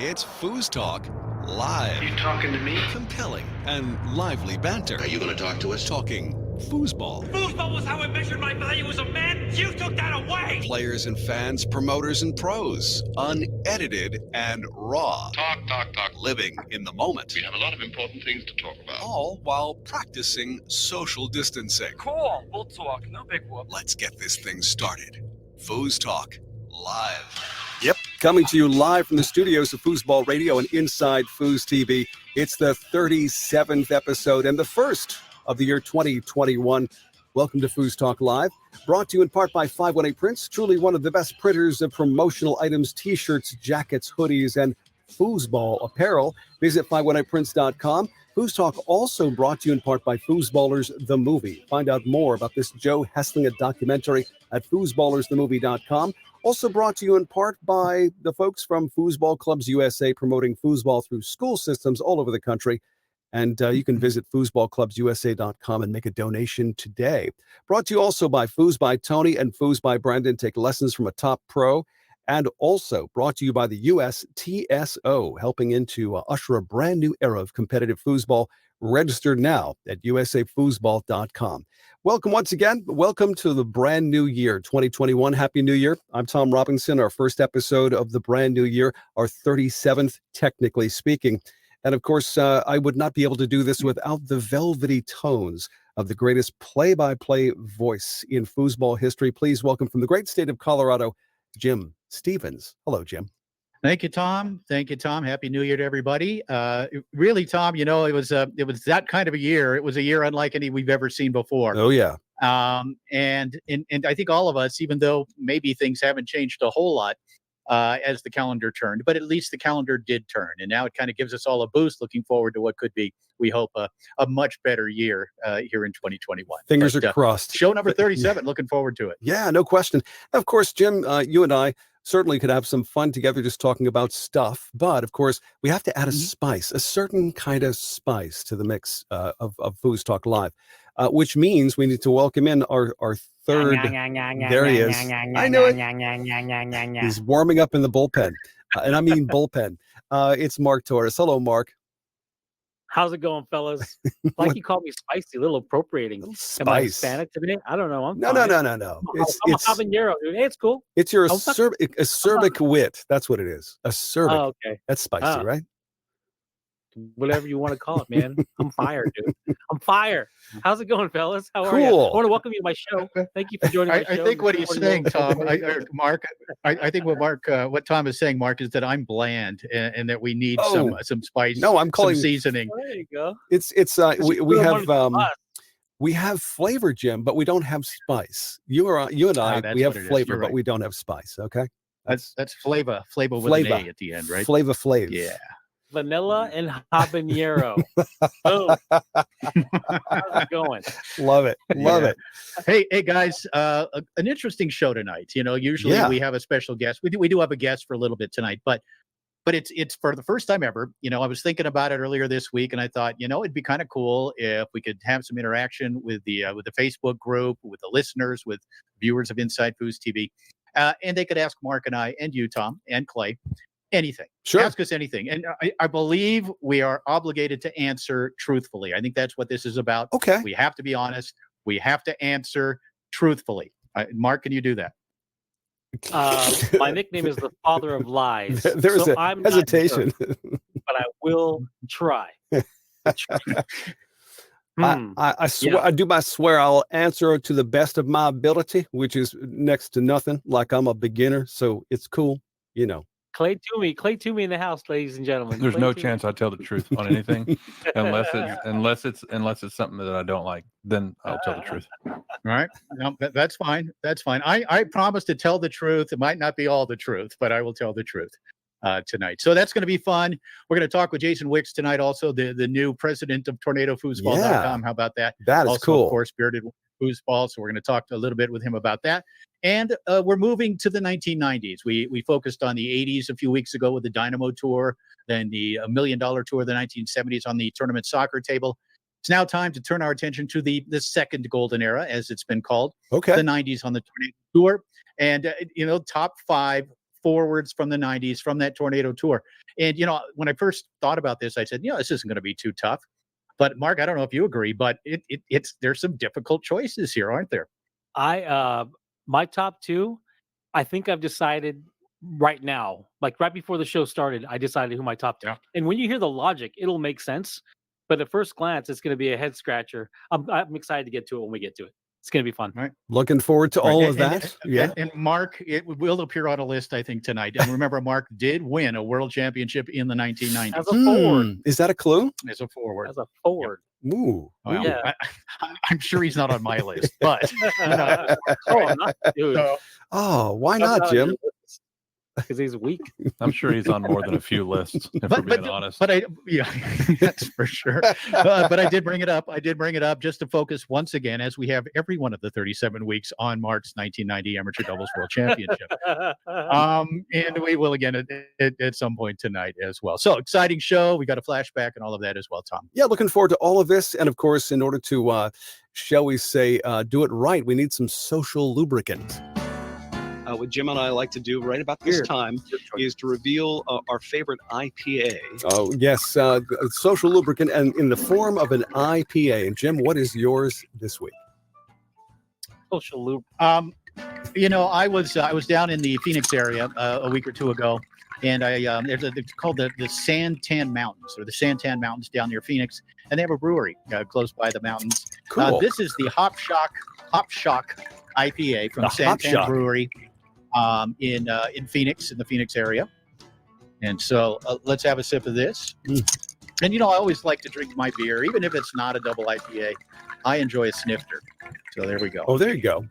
It's FoosTalk Live. You talking to me? Compelling and lively banter. Are you going to talk to us? Talking foosball. Foosball was how I measured my value as a man. You took that away. Players and fans, promoters and pros. Unedited and raw. Talk. Living in the moment. We have a lot of important things to talk about. All while practicing social distancing. Cool. We'll talk. No big whoop. Let's get this thing started. FoosTalk Live. Yep, coming to you live from the studios of Foosball Radio and inside Foos TV. It's the 37th episode and the first of the year 2021. Welcome to FoosTalk Live, brought to you in part by 518 Prints, truly one of the best printers of promotional items, t-shirts, jackets, hoodies, and foosball apparel. Visit 518prints.com. FoosTalk also brought to you in part by Foosballers the Movie. Find out more about this Joe Hesslinger documentary at foosballersthemovie.com. Also brought to you in part by the folks from Foosball Clubs USA, promoting foosball through school systems all over the country. And you can visit foosballclubsusa.com and make a donation today. Brought to you also by Foos by Tony and Foos by Brendan. Take lessons from a top pro. And also brought to you by the USTSO, helping into usher a brand new era of competitive foosball. Register now at usafoosball.com. Welcome once again. Welcome to the brand new year, 2021. Happy New Year. I'm Tom Robinson, our first episode of the brand new year, our 37th, technically speaking. And of course, I would not be able to do this without the velvety tones of the greatest play-by-play voice in foosball history. Please welcome from the great state of Colorado, Jim Stevens. Hello, Jim. Thank you, Tom. Happy New Year to everybody. Really, Tom, you know, it was that kind of a year. It was a year unlike any we've ever seen before. Oh, yeah. And I think all of us, even though maybe things haven't changed a whole lot as the calendar turned, but at least the calendar did turn. And now it kind of gives us all a boost looking forward to what could be, we hope, a much better year here in 2021. Fingers are crossed. Show number 37, looking forward to it. Yeah, no question. Of course, Jim, you and I certainly could have some fun together just talking about stuff. But, of course, we have to add a spice, a certain kind of spice to the mix of FoosTalk Live, which means we need to welcome in our third. There he is. I knew it. He's warming up in the bullpen. And I mean bullpen. It's Mark Torres. Hello, Mark. How's it going, fellas? Like you called me spicy, a little appropriating. Spice. Am I Hispanic today? I don't know. No. I'm a habanero, dude. Hey, it's cool. It's your acerbic wit. That's what it is. Acerbic. Oh, okay. That's spicy, right? Whatever you want to call it, man. I'm fired, dude. I'm fired. How's it going, fellas? How are Cool. you? I want to welcome you to my show. Thank you for joining my show. I think what he's saying, Tom, Mark, I think what Tom is saying, Mark, is that I'm bland and that we need some spice. No, I'm calling some seasoning. There you go. We have flavor, Jim, but we don't have spice. You and I, we have flavor, but we don't have spice. Okay, that's flavor with an A at the end, right? Flavor Flav. Yeah. Vanilla and habanero. Boom. How's it going? Love it. Hey guys, an interesting show tonight. You know, usually we have a special guest. We do have a guest for a little bit tonight, but it's for the first time ever. You know, I was thinking about it earlier this week, and I thought, you know, it'd be kind of cool if we could have some interaction with the Facebook group, with the listeners, with viewers of Inside Foos TV, and they could ask Mark and I, and you, Tom, and Clay, anything. Sure. Ask us anything. And I believe we are obligated to answer truthfully. I think that's what this is about. Okay. We have to be honest. We have to answer truthfully. Mark, can you do that? My nickname is the father of lies. There's so a I'm hesitation. Not sure, but I will try. I swear, I do my swear I'll answer to the best of my ability, which is next to nothing, like I'm a beginner. So it's cool, you know. Clay Toomey in the house, ladies and gentlemen. There's no chance I tell the truth on anything unless it's something that I don't like. Then I'll tell the truth. All right, no, that's fine. That's fine. I promise to tell the truth. It might not be all the truth, but I will tell the truth tonight. So that's going to be fun. We're going to talk with Jason Wicks tonight. Also, the new president of TornadoFoosball.com. How about that? That is also, cool. Of course, Bearded Foosball. So we're going to talk a little bit with him about that. And we're moving to the 1990s. We focused on the 80s a few weeks ago with the Dynamo Tour, then the $1 Million Tour of the 1970s on the tournament soccer table. It's now time to turn our attention to the second golden era, as it's been called. Okay. The 90s on the Tornado Tour. And, top 5 forwards from the 90s, from that Tornado tour. And, when I first thought about this, I said, this isn't going to be too tough. But Mark, I don't know if you agree, but there's some difficult choices here, aren't there? My top two, I think I've decided right now, like right before the show started, I decided who my top two. Yeah. And when you hear the logic, it'll make sense. But at first glance, it's going to be a head scratcher. I'm excited to get to it when we get to it. It's going to be fun. Right. Looking forward to all of that. And Mark, it will appear on a list, I think, tonight. And remember, Mark did win a world championship in the 1990s. As a forward. Is that a clue? As a forward. As a forward. Yep. Ooh. Well, yeah. I'm sure he's not on my list, but. I'm not, dude. Oh, why not, Jim? Because he's weak. I'm sure he's on more than a few lists, if we're being honest. But that's for sure. But I did bring it up. Just to focus once again, as we have every one of the 37 weeks on Mark's 1990 Amateur Doubles World Championship. And we will again at some point tonight as well. So exciting show. We got a flashback and all of that as well, Tom. Yeah, looking forward to all of this. And of course, in order to, shall we say, do it right, we need some social lubricant. What Jim and I like to do right about this time is to reveal our favorite IPA. Oh, yes, social lubricant and in the form of an IPA. And Jim, what is yours this week? Social lube. I was down in the Phoenix area a week or two ago, and it's called the Santan Mountains, or the Santan Mountains down near Phoenix, and they have a brewery close by the mountains. Cool. This is the Hop Shock IPA from The Hop Santan Shock. Brewery in Phoenix, in the Phoenix area. And so let's have a sip of this. And I always like to drink my beer, even if it's not a double IPA. I enjoy a snifter. So there we go. Oh, there you go.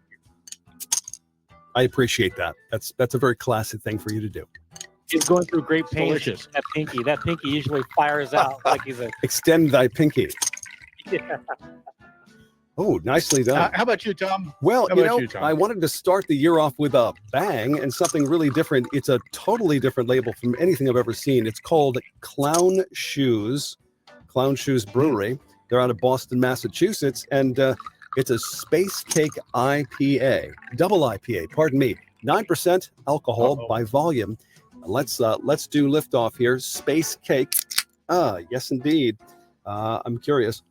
I appreciate that. That's a very classic thing for you to do. He's going through great pain. Delicious. That pinky usually fires out like he's a. Extend thy pinky. Yeah. Oh, nicely done. How about you, Tom? Well, How about you, Tom? I wanted to start the year off with a bang and something really different. It's a totally different label from anything I've ever seen. It's called Clown Shoes Brewery. They're out of Boston, Massachusetts, and it's a Space Cake IPA, double IPA, pardon me, 9% alcohol by volume. Let's do liftoff here. Space Cake. Yes, indeed. I'm curious.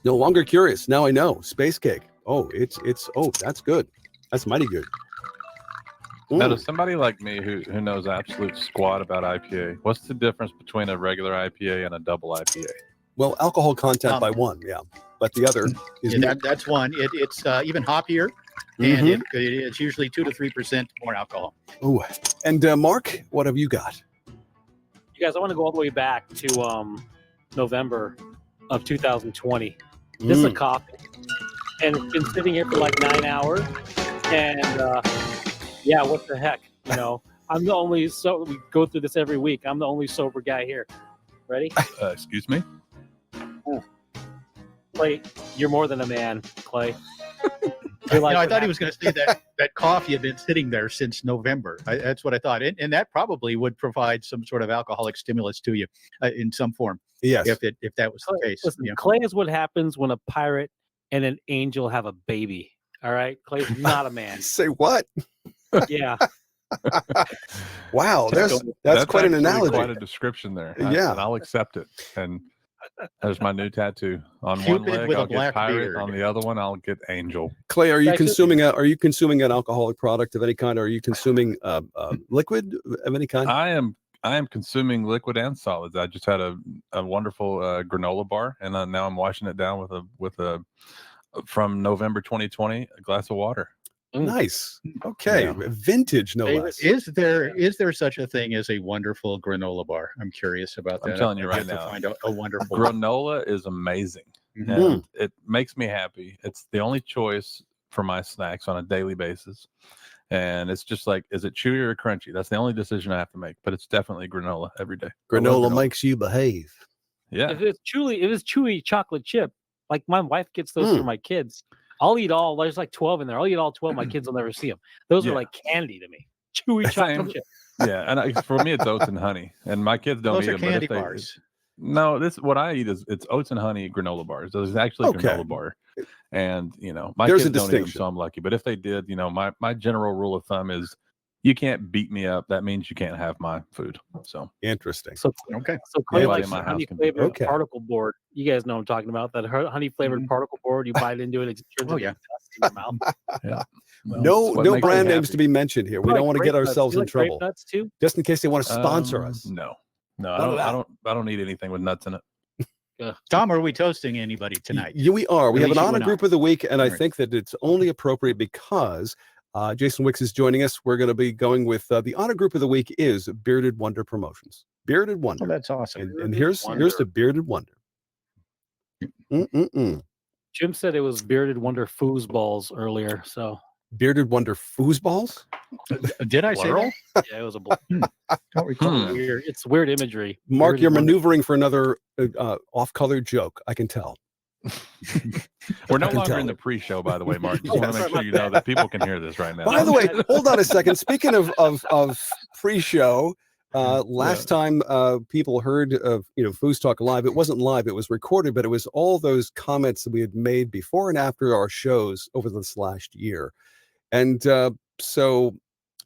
No longer curious. Now I know. Space Cake. Oh, that's good. That's mighty good. Now, to somebody like me who knows absolute squat about IPA, what's the difference between a regular IPA and a double IPA? Well, alcohol content by one, yeah. But the other is that's one. It's even hoppier, and it's usually 2 to 3% more alcohol. Oh, and Mark, what have you got? You guys, I want to go all the way back to November of 2020. This is a coffee, and it's been sitting here for like 9 hours. And yeah, what the heck? I'm the only we go through this every week. I'm the only sober guy here. Ready? Excuse me? Clay, you're more than a man, Clay. I thought he was going to say that coffee had been sitting there since November. That's what I thought. And that probably would provide some sort of alcoholic stimulus to you in some form. Yes. If that was the case. Listen, Clay is what happens when a pirate and an angel have a baby. All right? Clay's not a man. Say what? Yeah. Wow. That's quite an analogy. Quite a description there. Yeah. And I'll accept it. And there's my new tattoo. On Cupid one leg, with a I'll get black pirate. beard. On the other one, I'll get angel. Clay, are you consuming an alcoholic product of any kind? Or are you consuming liquid of any kind? I am consuming liquid and solids. I just had a wonderful granola bar, and now I'm washing it down with a from November 2020 a glass of water. Nice. Okay. Yeah. Vintage, no less. Is there such a thing as a wonderful granola bar? I'm curious about that. I'm telling you right now, find a wonderful granola is amazing. And it makes me happy. It's the only choice for my snacks on a daily basis. And it's just like, is it chewy or crunchy? That's the only decision I have to make. But it's definitely granola every day. Granola makes you behave. Yeah. If it's chewy chocolate chip, like my wife gets those for my kids. I'll eat all. There's like 12 in there. I'll eat all 12. My kids will never see them. Those are like candy to me. Chewy chocolate chip. Yeah, and for me, it's oats and honey. And my kids don't Those eat are them. candy bars. No, what I eat is it's oats and honey granola bars. There's actually a granola bar, And my There's a kids don't eat them, distinction. so I'm lucky. But if they did, my general rule of thumb is you can't beat me up. That means you can't have my food. So Interesting. So Okay. So Clay Nobody likes in my the house honey can beat flavored Okay. particle board. You guys know what I'm talking about. That honey flavored particle board. You bite into it, it turns Oh, into yeah. dust in your mouth. yeah. No, what no makes me brand names happy. to be mentioned here. We You don't like want to get grape nuts? ourselves You in like grape trouble, nuts too? just in case they want to sponsor us. No, None of that. I don't eat anything with nuts in it. Tom, are we toasting anybody tonight? We are. We At have an least you honor and I. group of the week, and I All right. think that it's only appropriate because Jason Wicks is joining us. We're going to be going with the honor group of the week is Bearded Wonder Promotions. Bearded Wonder. Oh, that's awesome. And here's the Bearded Wonder. Jim said it was Bearded Wonder Foosballs earlier. So Bearded Wonder Foosballs? Did I say Plural? that? yeah, it was a Don't recall. weird. It's weird imagery. Mark, Bearded you're Wonder- maneuvering for another off-color joke. I can tell. We're no I can longer tell. in the pre-show, by the way, Mark. Just Yeah, want to make sure you know that people can hear this right now. By the way, hold on a second. Speaking of pre-show, last time people heard of FoosTalk Live, it wasn't live, it was recorded, but it was all those comments that we had made before and after our shows over this last year. And so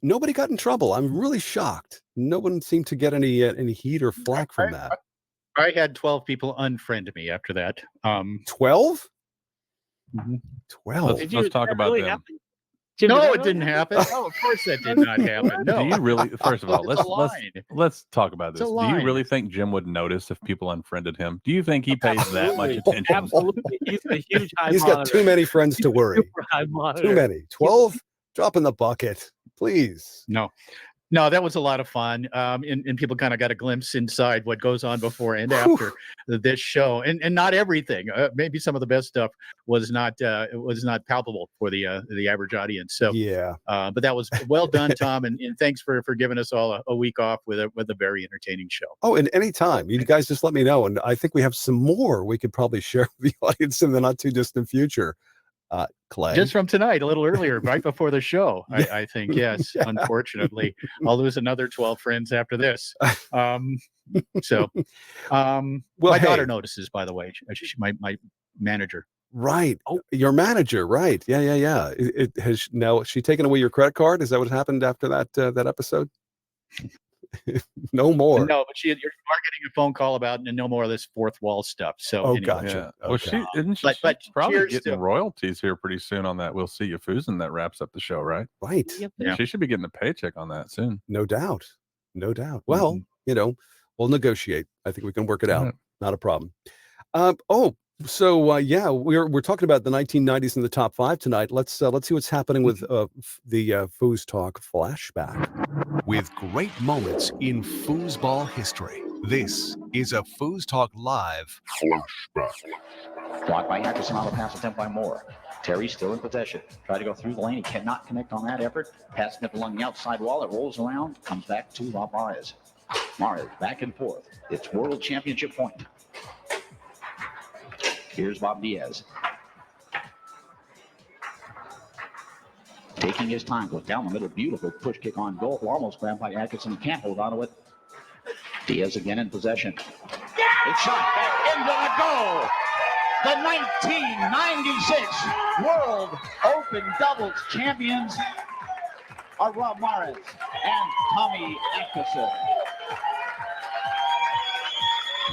nobody got in trouble. I'm really shocked. No one seemed to get any heat or flack from that. I had 12 people unfriend me after that. 12? Mhm. 12. Did Let's talk that about really them. happen? Jim, No, did that it really didn't happen. No, of course that did not happen. No. Do you really? First of all, It's a line. let's talk about It's this. a Do you line. really think Jim would notice if people unfriended him? Do you think he pays that much Absolutely. attention? Absolutely. He's a huge high He's got too many friends to worry. Super high monitor. Too many. 12? Drop in the bucket, please. No, that was a lot of fun. And people kind of got a glimpse inside what goes on before and after this show. And not everything. Maybe some of the best stuff was not palpable for the average audience. So Yeah. but that was well done, Tom, and thanks for giving us all a week off with a very entertaining show. Oh, and anytime. You guys just let me know. And I think we have some more we could probably share with the audience in the not too distant future. Clay. Just from tonight, a little earlier, right before the show, I think. Yes, Yeah. Unfortunately, I'll lose another 12 friends after this. So, Well, my hey. daughter notices, by the way. She's my manager. Right. Oh, your manager. Right. Yeah. It has now. She taken away your credit card? Is that what happened after that episode? No more. No, but you're getting a phone call about no more of this fourth wall stuff. So, Oh, anyway. gotcha. Yeah. Well, Okay. But she's probably cheers getting to- royalties here pretty soon on that. We'll see you Foos, that wraps up the show, right? Right. Yeah. She should be getting a paycheck on that soon. No doubt. Well, we'll negotiate. I think we can work it out. Yeah. Not a problem. Yeah, we're talking about the 1990s in the top 5 tonight. Let's see what's happening with the FoosTalk Flashback. With great moments in foosball history, this is a FoosTalk Live Flashback. Blocked by Adkisson on the pass attempt by Moore. Terry still in possession. Tried to go through the lane. He cannot connect on that effort. Pass snipped along the outside wall. It rolls around. Comes back to Mares. Mares back and forth. It's world championship point. Here's Bob Diaz. Taking his time. Goes down the middle. Beautiful push kick on goal. Almost grabbed by Adkisson. He can't hold on to it. Diaz again in possession. It's shot back into the goal. The 1996 World Open Doubles champions are Rob Mares and Tommy Adkisson.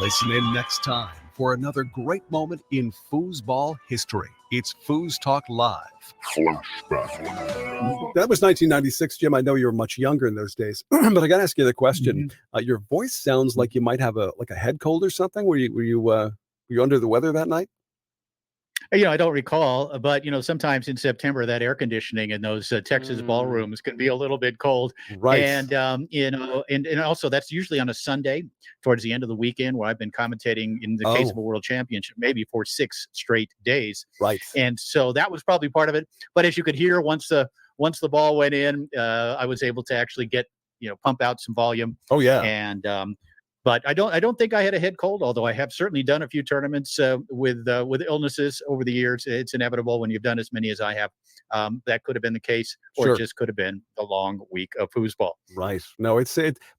Listen in next time for another great moment in foosball history. It's FoosTalk Live Flashback. That was 1996, Jim. I know you were much younger in those days, but I got to ask you the question. Your voice sounds like you might have a head cold or something. Were you under the weather that night? I don't recall, but sometimes in September that air conditioning in those Texas ballrooms can be a little bit cold, Right. And and also that's usually on a Sunday towards the end of the weekend where I've been commentating in the case of a world championship maybe for 6 straight days, Right. and so that was probably part of it. But as you could hear, once the ball went in, I was able to actually get pump out some volume. Oh yeah. And but I don't think I had a head cold, although I have certainly done a few tournaments with illnesses over the years. It's inevitable when you've done as many as I have. That could have been the case, or Sure. it just could have been the long week of foosball. Right. No,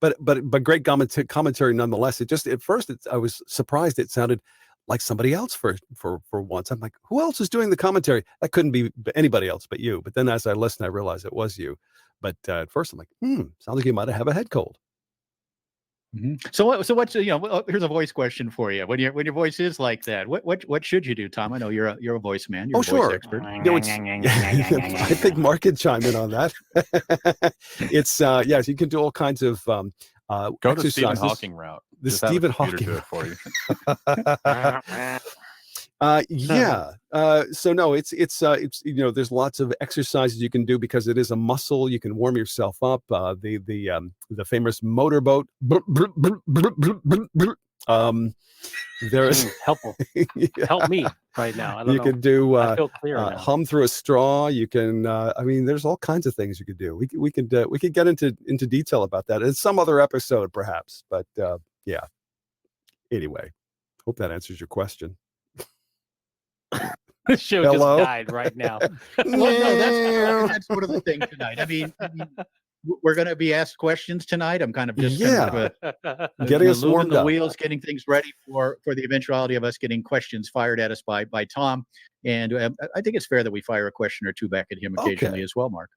but great commentary nonetheless. It just at first I was surprised. It sounded like somebody else for once. I'm like, who else is doing the commentary? That couldn't be anybody else but you. But then as I listened, I realized it was you. But at first I'm like, sounds like you might have a head cold. Mm-hmm. So what's here's a voice question for you. When your voice is like that, what should you do, Tom? I know you're a voice man. You're a voice expert. I think Mark could chime in on that. It's yes, you can do all kinds of go exercises. to Stephen Hawking route. The Just have a Stephen computer Hawking do it for you. So no, it's there's lots of exercises you can do because it is a muscle. You can warm yourself up. The famous motorboat. There's helpful. Help me right now. I don't you know. can do I feel clear now. hum through a straw. You can there's all kinds of things you could do. We could get into detail about that in some other episode perhaps, but yeah. Anyway, hope that answers your question. The show just died right now. Well, no, that's sort of the thing tonight. I mean, we're going to be asked questions tonight. I'm kind of just getting us warmed the up. wheels, getting things ready for the eventuality of us getting questions fired at us by Tom. And I think it's fair that we fire a question or two back at him occasionally as well, Mark.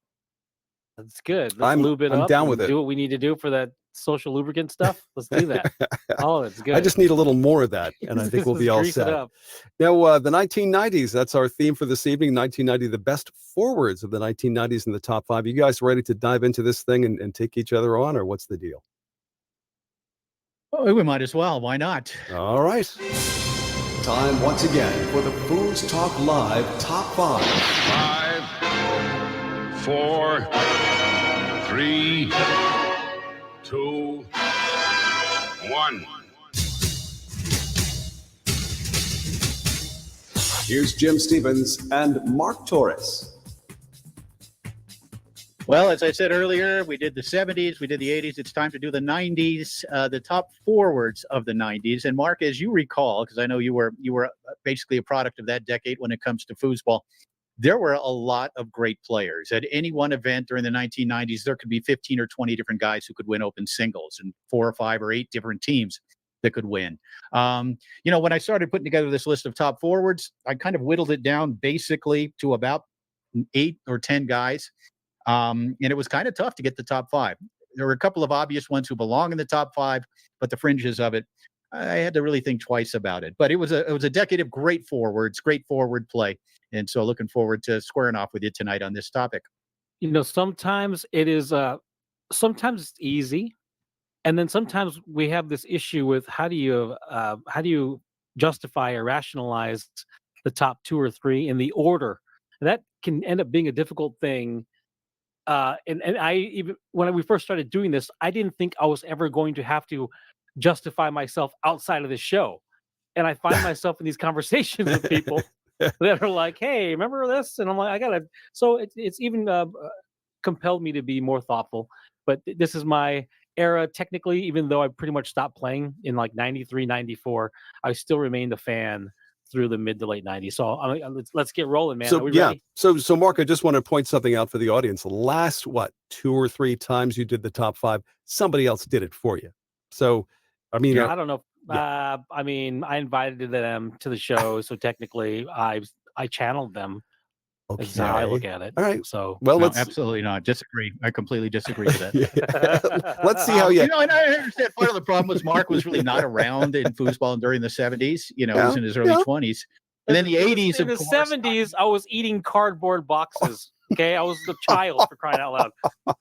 That's good. Let's lube it up. I'm down with it. Do what we need to do for that social lubricant stuff. Let's do that. Oh, it's good. I just need a little more of that, and I think we'll be all set. Now, the 1990s, that's our theme for this evening. 1990, the best forwards of the 1990s in the top 5. You guys ready to dive into this thing and take each other on, or what's the deal? Oh, we might as well. Why not? All right. Time once again for the FoosTalk Live Top 5. 5, 4, 3, 2, 1. Here's Jim Stevens and Mark Torres. Well, as I said earlier, we did the 70s, we did the 80s. It's time to do the 90s, the top forwards of the 90s. And Mark, as you recall, because I know you were basically a product of that decade when it comes to foosball, there were a lot of great players. At any one event during the 1990s, there could be 15 or 20 different guys who could win open singles and 4 or 5 or 8 different teams that could win. When I started putting together this list of top forwards, I kind of whittled it down basically to about 8 or 10 guys. And it was kind of tough to get the top 5. There were a couple of obvious ones who belong in the top 5, but the fringes of it, I had to really think twice about it. But it was a decade of great forwards, great forward play. And so looking forward to squaring off with you tonight on this topic. Sometimes it is, sometimes it's easy. And then sometimes we have this issue with how do you justify or rationalize the top 2 or 3 in the order? That can end up being a difficult thing. And I even when we first started doing this, I didn't think I was ever going to have to justify myself outside of the show. And I find myself in these conversations with people that are like, "Hey, remember this?" And I'm like, "I gotta." So it's even compelled me to be more thoughtful. But this is my era, technically, even though I pretty much stopped playing in like 93, 94, I still remained a fan through the mid to late 90s. So let's get rolling, man. Are we ready? So Mark, I just want to point something out for the audience. The last 2 or 3 times you did the top 5, somebody else did it for you. So I mean, I don't know. Yeah. I mean, I invited them to the show, so technically I channeled them. Okay. That's how I look at it. All right. So no, absolutely not. Disagree. I completely disagree with that. Let's see how and I understand part of the problem was Mark was really not around in foosball during the 70s. He was in his early 20s. And then the 80s, in the 70s, I was eating cardboard boxes. Okay, I was the child, for crying out loud.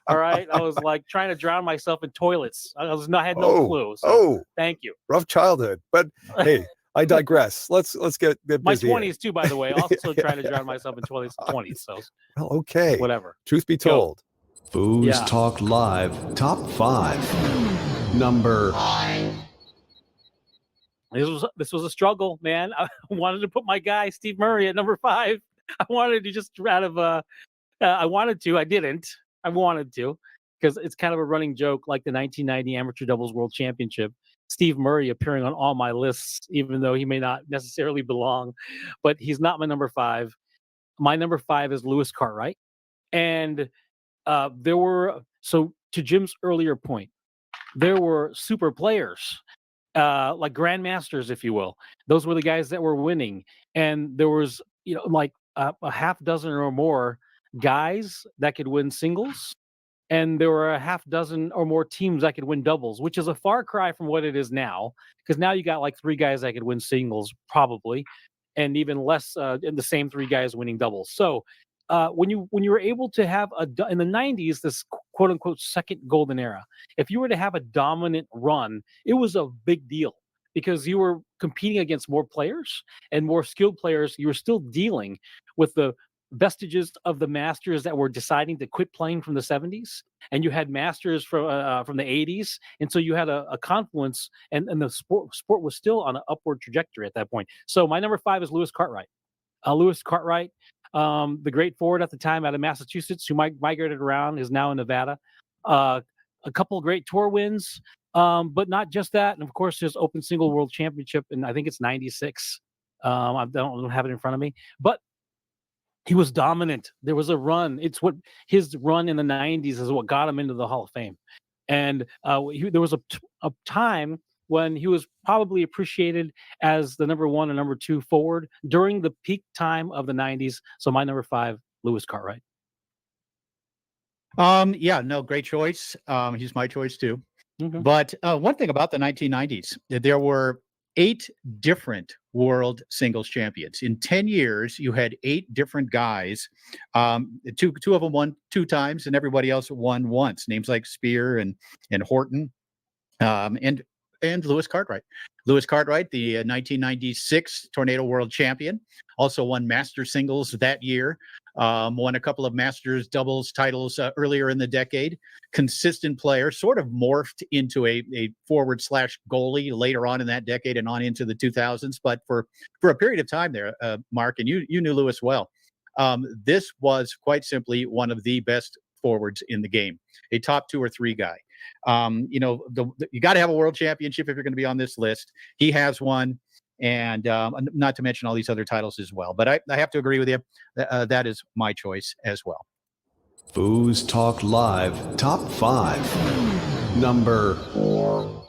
All right, I was like trying to drown myself in toilets. I had no clue. So thank you. Rough childhood, but hey, I digress. Let's get busy. My 20s too, by the way. Also trying to drown myself in toilets in 20s. So well, okay, whatever. Truth be told, FoosTalk Live Top 5, number. This was a struggle, man. I wanted to put my guy Steve Murray at number 5. I wanted to just out of I wanted to. I didn't. I wanted to because it's kind of a running joke, like the 1990 Amateur Doubles World Championship. Steve Murray appearing on all my lists, even though he may not necessarily belong, but he's not my number 5. My number 5 is Lewis Cartwright, and to Jim's earlier point, there were super players. like grandmasters, if you will. Those were the guys that were winning, and there was like a half dozen or more guys that could win singles, and there were a half dozen or more teams that could win doubles, which is a far cry from what it is now. Because now you got like 3 guys that could win singles probably, and even less in the same 3 guys winning doubles. So when you were able to have in the 90s, this quote unquote second golden era, if you were to have a dominant run, it was a big deal because you were competing against more players and more skilled players. You were still dealing with the vestiges of the masters that were deciding to quit playing from the 70s, and you had masters from the 80s, and so you had a confluence, and the sport was still on an upward trajectory at that point. So my number 5 is Lewis Cartwright. Lewis Cartwright, the great forward at the time out of Massachusetts, who migrated around, is now in Nevada. A couple of great tour wins, but not just that. And of course, his Open Single World Championship, and I think it's '96. I don't have it in front of me, but he was dominant. There was a run. It's what his run in the 90s is what got him into the Hall of Fame. And there was a time when he was probably appreciated as the number 1 and number 2 forward during the peak time of the 90s. So my number 5, Lewis Cartwright. Yeah, no, great choice. He's my choice too. Mm-hmm. But one thing about the 1990s, there were 8 different world singles champions. In 10 years, you had 8 different guys. Two of them won 2 times, and everybody else won once. Names like Spear and Horton, and Lewis Cartwright. Lewis Cartwright, the 1996 Tornado World Champion, also won Master Singles that year. Won a couple of Masters doubles titles earlier in the decade. Consistent player, sort of morphed into a forward/goalie later on in that decade and on into the 2000s. But for a period of time there, Mark, and you knew Lewis well, this was quite simply one of the best forwards in the game, a top 2 or 3 guy. You got to have a world championship if you're going to be on this list. He has one. And not to mention all these other titles as well. But I have to agree with you. That is my choice as well. FoosTalk Live Top 5. Number 4.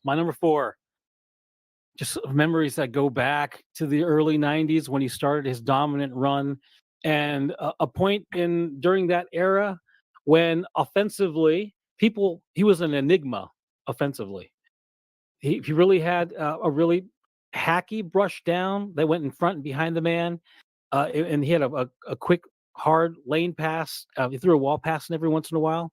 My number 4. Just memories that go back to the early 90s when he started his dominant run. And a point during that era when offensively, he was an enigma offensively. He really had a really hacky brush down that went in front and behind the man. And he had a quick, hard lane pass. He threw a wall pass in every once in a while.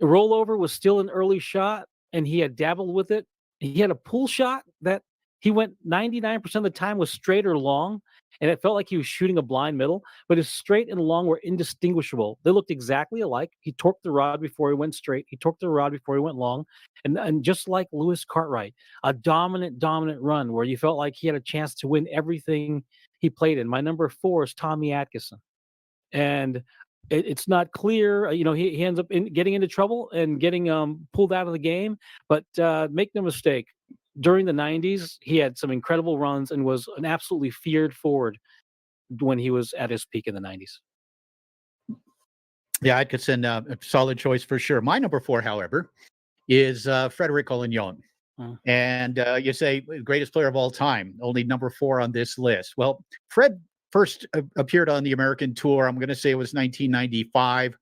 The rollover was still an early shot, and he had dabbled with it. He had a pull shot that he went 99% of the time was straight or long, and it felt like he was shooting a blind middle, but his straight and long were indistinguishable. They looked exactly alike. He torqued the rod before he went straight. He torqued the rod before he went long. And just like Lewis Cartwright, a dominant run where you felt like he had a chance to win everything he played in. My number 4 is Tommy Adkisson. And it's not clear, he ends up getting into trouble and getting pulled out of the game. But make no mistake, during the 90s, he had some incredible runs and was an absolutely feared forward when he was at his peak in the 90s. Yeah, Adkisson, a solid choice for sure. My number 4, however, is Frédéric Collignon. And you say greatest player of all time, only number 4 on this list. Well, Fred first appeared on the American tour. I'm going to say it was 1995.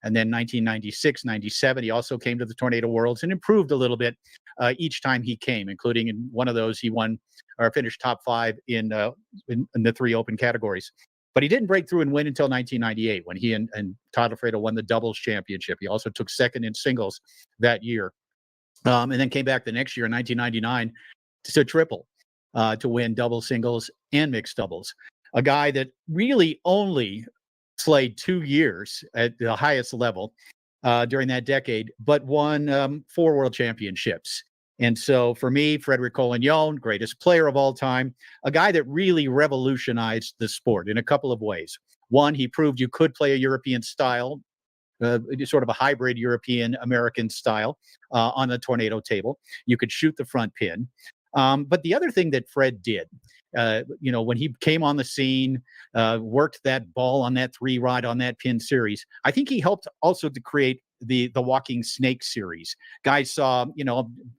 And then 1996, 97, he also came to the Tornado Worlds and improved a little bit each time he came, including in one of those he won or finished top 5 in the 3 open categories. But he didn't break through and win until 1998 when he and Todd Loffredo won the doubles championship. He also took second in singles that year, and then came back the next year in 1999 to triple to win double singles and mixed doubles. A guy that really only played 2 years at the highest level during that decade, but won 4 world championships. And so for me, Frédéric Collignon, greatest player of all time, a guy that really revolutionized the sport in a couple of ways. One, he proved you could play a European style, sort of a hybrid European-American style on the tornado table. You could shoot the front pin. But the other thing that Fred did, when he came on the scene, worked that ball on that 3 rod on that pin series, I think he helped also to create the walking snake series. Guys saw,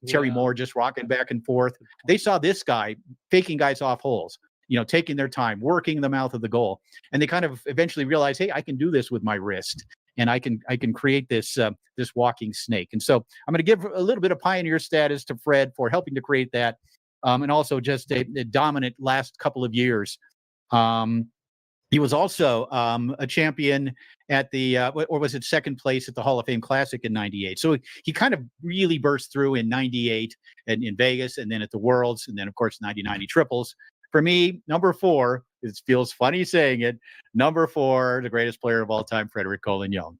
Terry Moore just rocking back and forth. They saw this guy faking guys off holes, taking their time, working the mouth of the goal. And they kind of eventually realized, hey, I can do this with my wrist. And I can create this walking snake. And so I'm going to give a little bit of pioneer status to Fred for helping to create that. And also just a dominant last couple of years. He was also a champion at the, or was it second place at the Hall of Fame Classic in '98? So he kind of really burst through in '98 and in Vegas, and then at the Worlds, and then of course '99 he triples. For me, number 4, it feels funny saying it, number 4, the greatest player of all time, Frederick Colin Young.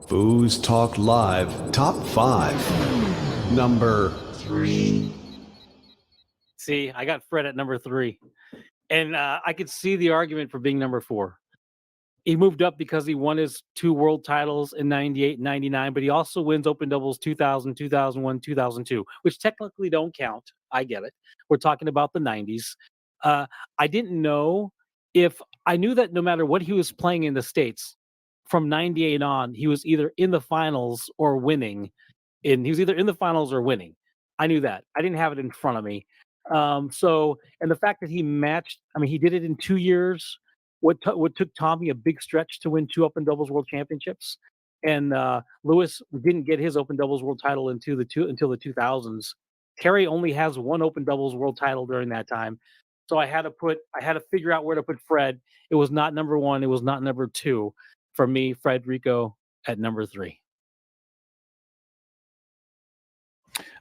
FoosTalk Live Top 5. Number 3. See, I got Fred at number 3. And I could see the argument for being number 4. He moved up because he won his 2 world titles in 98 and 99, but he also wins open doubles 2000, 2001, 2002, which technically don't count. I get it. We're talking about the 90s. I didn't know if I knew that no matter what he was playing in the States from 98 on, he was either in the finals or winning. He was either in the finals or winning. I knew that. I didn't have it in front of me. And the fact that he matched, he did it in 2 years. What took Tommy a big stretch to win 2 open doubles world championships, and Lewis didn't get his open doubles world title until the 2000s. Terry only has 1 open doubles world title during that time, so I had to figure out where to put Fred. It was not number 1. It was not number 2 for me. Frederico at number 3.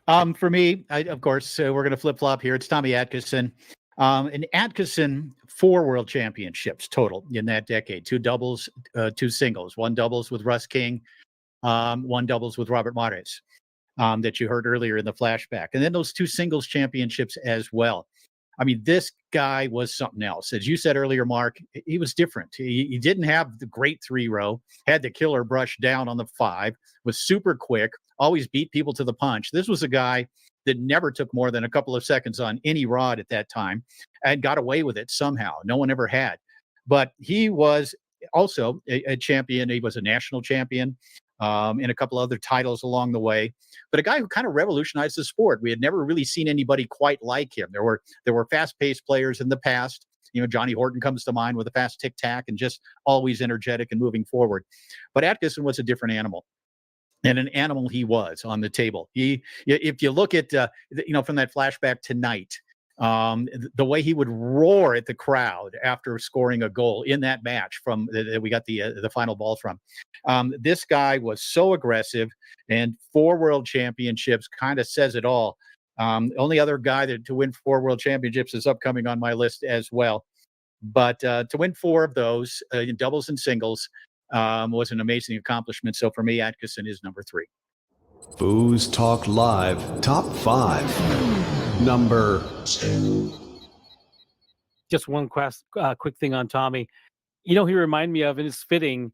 For me, of course, we're going to flip-flop here. It's Tommy Adkisson. And Adkisson, 4 world championships total in that decade. 2 doubles, 2 singles. 1 doubles with Russ King, 1 doubles with Robert Mares, that you heard earlier in the flashback. And then those 2 singles championships as well. This guy was something else. As you said earlier, Mark, he was different. He didn't have the great 3-row, had the killer brush down on the 5, was super quick, always beat people to the punch. This was a guy that never took more than a couple of seconds on any rod at that time and got away with it somehow. No one ever had. But he was also a champion. He was a national champion and a couple other titles along the way. But a guy who kind of revolutionized the sport. We had never really seen anybody quite like him. There were fast-paced players in the past. Johnny Horton comes to mind with a fast tic-tac and just always energetic and moving forward. But Adkisson was a different animal. And an animal he was on the table. If you look at, from that flashback tonight, the way he would roar at the crowd after scoring a goal in that match that we got the final ball from. This guy was so aggressive, and 4 world championships kind of says it all. Only other guy to win 4 world championships is upcoming on my list as well. But to win 4 of those in doubles and singles, was an amazing accomplishment. So for me, Adkisson is number 3. FoosTalk Live Top 5. Number 2. Just one quick thing on Tommy. He reminded me of, and it's fitting,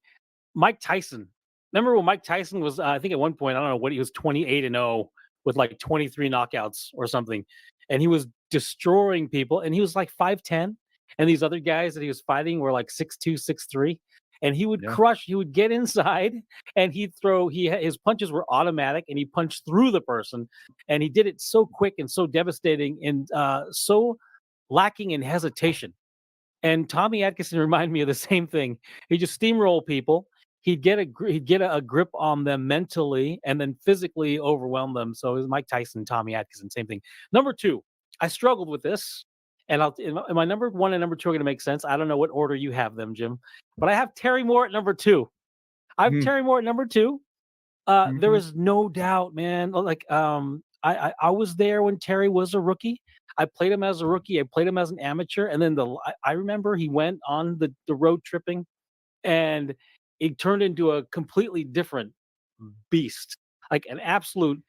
Mike Tyson. Remember when Mike Tyson was, I think at one point, I don't know what, he was 28-0 with like 23 knockouts or something. And he was destroying people. And he was like 5'10". And these other guys that he was fighting were like 6'2", 6'3". And he would crush, he would get inside and he'd throw, his punches were automatic and he punched through the person. And he did it so quick and so devastating and so lacking in hesitation. And Tommy Adkisson reminded me of the same thing. He just steamroll people. He'd get a grip on them mentally and then physically overwhelm them. So it was Mike Tyson, Tommy Adkisson, same thing. Number 2, I struggled with this. And my number 1 and number 2 are going to make sense. I don't know what order you have them, Jim, but I have Terry Moore at number 2. I have Terry Moore at number 2. There is no doubt, man. Like, I was there when Terry was a rookie. I played him as a rookie. I played him as an amateur. And then I remember he went on the road tripping and it turned into a completely different beast, like an absolute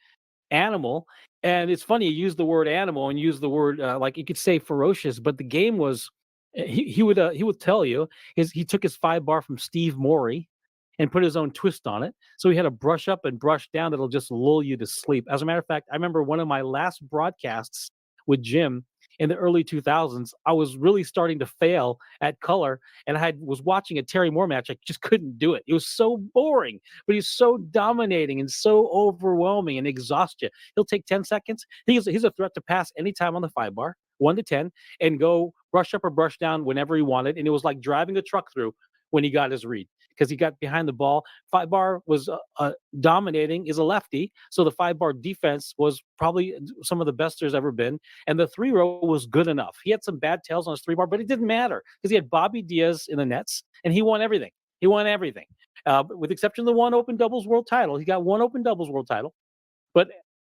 animal. And it's funny, you use the word animal and use the word like you could say ferocious, but the game was he would tell you he took his 5-bar from Steve Morey and put his own twist on it. So he had a brush up and brush down that'll just lull you to sleep. As a matter of fact, I remember one of my last broadcasts with Jim, in the early 2000s, I was really starting to fail at color, and was watching a Terry Moore match. I just couldn't do it. It was so boring, but he's so dominating and so overwhelming and exhaust you. He'll take 10 seconds. He's a threat to pass anytime on the 5-bar, 1 to 10, and go brush up or brush down whenever he wanted. And it was like driving a truck through when he got his read, because he got behind the ball. 5-bar was dominating, is a lefty, so the 5-bar defense was probably some of the best there's ever been, and the 3-row was good enough. He had some bad tails on his 3-bar, but it didn't matter because he had Bobby Diaz in the nets, and he won everything. He won everything, with the exception of the one open doubles world title. He got one open doubles world title, but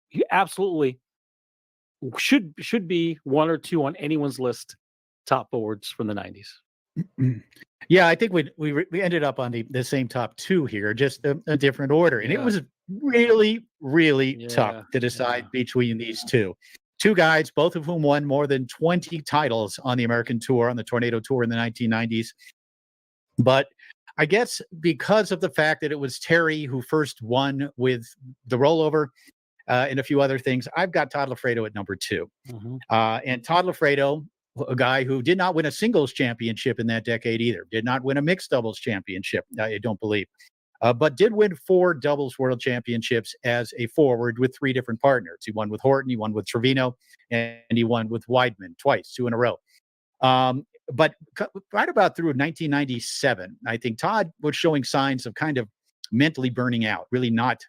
he absolutely should be 1 or 2 on anyone's list, top forwards from the 90s. Yeah, I think we ended up on the same top 2 here, just a different order. And it was really, really tough to decide between these two. 2 guys, both of whom won more than 20 titles on the American Tour, on the Tornado Tour in the 1990s. But I guess because of the fact that it was Terry who first won with the rollover and a few other things, I've got Todd Loffredo at number 2. Mm-hmm. And Todd Loffredo, a guy who did not win a singles championship in that decade either, did not win a mixed doubles championship, I don't believe, but did win 4 doubles world championships as a forward with 3 different partners. He won with Horton, he won with Trevino, and he won with Weidman twice, 2 in a row. But right about through 1997, I think Todd was showing signs of kind of mentally burning out, really not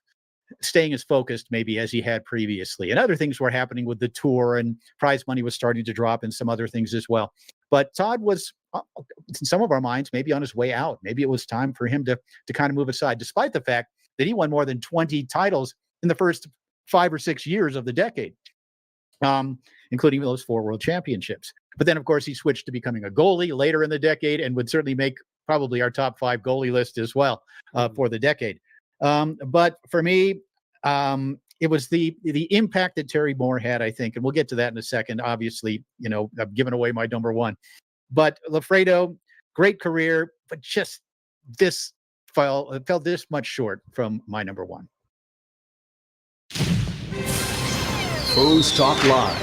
staying as focused maybe as he had previously. And other things were happening with the tour, and prize money was starting to drop, and some other things as well. But Todd was, in some of our minds, maybe on his way out. Maybe it was time for him to kind of move aside, despite the fact that he won more than 20 titles in the first 5 or 6 years of the decade, including those 4 world championships. But then, of course, he switched to becoming a goalie later in the decade, and would certainly make probably our top 5 goalie list as well for the decade. But for me, it was the impact that Terry Moore had, I think, and we'll get to that in a second. Obviously, I've given away my number 1, but Loffredo, great career, but just fell this much short from my number 1. FoosTalk Live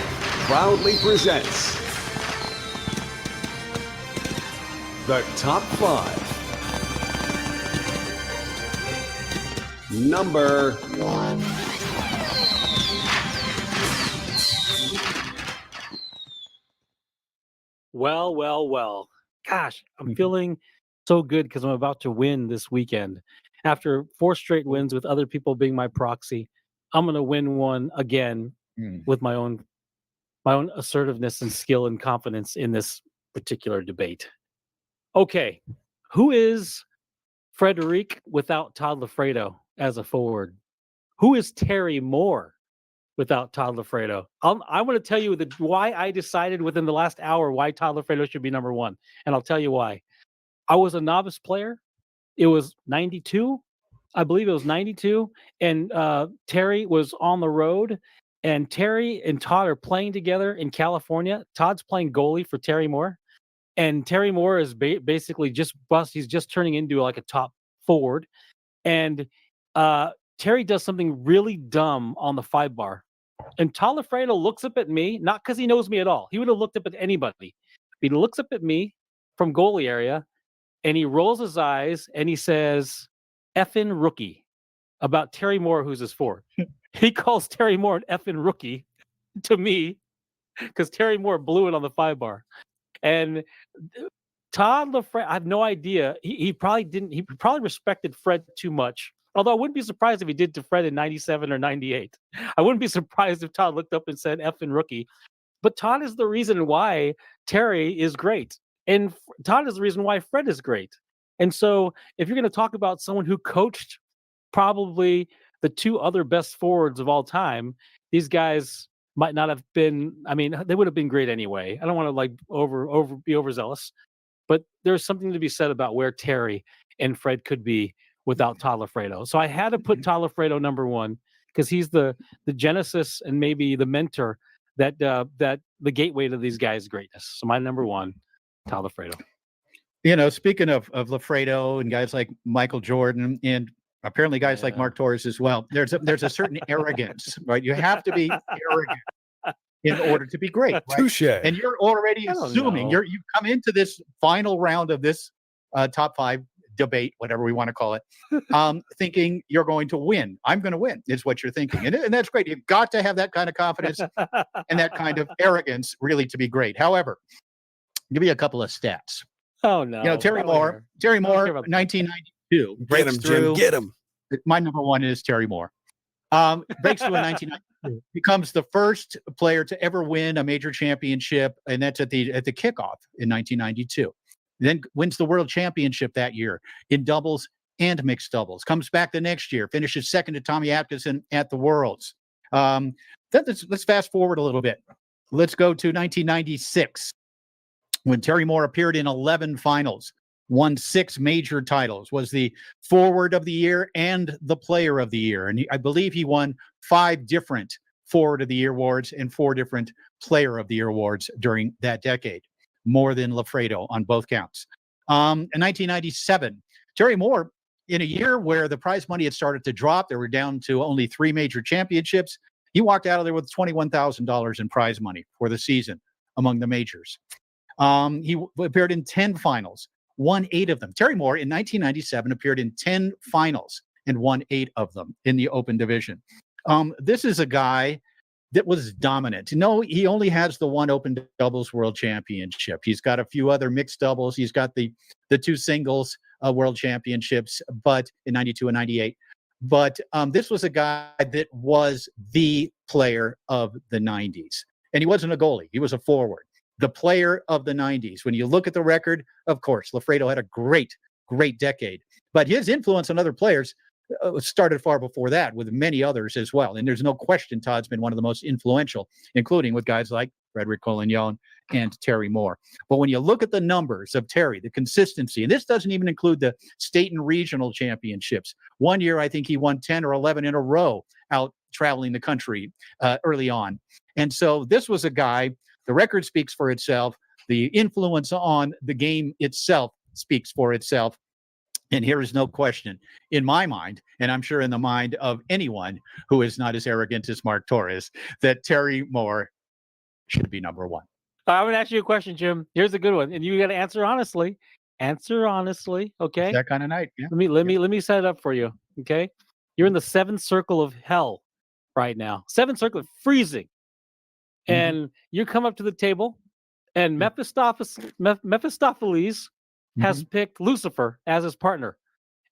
proudly presents the top 5. Number 1. Well. Gosh, I'm feeling so good because I'm about to win this weekend. After 4 straight wins with other people being my proxy, I'm going to win one again with my own assertiveness and skill and confidence in this particular debate. Okay, who is Frederic without Todd Loffredo as a forward? Who is Terry Moore without Todd Loffredo? I want to tell you why I decided within the last hour why Todd Loffredo should be number 1, and I'll tell you why. I was a novice player. It was 92. I believe it was 92, and Terry was on the road, and Terry and Todd are playing together in California. Todd's playing goalie for Terry Moore, and Terry Moore is basically just bust. He's just turning into like a top forward, and Terry does something really dumb on the 5-bar, and Todd Loffredo looks up at me, not because he knows me at all. He would have looked up at anybody. He looks up at me from goalie area, and he rolls his eyes, and he says, "Effing rookie," about Terry Moore, who's his forward. He calls Terry Moore an effing rookie to me because Terry Moore blew it on the 5-bar. And Todd Loffredo, I have no idea. He probably didn't. He probably respected Fred too much. Although I wouldn't be surprised if he did to Fred in 97 or 98. I wouldn't be surprised if Todd looked up and said effing rookie. But Todd is the reason why Terry is great. And Todd is the reason why Fred is great. And so if you're going to talk about someone who coached probably the 2 other best forwards of all time, these guys might not have been, I mean, they would have been great anyway. I don't want to be overzealous, but there's something to be said about where Terry and Fred could be without Todd Loffredo. So I had to put Todd Loffredo number 1 because he's the genesis and maybe the mentor that the gateway to these guys' greatness. So my number 1, Todd Loffredo. Speaking of Loffredo and guys like Michael Jordan and apparently guys like Mark Torres as well, there's a certain arrogance, right? You have to be arrogant in order to be great. Right? Touche. And you're already I don't assuming know. you come into this final round of this top 5 debate, whatever we want to call it, thinking you're going to win. I'm going to win is what you're thinking. And that's great. You've got to have that kind of confidence and that kind of arrogance really to be great. However, give you a couple of stats. Oh no. You know, Terry Moore, care about 1992 Get breaks him, through. Jim. Get him. My number one is Terry Moore. Breaks through in 1992, becomes the first player to ever win a major championship, and that's at the kickoff in 1992. Then wins the world championship that year in doubles and mixed doubles. Comes back the next year, finishes second to Tommy Adkisson at the Worlds. Let's fast forward a little bit. Let's go to 1996, when Terry Moore appeared in 11 finals, won 6 major titles, was the forward of the year and the player of the year. And I believe he won 5 different forward of the year awards and 4 different player of the year awards during that decade. More than Loffredo on both counts. In 1997, Terry Moore, in a year where the prize money had started to drop, they were down to only 3 major championships. He walked out of there with $21,000 in prize money for the season among the majors. He appeared in 10 finals, won 8 of them. Terry Moore in 1997 appeared in 10 finals and won 8 of them in the open division. This is a guy that was dominant. No, he only has the 1 open doubles world championship. He's got a few other mixed doubles. He's got the 2 singles world championships, but in 92 and 98. But this was a guy that was the player of the 90s. And he wasn't a goalie. He was a forward. The player of the 90s. When you look at the record, of course, Loffredo had a great, great decade. But his influence on other players started far before that with many others as well. And there's no question Todd's been one of the most influential, including with guys like Frederic Collignon and Terry Moore. But when you look at the numbers of Terry, the consistency, and this doesn't even include the state and regional championships. One year, I think he won 10 or 11 in a row out traveling the country early on. And so this was a guy, the record speaks for itself. The influence on the game itself speaks for itself. And here is no question in my mind, and I'm sure in the mind of anyone who is not as arrogant as Mark Torres, that Terry Moore should be number 1. I'm going to ask you a question, Jim. Here's a good one. And you got to answer honestly. Answer honestly. Okay. It's that kind of night. Yeah. Let me set it up for you. Okay. You're in the 7th circle of hell right now. 7th circle, freezing. Mm-hmm. And you come up to the table, and Mephistopheles has picked Lucifer as his partner.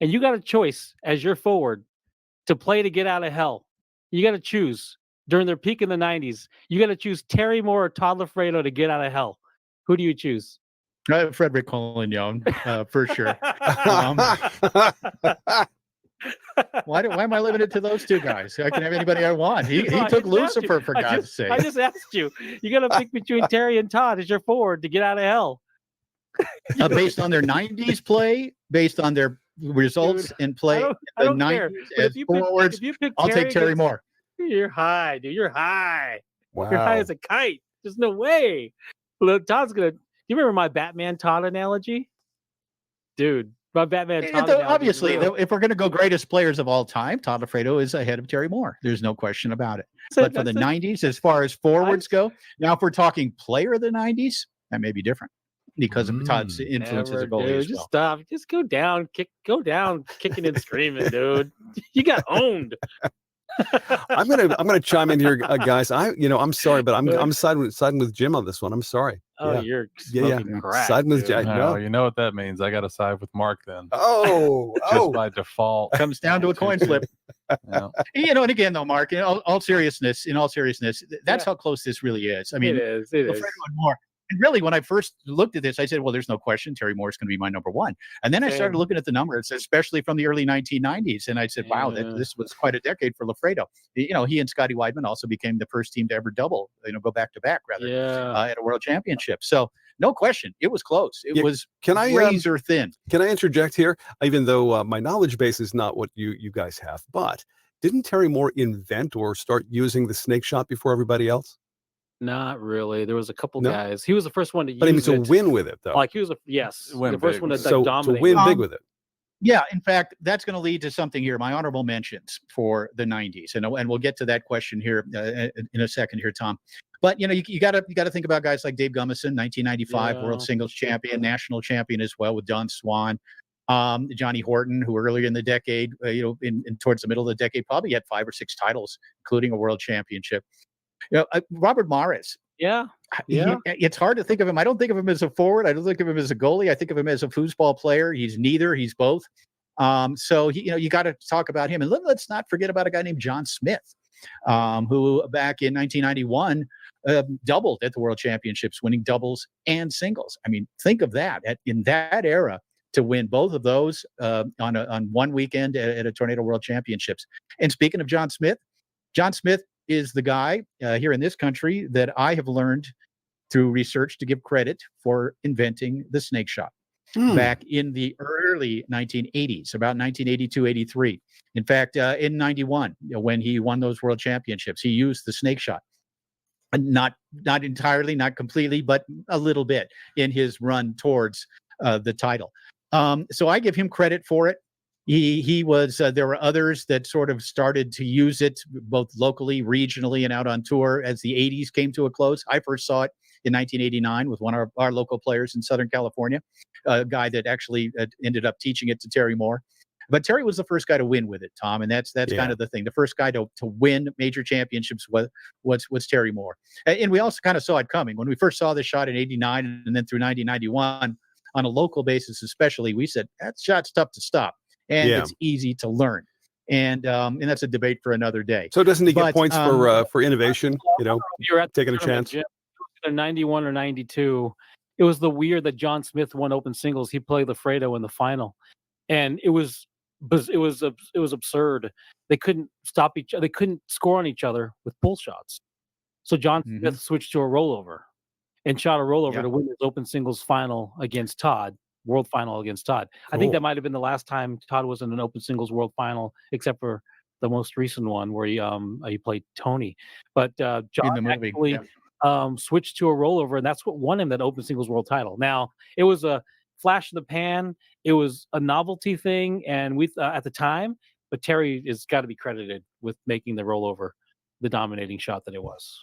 And you got a choice as your forward to play to get out of hell. You got to choose during their peak in the 90s. You got to choose Terry Moore or Todd Loffredo to get out of hell. Who do you choose? Frederic Collignon, for sure. Why am I limited to those 2 guys? I can have anybody I want. He took Lucifer, for God's sake. I just asked you. You got to pick between Terry and Todd as your forward to get out of hell. Based on their 90s play, based on their results in play in the 90s as forwards, I'll take Terry Moore. You're high, dude. You're high. Wow. You're high as a kite. There's no way. Look, Todd's gonna. You remember my Batman Todd analogy, dude? My Batman Todd. Obviously, if we're going to go greatest players of all time, Todd Loffredo is ahead of Terry Moore. There's no question about it. But for the 90s, as far as forwards go, now if we're talking player of the 90s, that may be different because of Todd's influence as a goalie as well. Just stop. Just go down, kicking and screaming, dude. You got owned. I'm gonna chime in here, guys. I'm sorry, but I'm siding with Jim on this one. I'm sorry. Oh, you're smoking crack. Siding with Jim. No, you know what that means. I got to side with Mark then. Just by default. Comes down to a coin flip. Yeah. And again, though, Mark, in all seriousness, that's how close this really is. I mean, it is. It is. And really, when I first looked at this, I said, well, there's no question Terry Moore is going to be my number 1. And then I started looking at the numbers, especially from the early 1990s. And I said, wow, this was quite a decade for Loffredo. He and Scotty Weidman also became the first team to ever double, go back to back, rather, at a world championship. So no question, it was close. It was razor thin. Can I interject here? Even though my knowledge base is not what you guys have, but didn't Terry Moore invent or start using the snake shot before everybody else? Not really. There was a couple guys. He was the first one to use it. But I mean, to win with it, though. Like he was the first one to dominate. To win big with it. Yeah, in fact, that's going to lead to something here. My honorable mentions for the 90s, and we'll get to that question here in a second here, Tom. But you got to think about guys like Dave Gummison, 1995 Yeah. world singles champion, national champion as well with Don Swan. Johnny Horton, who earlier in the decade, in towards the middle of the decade, probably had 5 or 6 titles, including a world championship. Robert Morris. Yeah. It's hard to think of him. I don't think of him as a forward. I don't think of him as a goalie. I think of him as a foosball player. He's neither. He's both. So you got to talk about him. And let's not forget about a guy named John Smith, who back in 1991 doubled at the World Championships, winning doubles and singles. I mean, think of that in that era to win both of those on one weekend at a Tornado World Championships. And speaking of John Smith is the guy here in this country that I have learned through research to give credit for inventing the snake shot back in the early 1980s, about 1982, 83. In fact, in 91, when he won those world championships, he used the snake shot. Not entirely, not completely, but a little bit in his run towards the title. So I give him credit for it. He was, there were others that sort of started to use it both locally, regionally, and out on tour as the 80s came to a close. I first saw it in 1989 with one of our local players in Southern California, a guy that actually ended up teaching it to Terry Moore. But Terry was the first guy to win with it, Tom, and that's kind of the thing. The first guy to win major championships was Terry Moore. And we also kind of saw it coming. When we first saw the shot in 89 and then through 1991, on a local basis especially, we said, that shot's tough to stop. And it's easy to learn, and that's a debate for another day. So doesn't he get points for innovation? You're at taking a chance. Either 91 or 92. It was the year that John Smith won open singles. He played Loffredo in the final, and it was absurd. They couldn't stop each other. They couldn't score on each other with pull shots. So John Smith switched to a rollover and shot a rollover to win his open singles final against Todd. World final against Todd. Cool. I think that might have been the last time Todd was in an open singles world final, except for the most recent one where he played Tony. But John actually switched to a rollover, and that's what won him that open singles world title. Now, it was a flash in the pan. It was a novelty thing, and we at the time, but Terry has got to be credited with making the rollover the dominating shot that it was.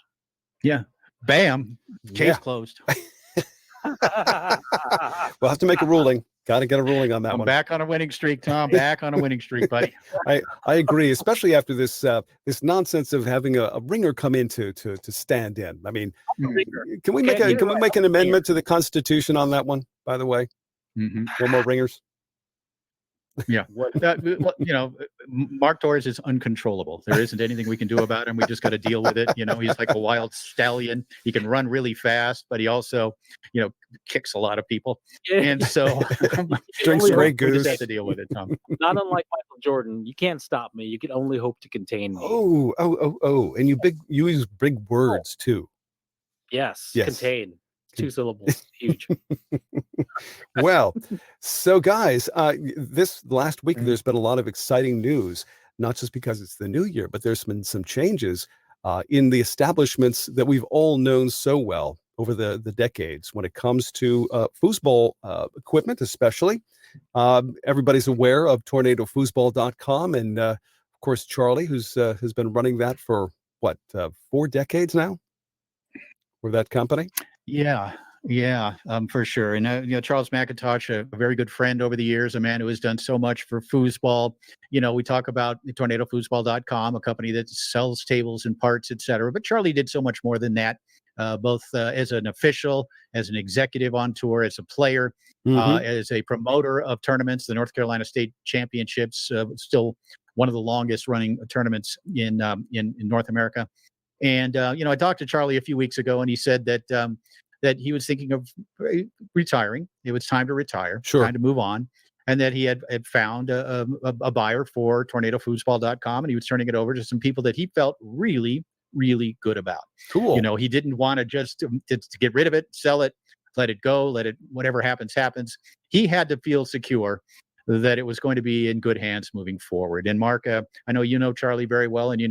Yeah. Bam. Case closed. We'll have to make a ruling. Got to get a ruling on that one. Back on a winning streak, Tom. Back on a winning streak, buddy. I agree, especially after this nonsense of having a ringer come in to stand in. I mean, can we make an amendment to the Constitution on that one? By the way, no more ringers. Yeah. Mark Torres is uncontrollable. There isn't anything we can do about him. We just got to deal with it. He's like a wild stallion. He can run really fast, but he also, kicks a lot of people. And so drinks Grey Goose. We just have to deal with it, Tom. Not unlike Michael Jordan. You can't stop me. You can only hope to contain me. Oh. And you use big words too. Yes. Contain. 2 syllables. Huge. Well, so guys, this last week there's been a lot of exciting news, not just because it's the new year, but there's been some changes in the establishments that we've all known so well over the decades when it comes to foosball equipment, especially. Everybody's aware of tornadofoosball.com, and of course Charlie, who's has been running that for 4 decades now for that company. Yeah, for sure. And Charles MacKintosh, a very good friend over the years, a man who has done so much for foosball. We talk about tornadofoosball.com, a company that sells tables and parts, etc. But Charlie did so much more than that, both as an official, as an executive on tour, as a player, as a promoter of tournaments. The North Carolina State Championships, still one of the longest running tournaments in North America. And, I talked to Charlie a few weeks ago, and he said that he was thinking of retiring. It was time to retire, time to move on, and that he had found a buyer for tornadofoosball.com, and he was turning it over to some people that he felt really, really good about. Cool. He didn't want to just to get rid of it, sell it, let it go, whatever happens. He had to feel secure that it was going to be in good hands moving forward. And Mark, I know you know Charlie very well, and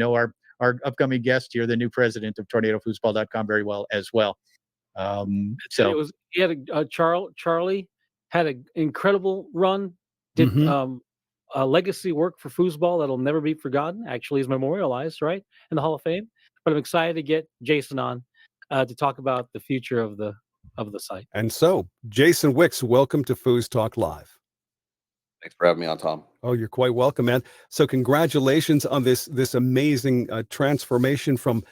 our upcoming guest here, the new president of tornadofoosball.com, very well as well. Charlie had an incredible run, did legacy work for foosball that'll never be forgotten. Actually, is memorialized right in the Hall of Fame. But I'm excited to get Jason on to talk about the future of the site. And so, Jason Wicks, welcome to FoosTalk Live. Thanks for having me on, Tom. Oh, you're quite welcome, man. So, congratulations on this amazing transformation from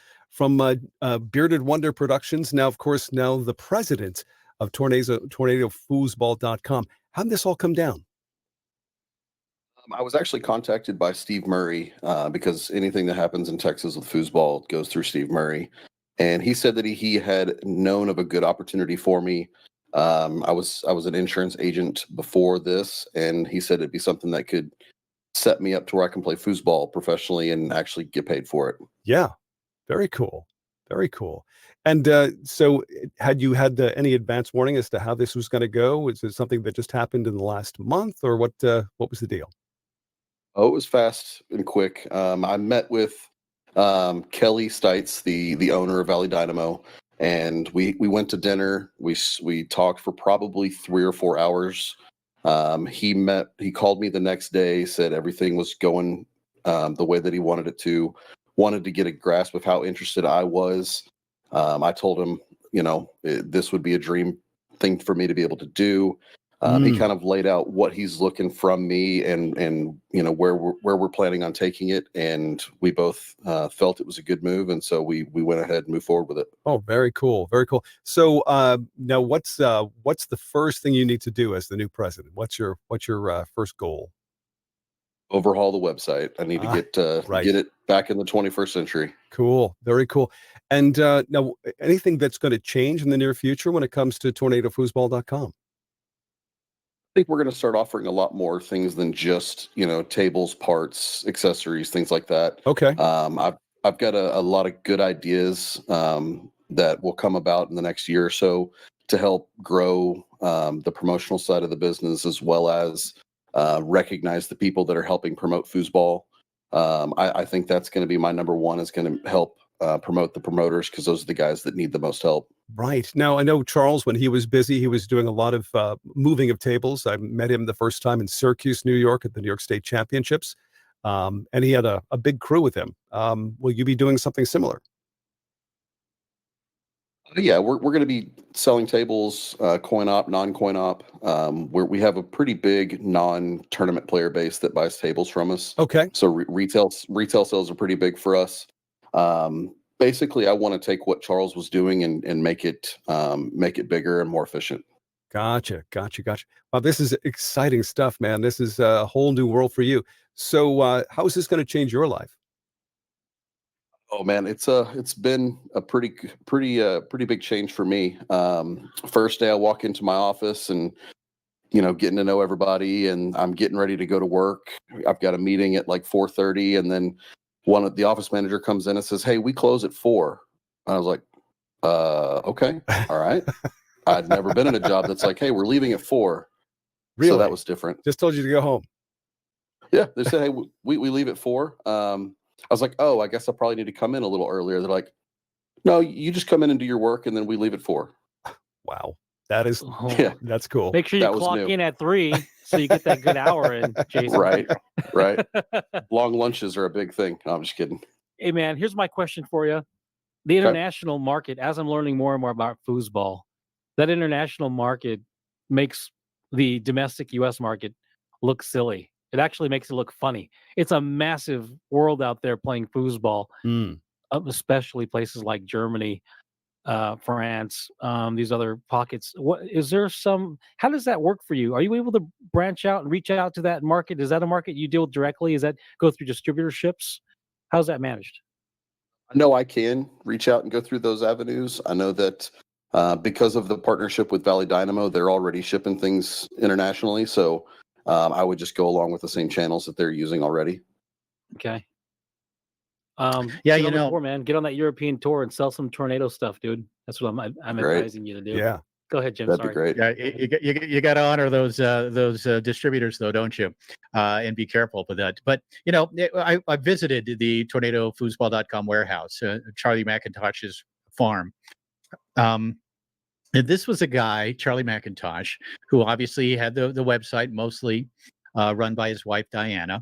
Bearded Wonder Productions. Now, of course, the president of TornadoFoosball.com. How did this all come down? I was actually contacted by Steve Murray because anything that happens in Texas with foosball goes through Steve Murray. And he said that he had known of a good opportunity for me. I was an insurance agent before this, and he said it'd be something that could set me up to where I can play foosball professionally and actually get paid for it. Yeah, very cool. Very cool. And so had you had any advance warning as to how this was going to go? Was it something that just happened in the last month, or what was the deal? Oh, it was fast and quick. I met with Kelly Stites, the owner of Valley Dynamo, and we went to dinner. We talked for probably 3 or 4 hours. He called me the next day, said everything was going the way that he wanted it to, wanted to get a grasp of how interested I was. I told him, this would be a dream thing for me to be able to do. He kind of laid out what he's looking from me and where we're planning on taking it, and we both felt it was a good move, and so we went ahead and moved forward with it. Oh, very cool, very cool. So now, what's the first thing you need to do as the new president? What's your first goal? Overhaul the website. I need to get it back in the 21st century. Cool, very cool. And now, anything that's going to change in the near future when it comes to TornadoFoosball.com? I think we're going to start offering a lot more things than just, tables, parts, accessories, things like that. Okay. I've got a lot of good ideas that will come about in the next year or so to help grow the promotional side of the business, as well as recognize the people that are helping promote foosball. I think that's going to be my number one, is going to help promote the promoters, because those are the guys that need the most help. Right. Now, I know Charles, when he was busy, he was doing a lot of moving of tables. I met him the first time in Syracuse, New York, at the New York State Championships. And he had a big crew with him. Will you be doing something similar? Yeah, we're going to be selling tables, coin op, non-coin op. We have a pretty big non-tournament player base that buys tables from us. Okay. So retail sales are pretty big for us. Basically, I want to take what Charles was doing and make it bigger and more efficient. Gotcha. Wow, this is exciting stuff, man. This is a whole new world for you. So how is this going to change your life? Oh man, it's been a pretty big change for me. First day I walk into my office and getting to know everybody, and I'm getting ready to go to work. I've got a meeting at like 4:30, and then the office manager comes in and says, "Hey, we close at 4." I was like, okay, all right. I'd never been in a job that's like, "Hey, we're leaving at 4." Really? So that was different. Just told you to go home. Yeah, they said, "Hey, we leave at 4." I was like, "Oh, I guess I probably need to come in a little earlier." They're like, "No, you just come in and do your work, and then we leave at 4." Wow, that is Yeah, that's cool. Make sure you clock in at 3 so you get that good hour in, Jason. Right. Long lunches are a big thing. No, I'm just kidding. Hey man, here's my question for you. The international market, as I'm learning more and more about foosball, that international market makes the domestic U.S. market look silly. It actually makes it look funny. It's a massive world out there playing foosball, especially places like Germany, France, these other pockets. How does that work for you? Are you able to branch out and reach out to that market? Is that a market you deal with directly? Is that go through distributorships? How's that managed? I know I can reach out and go through those avenues. I know that because of the partnership with Valley Dynamo, they're already shipping things internationally. So I would just go along with the same channels that they're using already. Okay. Yeah, man, get on that European tour and sell some Tornado stuff, dude. That's what I'm advising you to do. Yeah. Go ahead, Jim. That'd be great. Yeah, you got to honor those distributors, though, don't you? And be careful with that. But I visited the TornadoFoosball.com warehouse, Charlie MacKintosh's farm. And this was a guy, Charlie MacKintosh, who obviously had the website mostly run by his wife Diana.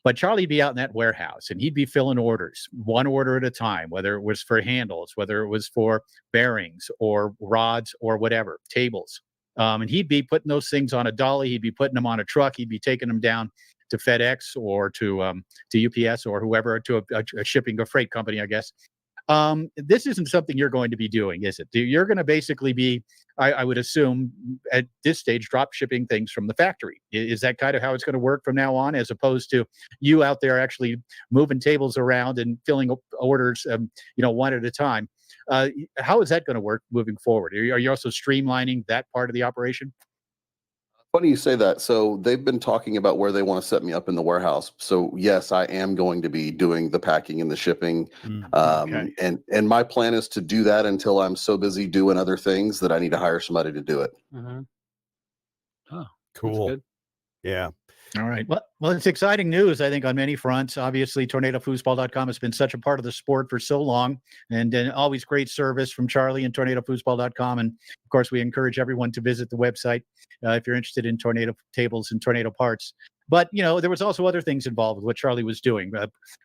But Charlie'd be out in that warehouse and he'd be filling orders, one order at a time, whether it was for handles, whether it was for bearings or rods or whatever, tables. And he'd be putting those things on a dolly. He'd be putting them on a truck. He'd be taking them down to FedEx or to UPS or whoever, to a shipping or freight company, I guess. This isn't something you're going to be doing, is it? You're going to basically be, I would assume, at this stage, drop shipping things from the factory. Is that kind of how it's going to work from now on, as opposed to you out there actually moving tables around and filling orders, one at a time? How is that going to work moving forward? Are you also streamlining that part of the operation? Funny you say that. So they've been talking about where they want to set me up in the warehouse. So yes, I am going to be doing the packing and the shipping. Okay. And my plan is to do that until I'm so busy doing other things that I need to hire somebody to do it. Mm-hmm. Oh, Cool. good. Yeah. All right. Well, it's exciting news, I think, on many fronts. Obviously, TornadoFoosball.com has been such a part of the sport for so long, and always great service from Charlie and TornadoFoosball.com. And of course, we encourage everyone to visit the website if you're interested in tornado tables and tornado parts. But, there was also other things involved with what Charlie was doing,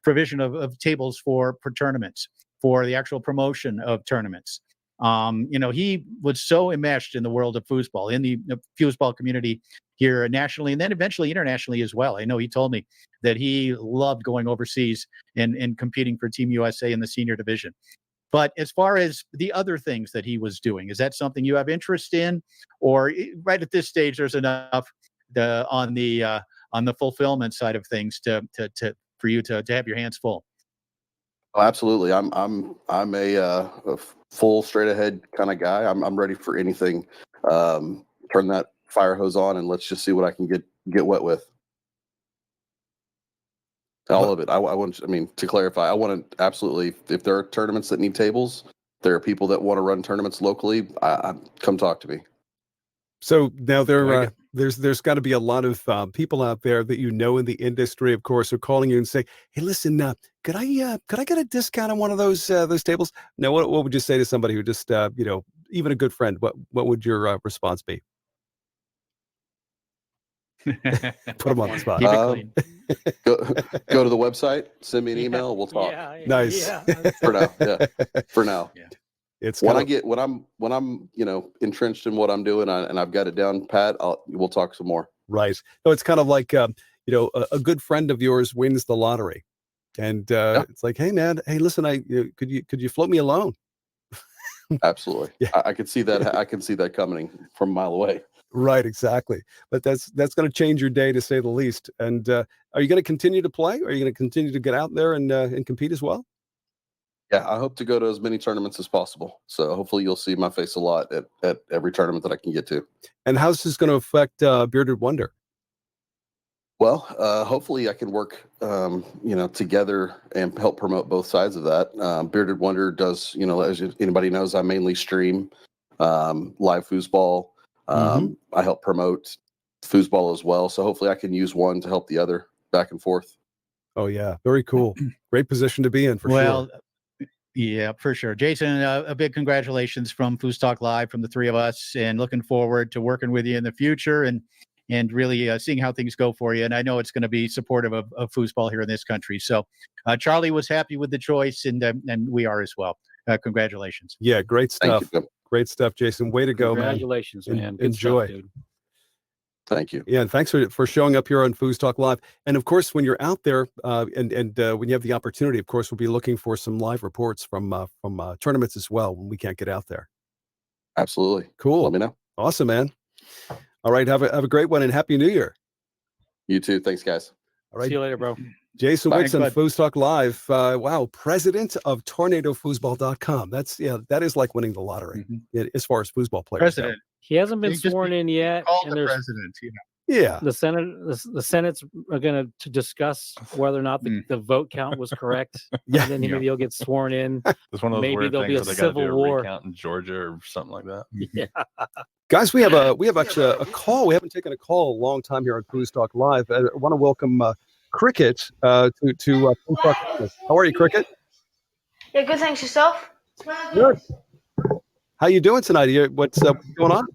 provision of tables for tournaments, for the actual promotion of tournaments. He was so enmeshed in the world of foosball, in the foosball community here nationally, and then eventually internationally as well. I know he told me that he loved going overseas and competing for Team USA in the senior division. But as far as the other things that he was doing, is that something you have interest in, or right at this stage there's enough on the fulfillment side of things for you to have your hands full? Oh, absolutely. I'm a full straight ahead kind of guy. I'm ready for anything. Turn that fire hose on and let's just see what I can get wet with. All of it. To clarify, I want to absolutely, if there are tournaments that need tables, there are people that want to run tournaments locally, come talk to me. So now there's got to be a lot of people out there that in the industry, of course, are calling you and saying, "Hey, listen, could I get a discount on one of those tables?" Now, what would you say to somebody who just even a good friend? What would your response be? Put them on the spot. Keep it clean. Go to the website, send me an email, we'll talk. Nice. Yeah. For now. Yeah. For now. Yeah. It's when I'm entrenched in what I'm doing and I've got it down pat, we'll talk some more. right. No, it's kind of like a good friend of yours wins the lottery, and it's like, hey man, hey listen, could you float me a loan? Absolutely. Yeah. I could see that. I can see that coming from a mile away. Right, exactly. But that's going to change your day, to say the least. And are you going to continue to play? Are you going to continue to get out there and compete as well? Yeah, I hope to go to as many tournaments as possible. So hopefully you'll see my face a lot at every tournament that I can get to. And how's this going to affect Bearded Wonder? Well, hopefully I can work, together and help promote both sides of that. Bearded Wonder does, as anybody knows, I mainly stream live foosball. I help promote foosball as well. So hopefully I can use one to help the other back and forth. Oh yeah, very cool. Great position to be in for sure. Yeah, for sure. Jason, a big congratulations from FoosTalk Live, from the three of us, and looking forward to working with you in the future and really seeing how things go for you. And I know it's going to be supportive of foosball here in this country. So Charlie was happy with the choice, and we are as well. Congratulations. Yeah, great stuff. Thank you. Great stuff, Jason. Way to go, man. Congratulations, man. Good Enjoy. stuff, dude. Thank you. Yeah, and thanks for showing up here on FoosTalk Live. And of course, when you're out there and when you have the opportunity, of course, we'll be looking for some live reports from tournaments as well when we can't get out there. Absolutely. Cool. Let me know. Awesome, man. All right, have a great one and Happy New Year. You too. Thanks, guys. All right. See you later, bro. Jason Wicks on bud. FoosTalk Live. Wow, president of TornadoFoosball.com. That is like winning the lottery as far as foosball players. President. He hasn't been You just sworn in yet, Called and the there's president. Yeah. the Senate's are going to discuss whether or not the vote count was correct. Yeah. And then maybe he'll get sworn in. It's one of those Maybe weird there'll things be where a they got to do civil a war. recount in Georgia or something like that. Yeah. Guys, we have actually a call. We haven't taken a call a long time here on FoosTalk Live. I want to welcome Cricket to FoosTalk. How are you, Cricket? Yeah, good. Thanks, yourself. Good. How you doing tonight? What's going on?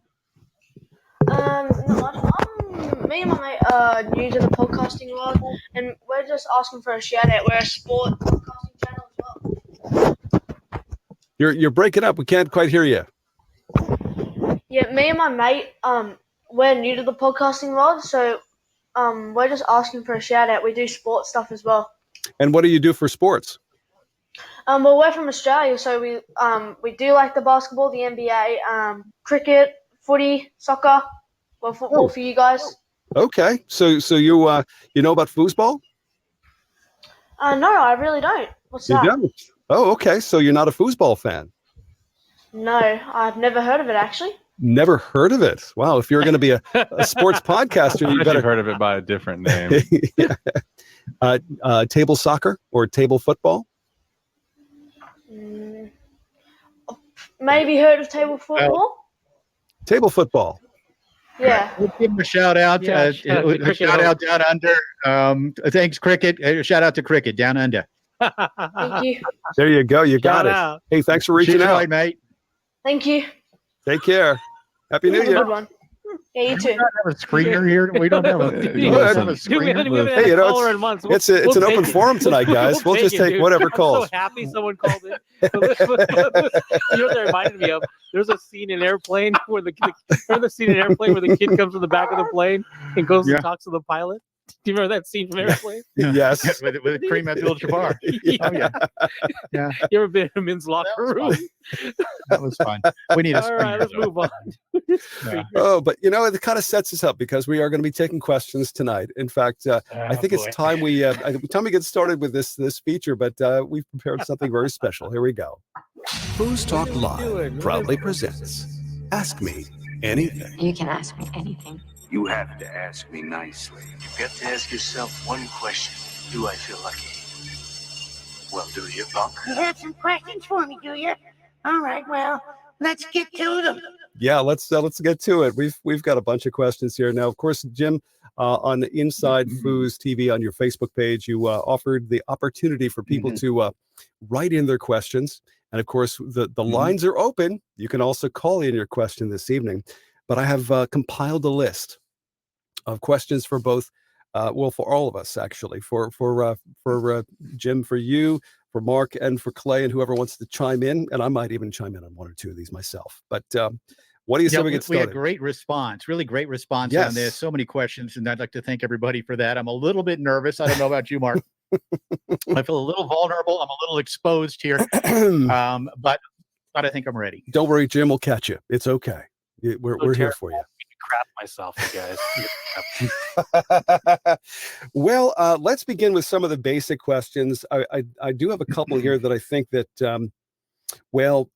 Not much. I'm me and my mate are new to the podcasting world, and we're just asking for a shout out. We're a sport podcasting channel as well. You're breaking up. We can't quite hear you. Yeah, me and my mate, we're new to the podcasting world, so we're just asking for a shout out. We do sports stuff as well. And what do you do for sports? Well, we're from Australia, so we do like the basketball, the NBA, cricket, footy, soccer. Well, football for you guys. Okay, so you you know about foosball? No, I really don't. What's You that? don't? Oh, okay. So you're not a foosball fan? No, I've never heard of it actually. Never heard of it. Wow. If you're going to be a sports podcaster, you better You've heard of it by a different name. Yeah. Table soccer or table football? Maybe heard of table football? Table football. Yeah. We'll give him a shout out. Yeah, A cricket shout out down under. Thanks, Cricket. Shout out to Cricket down under. Thank you. There you go. You got Shout it. out. Hey, thanks for reaching Cheers, out. mate. Thank you. Take care. Happy New Have a Year. good one. Yeah, you too. We don't have a screener here. We don't have a, Yeah, we don't have a Dude, we haven't screener. even Hey, had you a know, caller in months. It's an We'll open take it. forum tonight, guys. We'll just it, take dude. whatever I'm calls. so happy someone called in. You know what that reminded me of? There's a scene in Airplane where remember the scene in Airplane where the kid comes to the back of the plane and goes Yeah. and talks to the pilot? Do you remember that scene from Airplane? Yes. with Kareem Abdul-Jabbar. Yeah. Oh, yeah. Yeah. You ever been in a men's locker room? That was fun. We need a All right, screener. let's though. move on. Yeah. Oh, but you know, it kind of sets us up because we are going to be taking questions tonight. In fact, I think it's time we get started with this feature, but we've prepared something very special. Here we go. FoosTalk Live proudly presents Ask Me Anything. You can ask me anything. You have to ask me nicely. You've got to ask yourself one question. Do I feel lucky? Well, do you, punk? You have some questions for me, do you? All right, well, let's get to them. Yeah, let's get to it. We've got a bunch of questions here now. Of course, Jim, on Inside Foos TV on your Facebook page, you offered the opportunity for people to write in their questions, and of course, the lines are open. You can also call in your question this evening. But I have compiled a list of questions for both, for all of us actually, for Jim, for you, for Mark, and for Clay, and whoever wants to chime in. And I might even chime in on one or two of these myself. But what do you say we get started? We had great response, really great response Yes. on this. So many questions, and I'd like to thank everybody for that. I'm a little bit nervous. I don't know about you, Mark. I feel a little vulnerable. I'm a little exposed here, but I think I'm ready. Don't worry, Jim. We'll catch you. It's okay. We're here for you. Crap myself, you guys. Well, let's begin with some of the basic questions. I do have a couple here that I think that,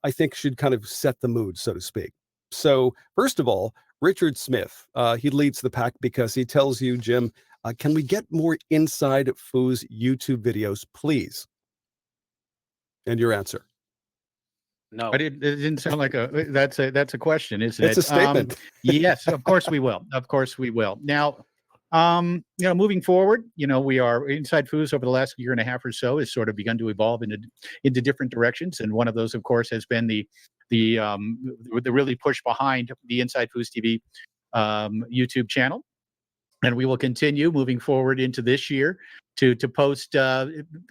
I think should kind of set the mood, so to speak. So first of all, Richard Smith, he leads the pack because he tells you, Jim, can we get more Inside Foos YouTube videos, please? And your answer? No. But it didn't sound like that's a question, isn't it? It's a statement. Yes, of course we will. Of course we will. Now, moving forward, we are Inside Foos over the last year and a half or so has sort of begun to evolve into different directions, and one of those, of course, has been the really push behind the Inside Foos TV YouTube channel. And we will continue moving forward into this year to post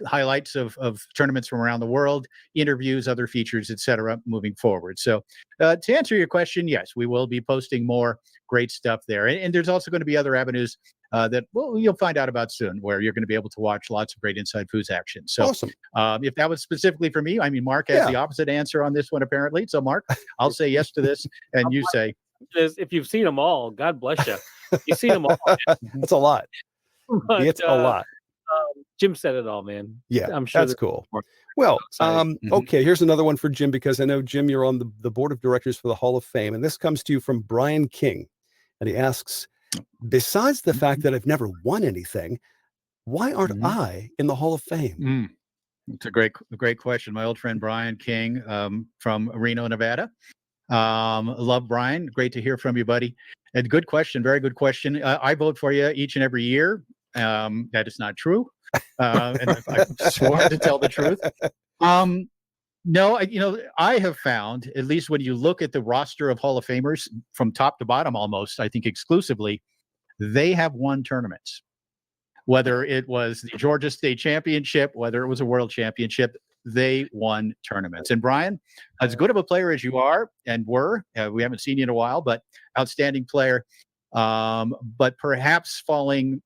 highlights of tournaments from around the world, interviews, other features, etc. moving forward. So to answer your question, yes, we will be posting more great stuff there. And there's also going to be other avenues that you'll find out about soon, where you're going to be able to watch lots of great Inside Foos action. So awesome. If that was specifically for me, I mean, Mark has the opposite answer on this one, apparently. So Mark, I'll say yes to this, and you say. If you've seen them all, God bless you. You've seen them all. That's a lot. But, It's a lot. Jim said it all, man. Yeah, I'm sure that's cool. Well, okay, here's another one for Jim, because I know, Jim, you're on the board of directors for the Hall of Fame, and this comes to you from Brian King, and he asks, besides the fact that I've never won anything, why aren't I in the Hall of Fame? It's a great question. My old friend Brian King from Reno, Nevada. Love Brian. Great to hear from you, buddy. And good question. Very good question. I vote for you each and every year. That is not true. And I've sworn to tell the truth. No, I have found, at least when you look at the roster of Hall of Famers from top to bottom, almost, I think exclusively, they have won tournaments. Whether it was the Georgia State Championship, whether it was a World Championship, they won tournaments. And Brian, as good of a player as you are and were, we haven't seen you in a while, but outstanding player, but perhaps falling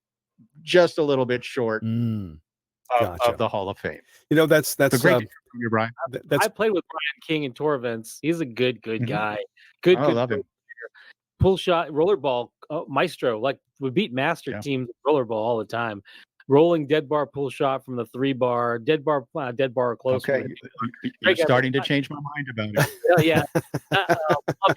just a little bit short of the Hall of Fame. You know, that's great to hear from you, Brian. I played with Brian King in tour events. He's a good guy. Good. I love him. Pull shot, rollerball maestro. Like we beat master teams rollerball all the time. Rolling dead bar pull shot from the 3-bar, dead bar close. Okay, you're starting to change my mind about it. Yeah. Love you,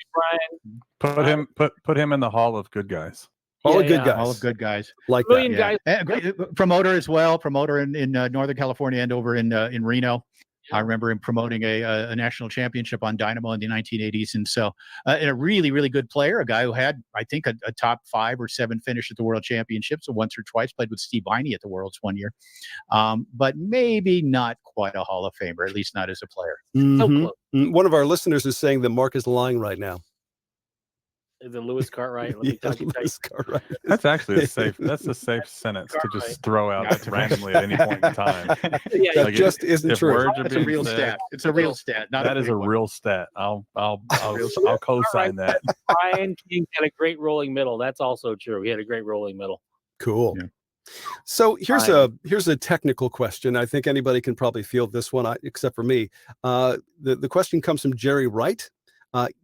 Brian. Put him in the Hall of Good Guys. All of good guys. Like Brilliant that. guys. Great promoter as well. Promoter in Northern California and over in Reno. I remember him promoting a national championship on Dynamo in the 1980s. And so and a really, really good player, a guy who had, I think, a top 5 or 7 finish at the World Championships. So once or twice played with Steve Viney at the Worlds one year. But maybe not quite a Hall of Famer, at least not as a player. So close. One of our listeners is saying that Mark is lying right now. The Lewis Cartwright. Let me tell you. Cartwright. That's actually a safe sentence to just throw out randomly at any point in time. That just isn't true. It's a real stat. It's a real stat. That is a real stat. I'll co-sign that. Brian King had a great rolling middle. That's also true. He had a great rolling middle. Cool. Yeah. So here's a technical question. I think anybody can probably field this one, except for me. The question comes from Jerry Wright.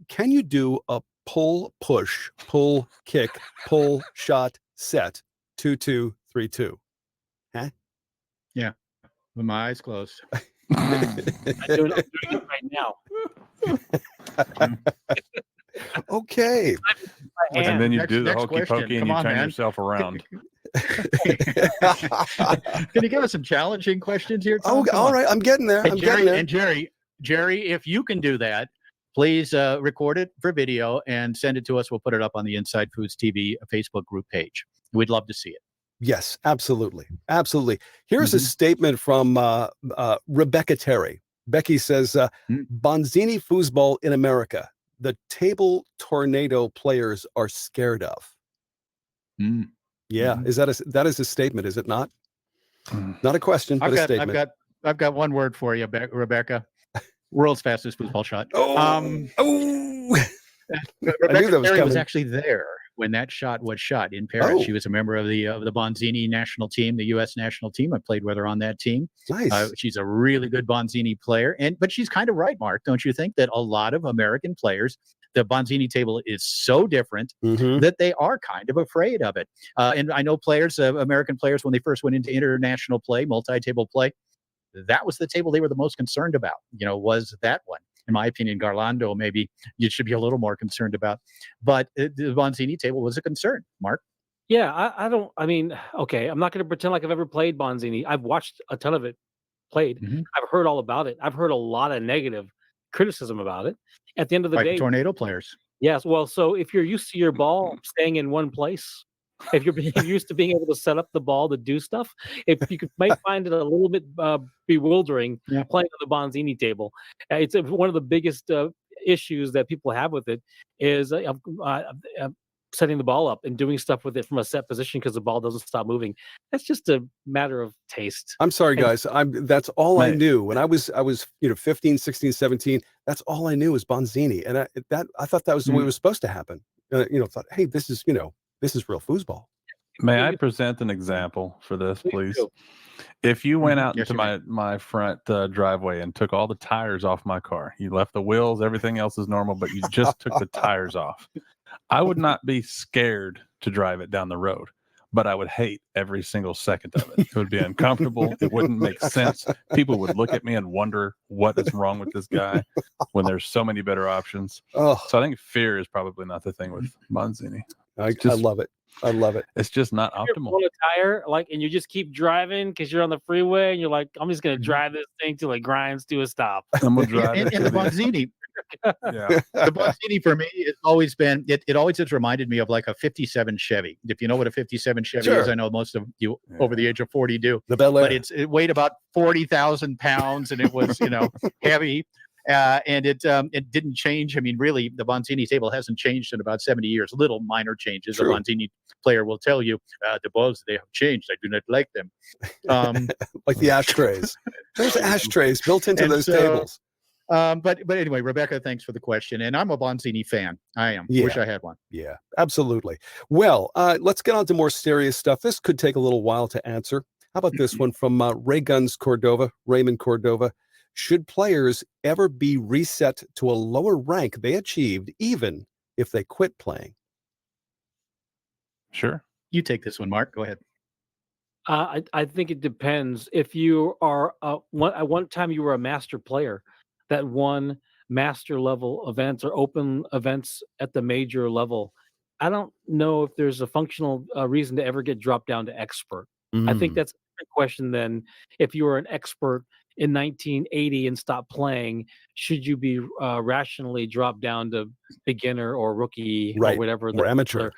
Can you do a pull, push, pull, kick, pull, shot, set, 2-2-3-2? Huh? Yeah. With my eyes closed. I'm doing it right now. Okay. And then you do the hokey pokey and you turn yourself around. Can you give us some challenging questions here, Tom? Oh, all right. I'm getting there. And Jerry, if you can do that, please record it for video and send it to us. We'll put it up on the Inside Foods TV Facebook group page. We'd love to see it. Yes, absolutely. Absolutely. Here's a statement from Rebecca Terry. Becky says, Bonzini foosball in America, the table tornado players are scared of. Yeah. That is a statement, is it not? Not a question, but a statement. I've got one word for you, Rebecca. World's fastest foosball shot. Rebecca Terry was actually there when that shot was shot in Paris. She was a member of the Bonzini national team, the U.S. national team. I played with her on that team. Nice. She's a really good Bonzini player, but she's kind of right, Mark. Don't you think that a lot of American players, the Bonzini table is so different that they are kind of afraid of it? And I know players, American players, when they first went into international play, multi-table play, that was the table they were the most concerned about, was that one. In my opinion, Garlando, maybe you should be a little more concerned about. But the Bonzini table was a concern, Mark. Yeah, I'm not going to pretend like I've ever played Bonzini. I've watched a ton of it played. I've heard all about it. I've heard a lot of negative criticism about it. At the end of the day, tornado players. Yes. Well, so if you're used to your ball staying in one place, if you're used to being able to set up the ball to do stuff, if you might find it a little bit bewildering playing on the Bonzini table. It's one of the biggest issues that people have with it is setting the ball up and doing stuff with it from a set position because the ball doesn't stop moving. That's just a matter of taste. I'm sorry, guys. That's all I knew when I was 15, 16, 17. That's all I knew was Bonzini, and I thought that was the way it was supposed to happen. Thought, hey, this is real foosball. May I present an example for this, please? If you went out into my front driveway and took all the tires off my car, you left the wheels, everything else is normal, but you just took the tires off, I would not be scared to drive it down the road, but I would hate every single second of it. It would be uncomfortable. It wouldn't make sense. People would look at me and wonder what is wrong with this guy when there's so many better options. So I think fear is probably not the thing with Bonzini. I love it. I love it. It's just not optimal. Pull a tire, and you just keep driving because you're on the freeway, and you're like, I'm just gonna drive this thing till it grinds to a stop. I'm gonna drive and the Bonzini. The Bonzini for me has always been. It always has reminded me of like a '57 Chevy. If you know what a '57 Chevy is, I know most of you over the age of 40 do. The Bel Air. But it weighed about 40,000 pounds, and it was heavy. And it didn't change. I mean, really, the Bonzini table hasn't changed in about 70 years. Little minor changes. True. A Bonzini player will tell you, the balls, they have changed. I do not like them. Like the ashtrays. There's ashtrays built into those tables. But anyway, Rebecca, thanks for the question. And I'm a Bonzini fan. I am. Yeah. Wish I had one. Yeah, absolutely. Well, let's get on to more serious stuff. This could take a little while to answer. How about this one from Raymond Cordova? Should players ever be reset to a lower rank they achieved, even if they quit playing? Sure. You take this one, Mark. Go ahead. I think it depends. If you are at one time you were a master player that won master level events or open events at the major level, I don't know if there's a functional reason to ever get dropped down to expert. I think that's a different question than if you were an expert in 1980 and stopped playing, should you be rationally dropped down to beginner or rookie or whatever? Or amateur.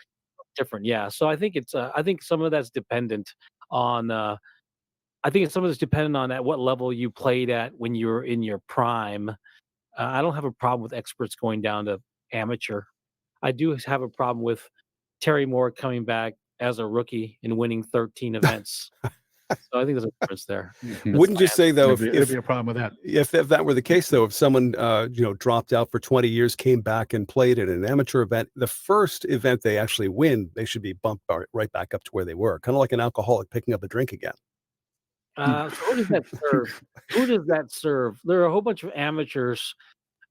Different, yeah. So I think it's I think some of that's dependent on I think some of it's dependent on at what level you played at when you were in your prime. I don't have a problem with experts going down to amateur. I do have a problem with Terry Moore coming back as a rookie and winning 13 events. So I think there's a difference there. Wouldn't you say though, there'd be a problem with that? If that were the case though, if someone dropped out for 20 years, came back and played at an amateur event, the first event they actually win, they should be bumped right back up to where they were, kind of like an alcoholic picking up a drink again. So who does that serve? Who does that serve? There are a whole bunch of amateurs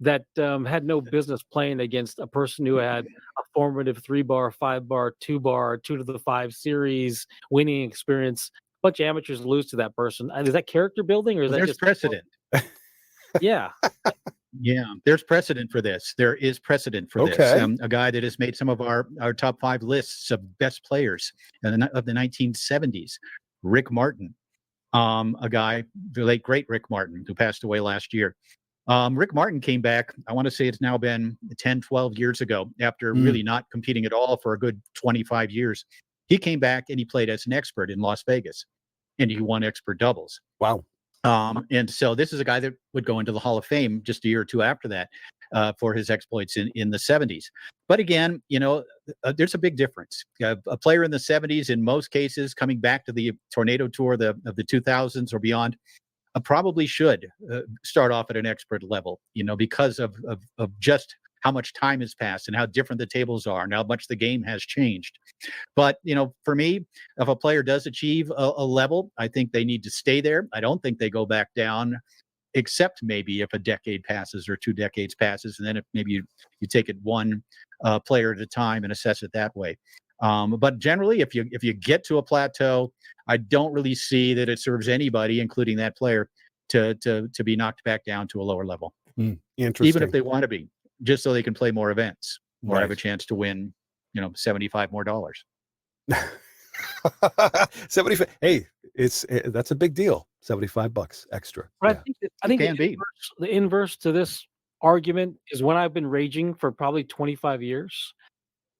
that had no business playing against a person who had a formative 3-bar, 5-bar, 2-bar, 2 to the 5 series winning experience. A bunch of amateurs lose to that person. Is that character building or is that there's just precedent? Yeah. Yeah, there's precedent for this. There is precedent for this. A guy that has made some of our top 5 lists of best players of the 1970s, Rick Martin. A guy, the late great Rick Martin, who passed away last year. Rick Martin came back, I want to say it's now been 10, 12 years ago, after really not competing at all for a good 25 years. He came back and he played as an expert in Las Vegas, and he won expert doubles. Wow. And so this is a guy that would go into the Hall of Fame just a year or two after that for his exploits in the 70s. But again, there's a big difference. A player in the 70s, in most cases, coming back to the Tornado Tour of the 2000s or beyond, probably should start off at an expert level, because of just how much time has passed and how different the tables are and how much the game has changed. But, for me, if a player does achieve a level, I think they need to stay there. I don't think they go back down, except maybe if a decade passes or 2 decades passes. And then if maybe you take it one player at a time and assess it that way. But generally, if you get to a plateau, I don't really see that it serves anybody, including that player, to be knocked back down to a lower level. Interesting. Even if they want to be, just so they can play more events or have a chance to win, $75 more. 75. Hey, that's a big deal. $75 extra. But Yeah. I think the inverse to this argument is when I've been raging for probably 25 years.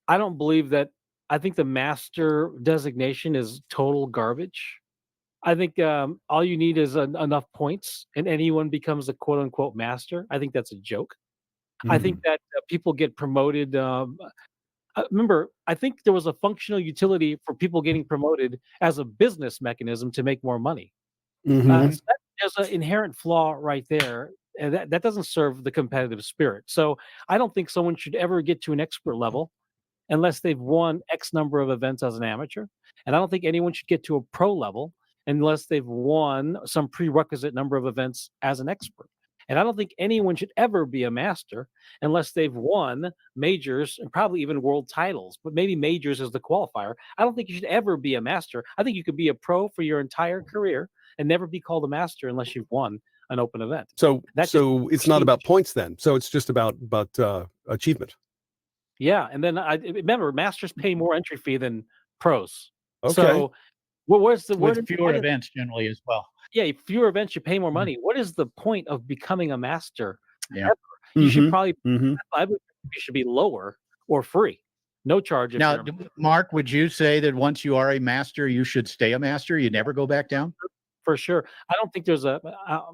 I don't believe that. I think the master designation is total garbage. I think all you need is enough points and anyone becomes a quote unquote master. I think that's a joke. I think that people get promoted. Remember, I think there was a functional utility for people getting promoted as a business mechanism to make more money. So there's an inherent flaw right there. And that doesn't serve the competitive spirit. So I don't think someone should ever get to an expert level unless they've won X number of events as an amateur. And I don't think anyone should get to a pro level unless they've won some prerequisite number of events as an expert. And I don't think anyone should ever be a master unless they've won majors and probably even world titles, but maybe majors as the qualifier. I don't think you should ever be a master. I think you could be a pro for your entire career and never be called a master unless you've won an open event. So it's not about points then. So it's just about achievement. Yeah, and then I remember masters pay more entry fee than pros. Okay. So where's the with fewer events generally as well? Yeah, fewer events, you pay more money. What is the point of becoming a master? Yeah, you should probably. I would. You should be lower or free, no charge. If now, Mark, would you say that once you are a master, you should stay a master? You never go back down? for sure. I don't think there's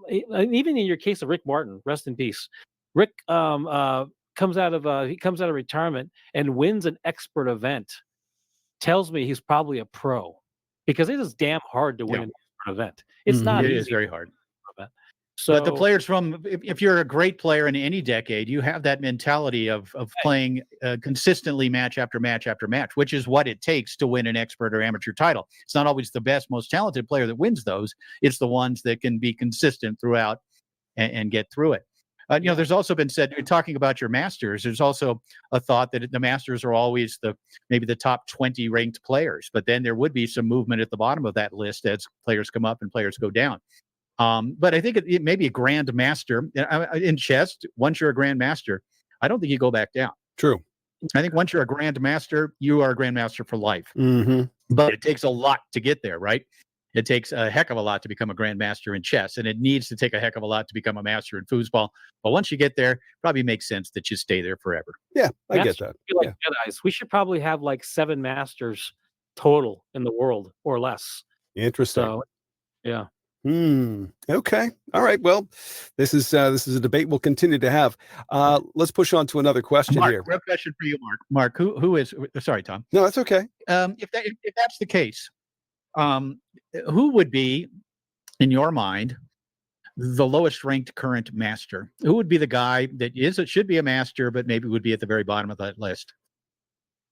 even in your case of Rick Martin, rest in peace. Rick comes out of retirement and wins an expert event. Tells me he's probably a pro because it is damn hard to win an expert event. It's not easy. It is very hard. So, but the players if you're a great player in any decade, you have that mentality of playing consistently match after match after match, which is what it takes to win an expert or amateur title. It's not always the best, most talented player that wins those. It's the ones that can be consistent throughout and get through it. There's also been said, you're talking about your Masters, there's also a thought that the Masters are always maybe the top 20 ranked players, but then there would be some movement at the bottom of that list as players come up and players go down. But I think it may be a Grand Master in chess. Once you're a Grand Master, I don't think you go back down. True. I think once you're a Grand Master, you are a Grand Master for life. Mm-hmm. But it takes a lot to get there, right? It takes a heck of a lot to become a Grand Master in chess, and it needs to take a heck of a lot to become a master in foosball. But once you get there, probably makes sense that you stay there forever. Yeah, I get that. Like Jedis. We should probably have like 7 masters total in the world or less. Interesting. So, yeah. Okay. All right. Well, this is a debate we'll continue to have. Let's push on to another question Mark, here. Real question for you, Mark. Mark, who is? Sorry, Tom. No, that's okay. If that's the case, who would be, in your mind, the lowest ranked current master? Who would be the guy that should be a master, but maybe would be at the very bottom of that list?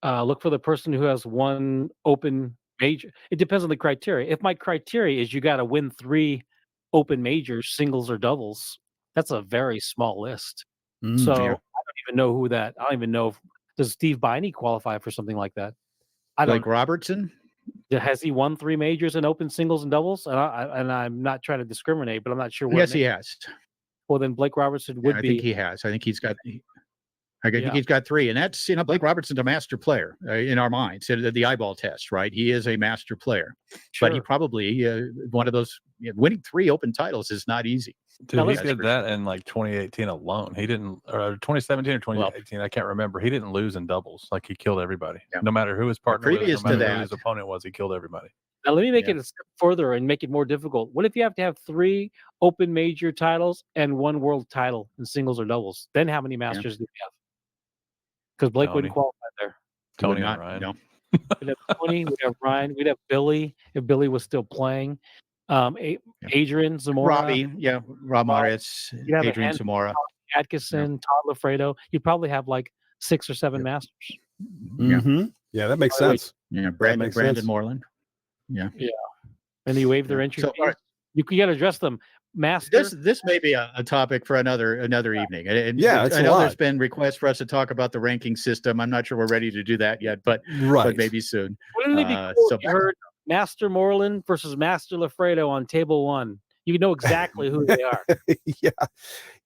Look for the person who has one open major. It depends on the criteria. If my criteria is you got to win 3 open majors, singles or doubles, that's a very small list. So I don't even know who that. I don't even know does Steve Biney qualify for something like that. I don't. Like Robertson. Has he won 3 majors in open singles and doubles? And I'm not trying to discriminate, but I'm not sure. Yes, he has. Well, then Blake Robertson would be. I think he has. I think he's got. I think he's got 3, and that's Blake Robertson's a master player in our minds. The eyeball test, right? He is a master player, but he probably one of those winning 3 open titles is not easy. Dude, he did that in like 2018 alone. He didn't, or 2017 or 2018. I can't remember. He didn't lose in doubles. Like he killed everybody. Yeah. No matter who his partner was, no matter who his opponent was, he killed everybody. Now let me make it a step further and make it more difficult. What if you have to have 3 open major titles and 1 world title in singles or doubles? Then how many masters do you have? Because Blake wouldn't qualify there. Tony and Ryan. No. We'd have Tony, we'd have Ryan, we'd have Billy if Billy was still playing. Adrian Zamora. Robbie, Rob Moritz, Adrian Zamora. Adkisson, Todd Loffredo. You'd probably have like 6 or 7 masters. Mm-hmm. Yeah, that makes sense. Yeah, Brandon Moreland. Yeah. And you waive their entry. So, you got to address them. Master. This may be a topic for another evening. And it's I know there's been requests for us to talk about the ranking system. I'm not sure we're ready to do that yet, but maybe soon. Wouldn't it be cool if you heard Master Moreland versus Master Loffredo on table 1? You know exactly who they are. Yeah,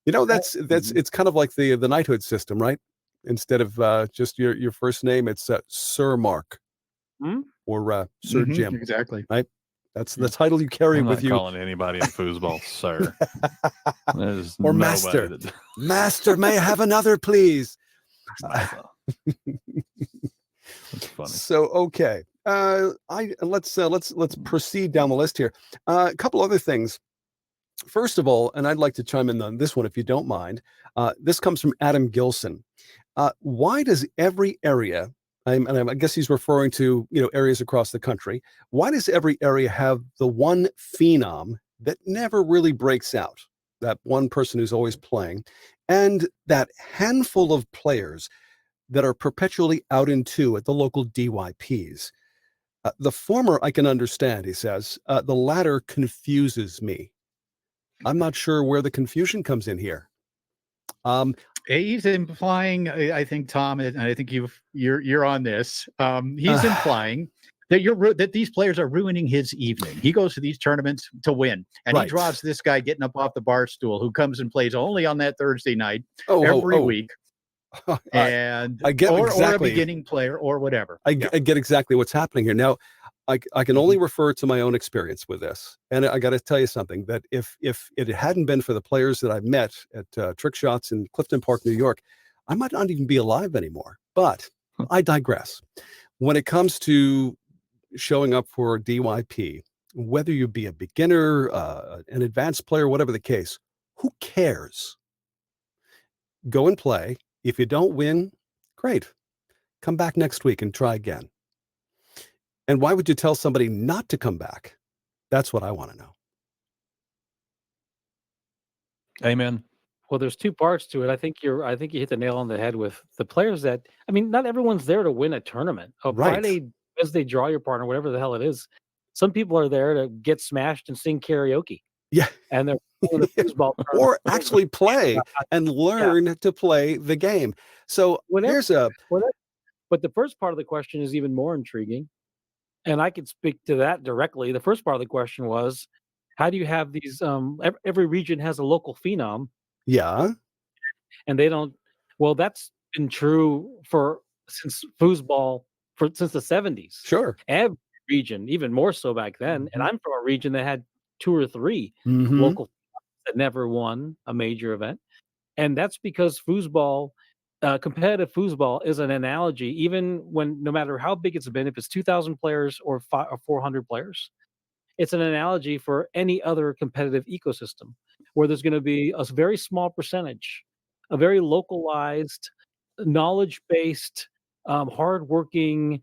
that's it's kind of like the knighthood system, right? Instead of just your first name, it's Sir Mark or Sir Jim. Exactly. Right. That's the title you carry with you. I'm not calling anybody in foosball, sir. Or master. Master, may I have another, please? That's funny. So okay, let's proceed down the list here. A couple other things. First of all, and I'd like to chime in on this one if you don't mind. This comes from Adam Gilson. Why does every area, and I guess he's referring to areas across the country, why does every area have the one phenom that never really breaks out? That one person who's always playing, and that handful of players that are perpetually out in 2 at the local DYPs. The former I can understand, he says. The latter confuses me. I'm not sure where the confusion comes in here. He's implying, I think, Tom, and I think you're on this. He's implying that these players are ruining his evening. He goes to these tournaments to win, and he draws this guy getting up off the bar stool who comes and plays only on that Thursday night every week. And I get or a exactly. beginning player or whatever. I get exactly what's happening here. Now, I can only refer to my own experience with this. And I got to tell you something, that if it hadn't been for the players that I met at Trick Shots in Clifton Park, New York, I might not even be alive anymore. But I digress. When it comes to showing up for DYP, whether you be a beginner, an advanced player, whatever the case, who cares? Go and play. If you don't win, great. Come back next week and try again. And why would you tell somebody not to come back? That's what I want to know. Amen. Well, there's two parts to it. I think you hit the nail on the head with the players that, I mean, not everyone's there to win a tournament. Right. Friday, as they draw your partner, whatever the hell it is, some people are there to get smashed and sing karaoke. Yeah. And they're playing the foosball or actually play and learn to play the game. So but the first part of the question is even more intriguing. And I could speak to that directly. The first part of the question was, how do you have these, every region has a local phenom. Yeah. And they don't, well, that's been true since foosball, since the 70s. Sure. Every region, even more so back then. Mm-hmm. And I'm from a region that had 2 or 3 local that never won a major event. And that's because foosball, competitive foosball is an analogy, even when, no matter how big it's been, if it's 2,000 players or 400 players, it's an analogy for any other competitive ecosystem where there's going to be a very small percentage, a very localized, knowledge-based, hardworking,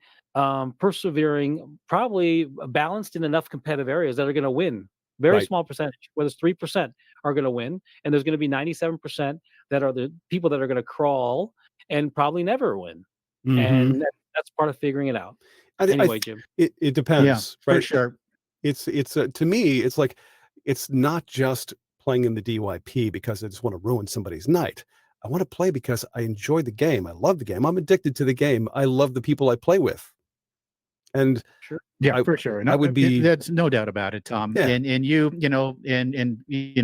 persevering, probably balanced in enough competitive areas that are going to win. Very small percentage, whether it's 3% are going to win, and there's going to be 97% that are the people that are going to crawl and probably never win. And that's part of figuring it out. Anyway, Jim, it depends. Yeah, right? For sure. It's to me, it's like, it's not just playing in the DYP because I just want to ruin somebody's night. I want to play because I enjoy the game. I love the game. I'm addicted to the game. I love the people I play with. And sure. Yeah, for sure. And I would be, that's no doubt about it, Tom. Yeah. And you know,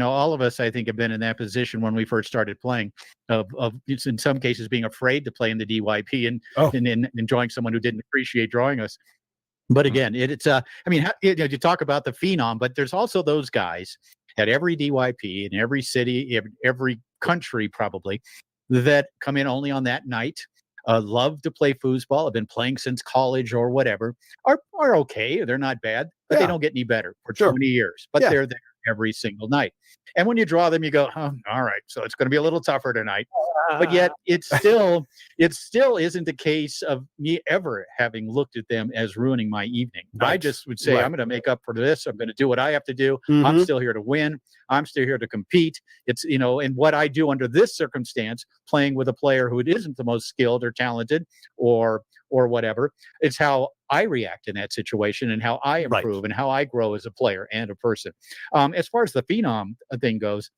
all of us, I think, have been in that position when we first started playing of in some cases being afraid to play in the DYP and enjoying someone who didn't appreciate drawing us. But again, it's I mean, you talk about the phenom, but there's also those guys at every DYP in every city, every country probably, that come in only on that night. Love to play foosball, have been playing since college or whatever, are okay. They're not bad, but they don't get any better for 20 years. But they're there every single night. And when you draw them, you go, oh, all right, so it's going to be a little tougher tonight. But yet it still isn't the case of me ever having looked at them as ruining my evening. I just would say, I'm going to make up for this. I'm going to do what I have to do. I'm still here to win. I'm still here to compete. It's, and what I do under this circumstance, playing with a player who isn't the most skilled or talented or whatever, it's how I react in that situation and how I improve and how I grow as a player and a person. As far as the phenom thing goes,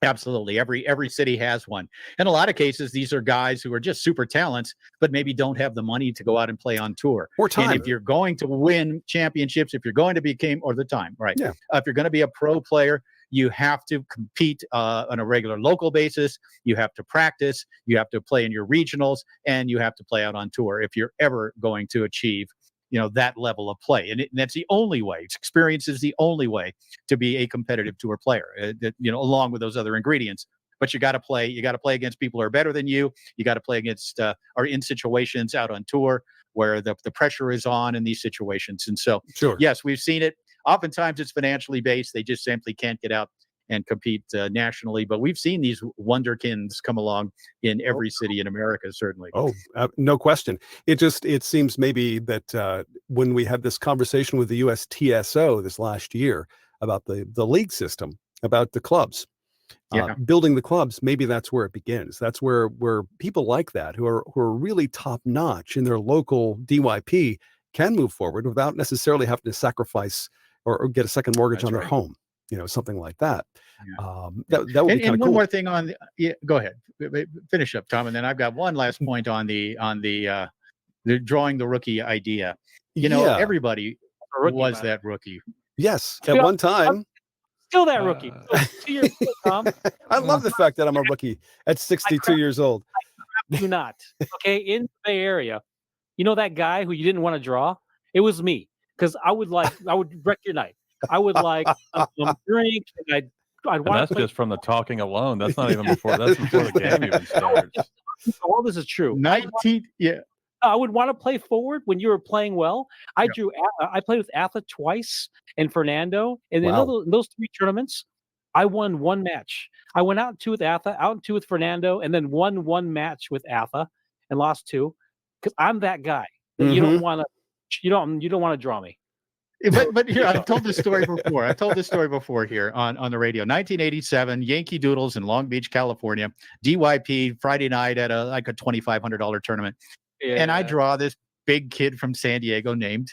absolutely. Every city has one. In a lot of cases, these are guys who are just super talents, but maybe don't have the money to go out and play on tour. Or time. And if you're going to win championships, if you're going to the time, right? Yeah. If you're going to be a pro player, you have to compete on a regular local basis. You have to practice. You have to play in your regionals, and you have to play out on tour if you're ever going to achieve, that level of play. And that's the only way. Experience is the only way to be a competitive tour player. Along with those other ingredients. But you got to play. You got to play against people who are better than you. You got to play against or in situations out on tour where the pressure is on in these situations. And so, yes, we've seen it. Oftentimes it's financially based. They just simply can't get out and compete nationally. But we've seen these wonderkins come along in every city in America, certainly. Oh, no question. It seems maybe that when we had this conversation with the USTSO this last year about the league system, about the clubs, building the clubs, maybe that's where it begins. That's where people like that, who are really top notch in their local DYP, can move forward without necessarily having to sacrifice or get a second mortgage on their home, something like that. Yeah. That would be kind of cool. And one more thing on go ahead, finish up, Tom, and then I've got one last point on the drawing the rookie idea. Everybody was that rookie. Yes, at one time. Still that rookie. 2 years ago, Tom. I love the fact that I'm a rookie at 62 years old. I do not. Okay, in the Bay Area, that guy who you didn't want to draw? It was me, because I would wreck your night. I would drink, and I'd want. That's just from the talking alone. That's not even before. That's before the game even starts. All this is true. I would want to play forward when you were playing well. I played with Atha twice and Fernando, and in those 3 tournaments, I won 1 match. I went out in 2 with Atha, out in 2 with Fernando, and then won 1 match with Atha and lost 2 because I'm that guy. You don't want to draw me. But here, I've told this story before. I've told this story before here on the radio. 1987, Yankee Doodles in Long Beach, California. DYP Friday night at a $2,500 tournament, and I draw this big kid from San Diego named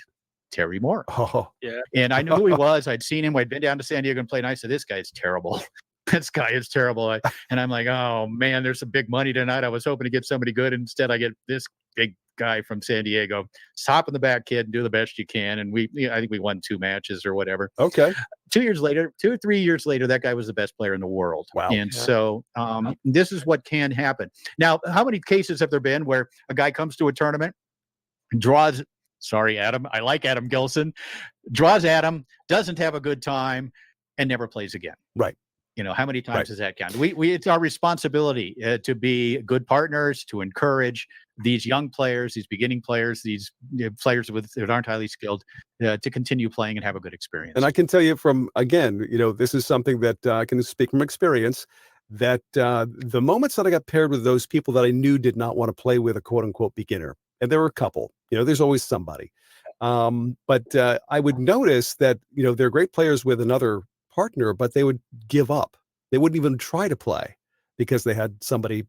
Terry Moore. Oh, yeah. And I knew who he was. I'd seen him. I'd been down to San Diego and played. And I said, "This guy is terrible. This guy is terrible." And I'm like, "Oh man, there's some big money tonight. I was hoping to get somebody good. Instead, I get this big guy from San Diego. Hop in the back, kid, and do the best you can." And I think we won 2 matches or whatever. Okay. 2 years later, 2 or 3 years later, that guy was the best player in the world. Wow. And so this is what can happen. Now, how many cases have there been where a guy comes to a tournament, draws? Sorry, Adam. I like Adam Gilson. Draws Adam, doesn't have a good time, and never plays again. Right. How many times does that count? It's our responsibility to be good partners, to encourage these young players, these beginning players, these players that aren't highly skilled, to continue playing and have a good experience. And I can tell you from, again, this is something that I can speak from experience, that the moments that I got paired with those people that I knew did not want to play with a quote unquote beginner, and there were a couple, there's always somebody. But I would notice that, they're great players with another partner, but they would give up. They wouldn't even try to play because they had somebody,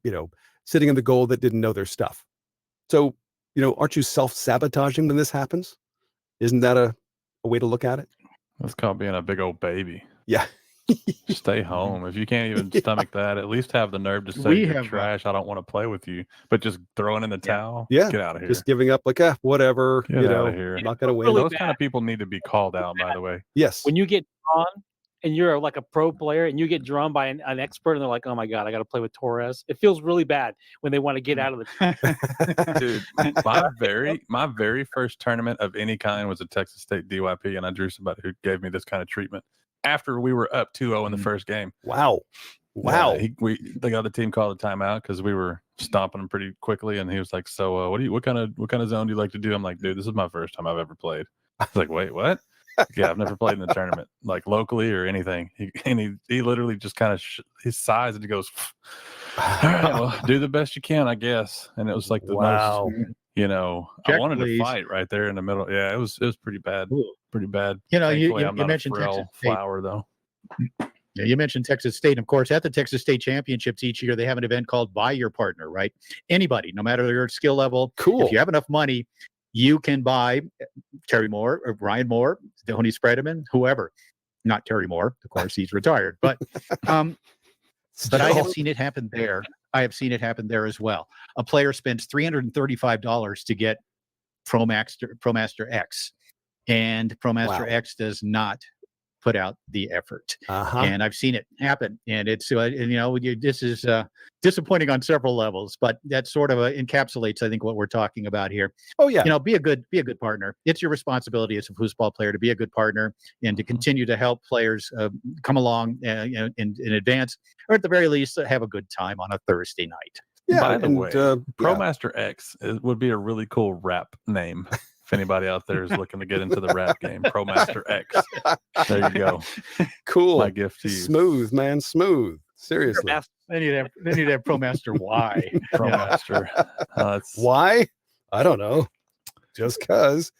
sitting in the goal that didn't know their stuff. So, aren't you self-sabotaging when this happens? Isn't that a way to look at it? That's called being a big old baby. Yeah. Stay home. If you can't even stomach that, at least have the nerve to say you're trash. I don't want to play with you. But just throwing in the towel. Yeah. Get out of here. Just giving up like, whatever. Get out of here. I'm not going to win. Really Those bad. kind of people need to be called out, by the way. Yes. When you get drawn and you're like a pro player and you get drawn by an expert and they're like, "Oh my God, I got to play with Torres." It feels really bad when they want to get out of the Dude, my very first tournament of any kind was a Texas State DYP, and I drew somebody who gave me this kind of treatment after we were up 2-0 in the first game. Wow. The other team called a timeout because we were stomping them pretty quickly, and he was like, "So, what kind of zone do you like to do?" I'm like, "Dude, this is my first time I've ever played." I was like, "Wait, what?" Yeah, I've never played in a tournament, like locally or anything. He literally just kind of he sighs and he goes, "All right, well, do the best you can, I guess." And it was like the most, I wanted to fight right there in the middle. Yeah, it was pretty bad. Pretty bad. You I'm not mentioned a frail Texas State. flower though. Yeah, you mentioned Texas State. Of course, at the Texas State Championships each year, they have an event called Buy Your Partner, right? Anybody, no matter your skill level. Cool. If you have enough money, you can buy Terry Moore or Brian Moore, Tony Spredeman, whoever. Not Terry Moore, of course, he's retired. But but I have seen it happen there. I have seen it happen there as well. A player spends $335 to get ProMaster X, and ProMaster X does not put out the effort. And I've seen it happen, and it's this is disappointing on several levels, but that sort of encapsulates, I think, what we're talking about here. Oh yeah, be a good partner. It's your responsibility as a foosball player to be a good partner and to continue to help players come along in advance, or at the very least have a good time on a Thursday night. Yeah. By the way, ProMaster X would be a really cool rap name. If anybody out there is looking to get into the rap game, ProMaster X. There you go. Cool. My gift to you. Smooth, man. Smooth. Seriously. They need to have ProMaster Y. ProMaster. Why? I don't know. Just cause.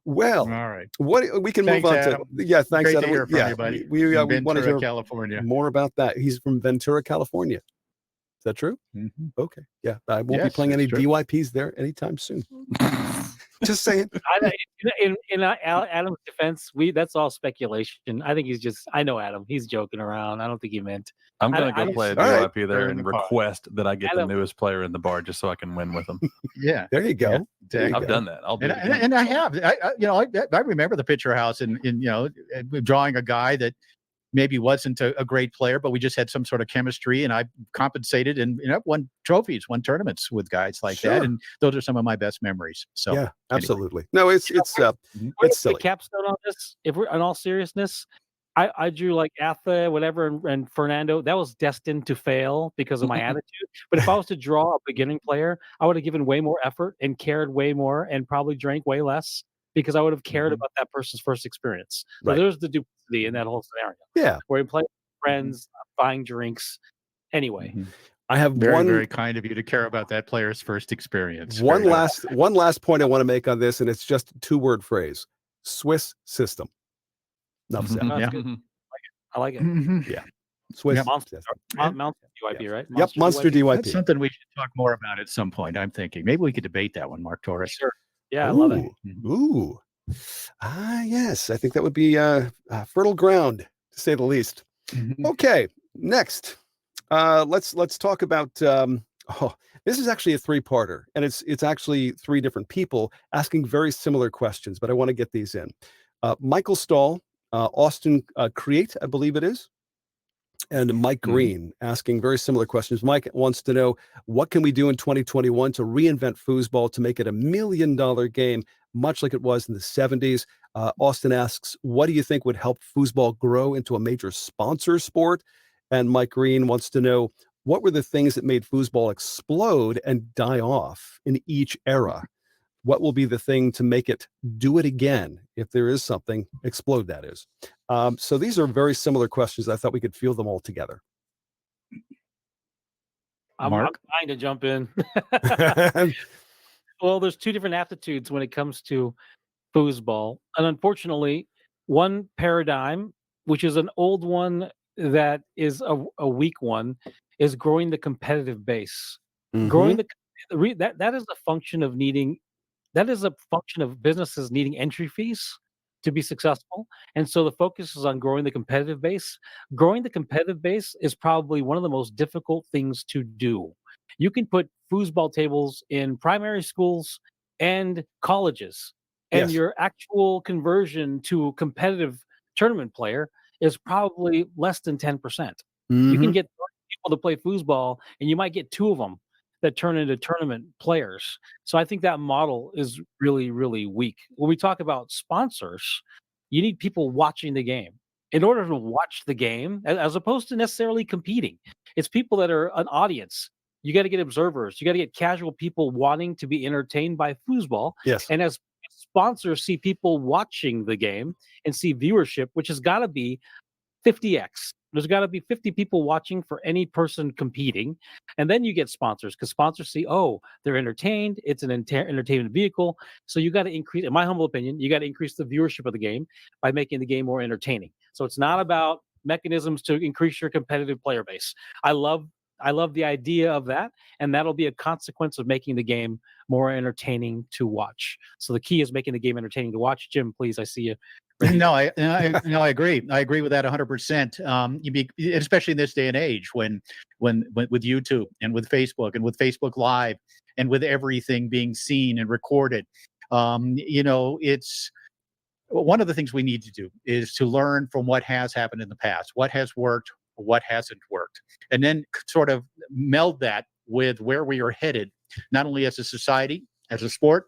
Well, all right. What we can move on Adam. to? Yeah, thanks, Great Adam. To hear from you, buddy. We want to hear California. more about that. He's from Ventura, California. Is that true? Mm-hmm. Okay. Yeah, I won't be playing any DYPs there anytime soon. Just saying. In Adam's defense, that's all speculation. I think I know Adam. He's joking around. I don't think he meant. I'm going to go play a DYP there and request that I get the newest player in the bar just so I can win with him. Yeah. There you go. Yeah, I've done that. I'll do it. And I have. I remember the picture house and drawing a guy that maybe wasn't a great player, but we just had some sort of chemistry, and I compensated and won trophies, won tournaments with guys like that, and those are some of my best memories. So yeah, absolutely. No, it's silly. The capstone on this, if we're in all seriousness, I drew like Atha, whatever, and Fernando. That was destined to fail because of my attitude. But if I was to draw a beginning player, I would have given way more effort and cared way more and probably drank way less because I would have cared about that person's first experience. So Right. there's the duplicity in that whole scenario. Yeah. Where you play with friends, buying drinks. Anyway. I have very kind of you to care about that player's first experience. one last point I want to make on this, and it's just a 2-word phrase: Swiss system. Enough said. That's good. I like it. Yeah. Swiss. Monster DYP, right? Yep, Monster DYP. That's something we should talk more about at some point, I'm thinking. Maybe we could debate that one, Mark Torres. Sure. Yeah, I love it. Ooh. Yes. I think that would be fertile ground, to say the least. Okay. Next. Let's talk about this is actually a 3-parter, and it's actually 3 different people asking very similar questions, but I want to get these in. Michael Stahl, Austin Create, I believe it is, and Mike Green asking very similar questions. Mike wants to know, what can we do in 2021 to reinvent foosball to make it $1 million game, much like it was in the 70s? Austin asks, what do you think would help foosball grow into a major sponsor sport? And Mike Green wants to know, what were the things that made foosball explode and die off in each era? What will be the thing to make it do it again? If there is something, explode, that is. So these are very similar questions. I thought we could field them all together. I'm trying to jump in. Well, there's 2 different aptitudes when it comes to foosball. And unfortunately, one paradigm, which is an old one that is a weak one, is growing the competitive base. Growing that is a function of needing. That is a function of businesses needing entry fees to be successful. And so the focus is on growing the competitive base. Growing the competitive base is probably one of the most difficult things to do. You can put foosball tables in primary schools and colleges, and your actual conversion to a competitive tournament player is probably less than 10%. You can get people to play foosball, and you might get 2 of them that turn into tournament players. So I think that model is really, really weak. When we talk about sponsors, you need people watching the game. In order to watch the game, as opposed to necessarily competing, it's people that are an audience. You got to get observers. You got to get casual people wanting to be entertained by foosball. Yes. And as sponsors see people watching the game and see viewership, which has got to be 50x. There's got to be 50 people watching for any person competing. And then you get sponsors, because sponsors see, oh, they're entertained. It's an entertainment vehicle. So you got to increase, in my humble opinion, you got to increase the viewership of the game by making the game more entertaining. So it's not about mechanisms to increase your competitive player base. I love the idea of that, and that'll be a consequence of making the game more entertaining to watch. So the key is making the game entertaining to watch. Jim, please, I see you. No, I agree. I agree with that 100%. Especially in this day and age, when with YouTube and with Facebook and with Facebook Live and with everything being seen and recorded, it's one of the things we need to do is to learn from what has happened in the past, what has worked, what hasn't worked, and then sort of meld that with where we are headed, not only as a society, as a sport,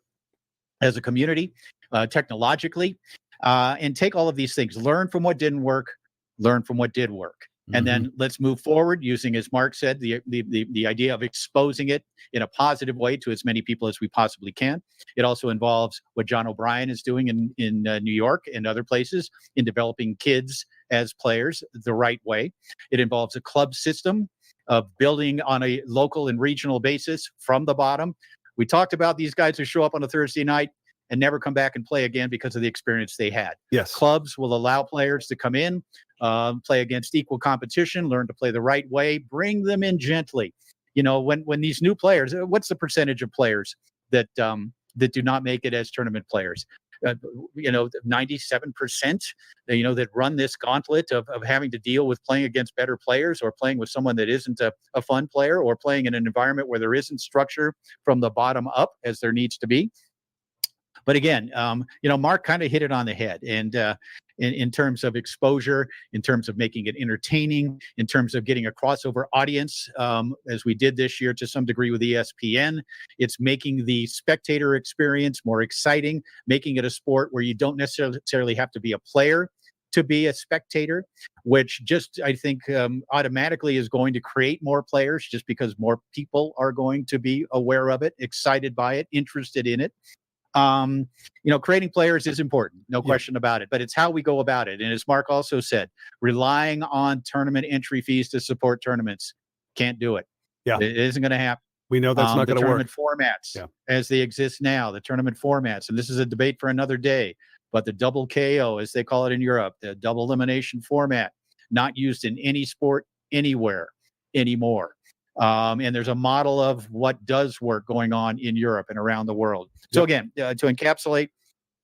as a community, technologically. And take all of these things, learn from what didn't work, learn from what did work. And then let's move forward using, as Mark said, the idea of exposing it in a positive way to as many people as we possibly can. It also involves what John O'Brien is doing in New York and other places in developing kids as players the right way. It involves a club system of building on a local and regional basis from the bottom. We talked about these guys who show up on a Thursday night and never come back and play again because of the experience they had. Yes. Clubs will allow players to come in, play against equal competition, learn to play the right way, bring them in gently. When these new players, what's the percentage of players that do not make it as tournament players? 97%, that run this gauntlet of having to deal with playing against better players, or playing with someone that isn't a fun player, or playing in an environment where there isn't structure from the bottom up as there needs to be. But again, Mark kind of hit it on the head. And in terms of exposure, in terms of making it entertaining, in terms of getting a crossover audience, as we did this year to some degree with ESPN, it's making the spectator experience more exciting, making it a sport where you don't necessarily have to be a player to be a spectator, which just, I think, automatically is going to create more players just because more people are going to be aware of it, excited by it, interested in it. Creating players is important, no question about it, but it's how we go about it. And as Mark also said, relying on tournament entry fees to support tournaments, can't do it. Yeah. It isn't going to happen. We know that's not going to work. The tournament formats as they exist now, the tournament formats, and this is a debate for another day, but the double KO, as they call it in Europe, the double elimination format, not used in any sport anywhere anymore. And there's a model of what does work going on in Europe and around the world. So again, to encapsulate,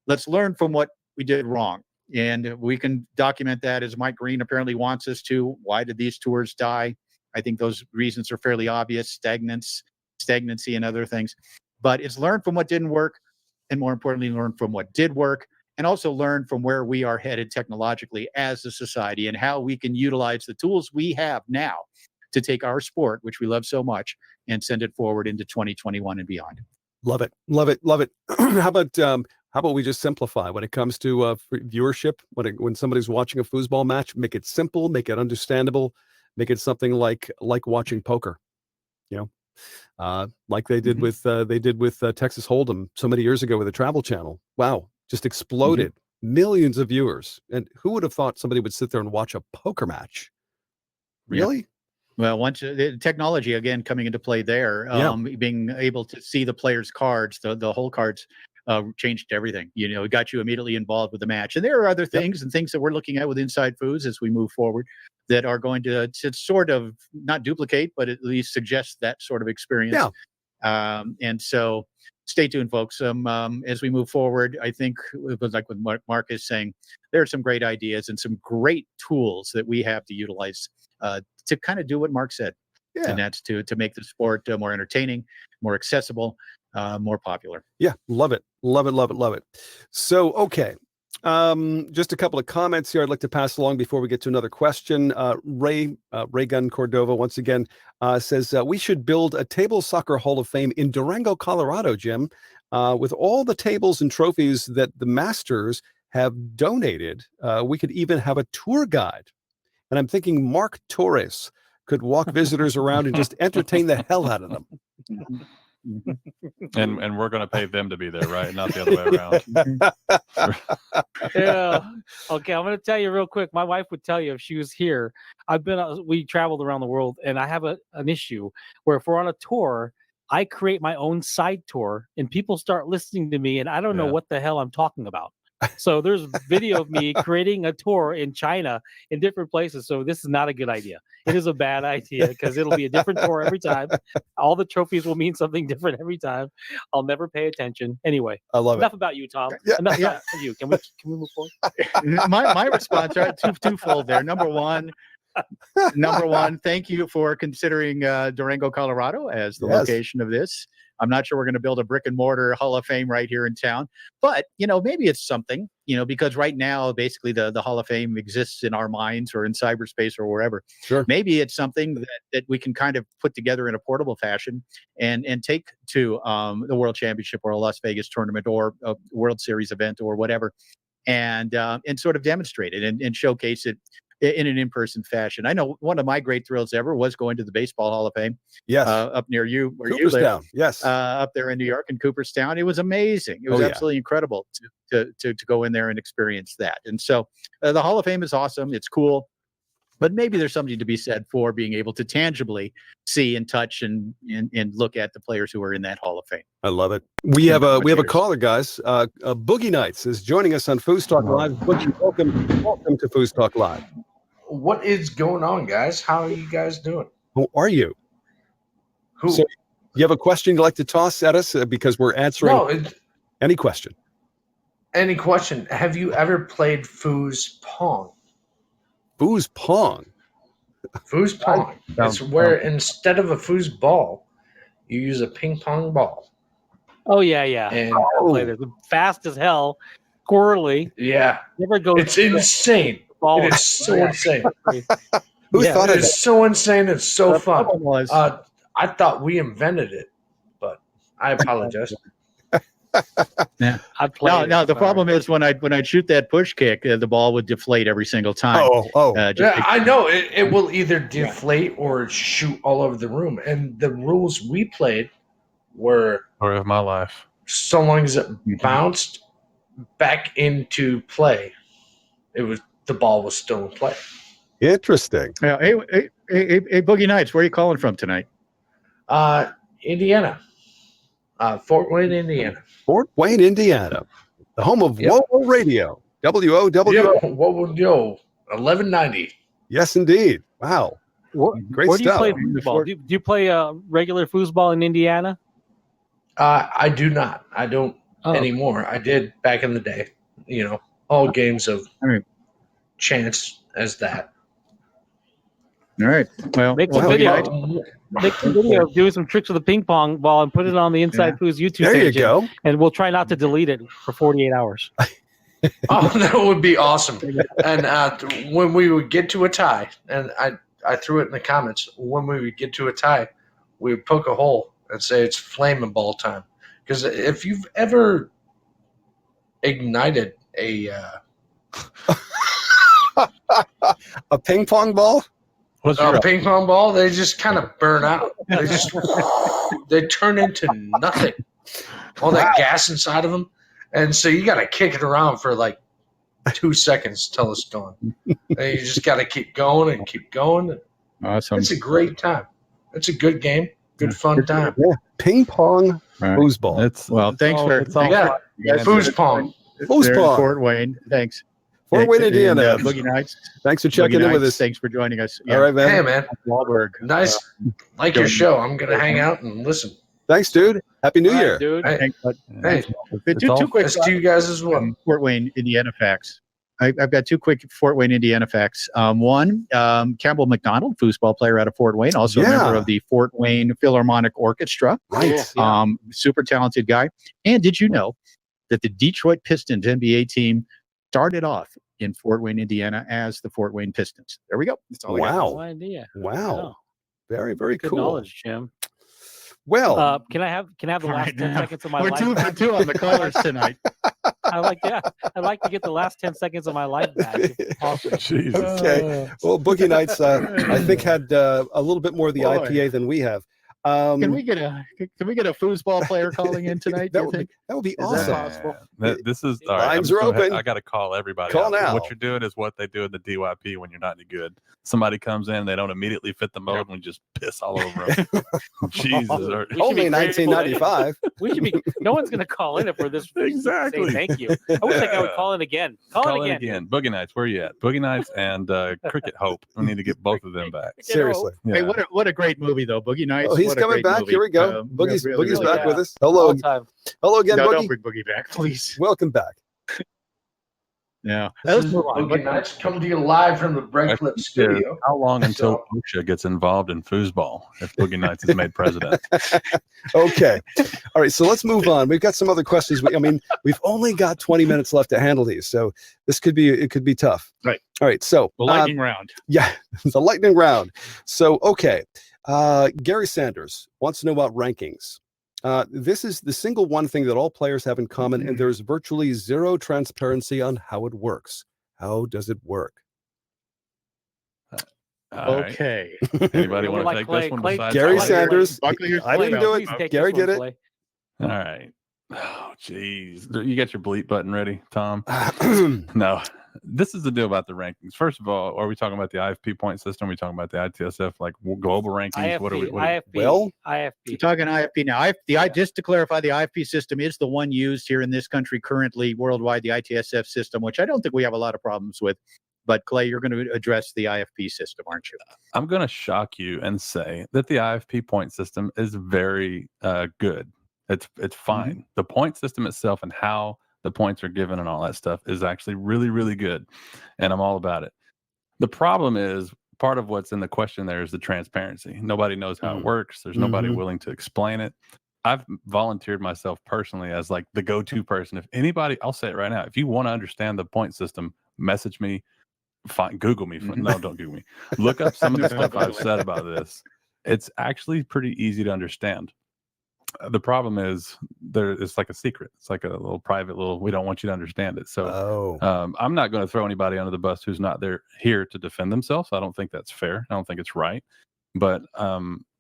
let's learn from what we did wrong. And we can document that as Mike Green apparently wants us to. Why did these tours die? I think those reasons are fairly obvious, stagnancy and other things. But it's learn from what didn't work, and more importantly, learn from what did work, and also learn from where we are headed technologically as a society and how we can utilize the tools we have now to take our sport, which we love so much, and send it forward into 2021 and beyond. Love it. Love it. Love it. How about we just simplify when it comes to viewership? When somebody's watching a foosball match, make it simple, make it understandable, make it something like watching poker, like they did with Texas Hold'em so many years ago with the Travel Channel. Wow, just exploded, millions of viewers. And who would have thought somebody would sit there and watch a poker match? Really? Yeah. Well, once the technology again coming into play there, being able to see the players' cards, the whole cards, changed everything. It got you immediately involved with the match. And there are other things and things that we're looking at with Inside Foods as we move forward that are going to sort of not duplicate, but at least suggest that sort of experience. Yeah. And so stay tuned, folks. As we move forward, I think it was like what Mark is saying, there are some great ideas and some great tools that we have to utilize to kind of do what Mark said. Yeah. And that's to make the sport more entertaining, more accessible, more popular. Yeah. Love it. Love it. Love it. Love it. So, okay. Just a couple of comments here I'd like to pass along before we get to another question. Ray Gun Cordova once again says we should build a table soccer Hall of Fame in Durango, Colorado, Jim, with all the tables and trophies that the Masters have donated. We could even have a tour guide. And I'm thinking Mark Torres could walk visitors around and just entertain the hell out of them. And we're going to pay them to be there, right? Not the other way around. Yeah. Okay, I'm going to tell you real quick. My wife would tell you if she was here. We traveled around the world, and I have an issue where if we're on a tour, I create my own side tour, and people start listening to me, and I don't know what the hell I'm talking about. So there's video of me creating a tour in China in different places. So this is not a good idea. It is a bad idea because it'll be a different tour every time. All the trophies will mean something different every time. I'll never pay attention. Anyway, I love enough about you, Tom. Enough about you. Can we move forward? my response, right? Twofold there. Number one, thank you for considering Durango, Colorado as the location of this. I'm not sure we're going to build a brick and mortar Hall of Fame right here in town, but maybe it's something, because right now, basically the Hall of Fame exists in our minds or in cyberspace or wherever. Sure. Maybe it's something that we can kind of put together in a portable fashion and take to the World Championship or a Las Vegas tournament or a World Series event or whatever, and sort of demonstrate it and showcase it in an in-person fashion. I know one of my great thrills ever was going to the Baseball Hall of Fame. Yes. Up near you, where Cooperstown. you live. Yes. Up there in New York in Cooperstown. It was amazing. It was absolutely incredible to go in there and experience that. And so the Hall of Fame is awesome. It's cool. But maybe there's something to be said for being able to tangibly see and touch and look at the players who are in that Hall of Fame. I love it. We have a caller, guys. Boogie Nights is joining us on FoosTalk Live. Boogie, welcome to FoosTalk Live. What is going on, guys? How are you guys doing? Who are you? Who? So, you have a question you'd like to toss at us because we're answering any question. Any question. Have you ever played Foos Pong? Foos Pong? Foos Pong. It's where instead of a foosball, you use a ping pong ball. Oh, yeah. And They're fast as hell, squirrely. Yeah. Never goes. It's insane. It is so insane. Who thought of it? It's so insane. It's so fun. Was. I thought we invented it, but I apologize. Yeah. No, the problem is when I'd shoot that push kick, the ball would deflate every single time. I know it will either deflate or shoot all over the room. And the rules we played were Story of my life. so long as it bounced back into play, the ball was still in play. Interesting. Yeah, hey, Boogie Nights, where are you calling from tonight? Indiana. Fort Wayne, Indiana. Fort Wayne, Indiana. The home of WOWO Radio. WOW. Yeah, WOWO 1190. Yes, indeed. Wow. Great Where do you stuff. play foosball? Do you play regular foosball in Indiana? I do not. I don't anymore. I did back in the day. All games of chance as that. All right. Well, make some video of doing some tricks with the ping pong ball and put it on the Inside Foos YouTube page. There you go. And we'll try not to delete it for 48 hours. Oh, that would be awesome. And when we would get to a tie, and I threw it in the comments, when we would get to a tie, we would poke a hole and say it's flaming ball time. Because if you've ever ignited a ping pong ball? A ping pong ball, they just kind of burn out. They turn into nothing. All that gas inside of them. And so you got to kick it around for like 2 seconds till it's gone. And you just got to keep going and keep going. Awesome. It's a great time. It's a good game. Good fun time. Yeah. Ping pong foosball. Thanks for foosball. Foosball. Fort Wayne. Thanks. Fort Wayne, Indiana. Boogie Nights. Thanks for checking in with us. Thanks for joining us. All right, man. Hey, man. Wahlberg. Nice. Like your show. I'm going to hang out and listen. Thanks, dude. Happy New Year. Dude. Hey, two quick to you guys as well. Fort Wayne, Indiana facts. I've got two quick Fort Wayne, Indiana facts. One, Campbell McDonald, foosball player out of Fort Wayne, also a member of the Fort Wayne Philharmonic Orchestra. Nice. Super talented guy. And did you know that the Detroit Pistons NBA team started off in Fort Wayne, Indiana as the Fort Wayne Pistons? There we go. That's all I got. No idea. Wow. Very, very Good cool. knowledge, Jim. Well, can I have the last 10 seconds of my We're life? 2 for 2 on the callers tonight. I'd like to get the last 10 seconds of my life back. If possible. Jesus. Okay. Well, Boogie Nights, I think had a little bit more of the IPA than we have. Can we get a foosball player calling in tonight? That would be awesome. Possible? This is all right. Lines are open. I got to call everybody. Call out. now. What you're doing is what they do in the DYP when you're not any good. Somebody comes in, they don't immediately fit the mold, and we just piss all over them. Jesus. Only 1995. We should be. No one's going to call in if we're this. Exactly. Say thank you. I wish that guy would call in again. Call in again. Boogie Nights, where you at? Boogie Nights and Cricket Hope. We need to get both of them back. Seriously. Yeah. Hey, what a great movie though, Boogie Nights. Oh, he's What a coming great back. movie. Here we go. Boogie's really back with us. All Hello. the time. Hello again, No, Boogie. don't bring Boogie back, please. Welcome back. Yeah. Let's move on. Boogie Nights coming to you live from the Break Clip studio. How long until OSHA gets involved in foosball if Boogie Nights is made president? Okay. All right. So let's move on. We've got some other questions. We've only got 20 minutes left to handle these, so it could be tough. Right. All right. So The lightning round. Yeah, the lightning round. So okay. Gary Sanders wants to know about rankings. This is the single one thing that all players have in common, and there's virtually zero transparency on how it works. How does it work? Okay. Anybody want to take this one? Besides Gary Clay? Sanders. Buckle your I didn't do seatbelt. it. Gary did it. All right. Oh, geez. You got your bleep button ready, Tom? No. This is the deal about the rankings. First of all, are we talking about the IFP point system? Are we talking about the ITSF, like global rankings? IFP. You're talking IFP now. Just to clarify, the IFP system is the one used here in this country currently worldwide, the ITSF system, which I don't think we have a lot of problems with. But Clay, you're going to address the IFP system, aren't you? I'm going to shock you and say that the IFP point system is very good. It's fine. Mm-hmm. The point system itself and how the points are given and all that stuff is actually really, really good. And I'm all about it. The problem is part of what's in the question there is the transparency. Nobody knows how it works. There's nobody willing to explain it. I've volunteered myself personally as like the go-to person. If anybody, I'll say it right now. If you want to understand the point system, message me, Google me. No, don't Google me. Look up some of the stuff I've said about this. It's actually pretty easy to understand. The problem is it's like a secret. It's like a little private we don't want you to understand it. So I'm not going to throw anybody under the bus who's not here to defend themselves. I don't think that's fair. I don't think it's right. But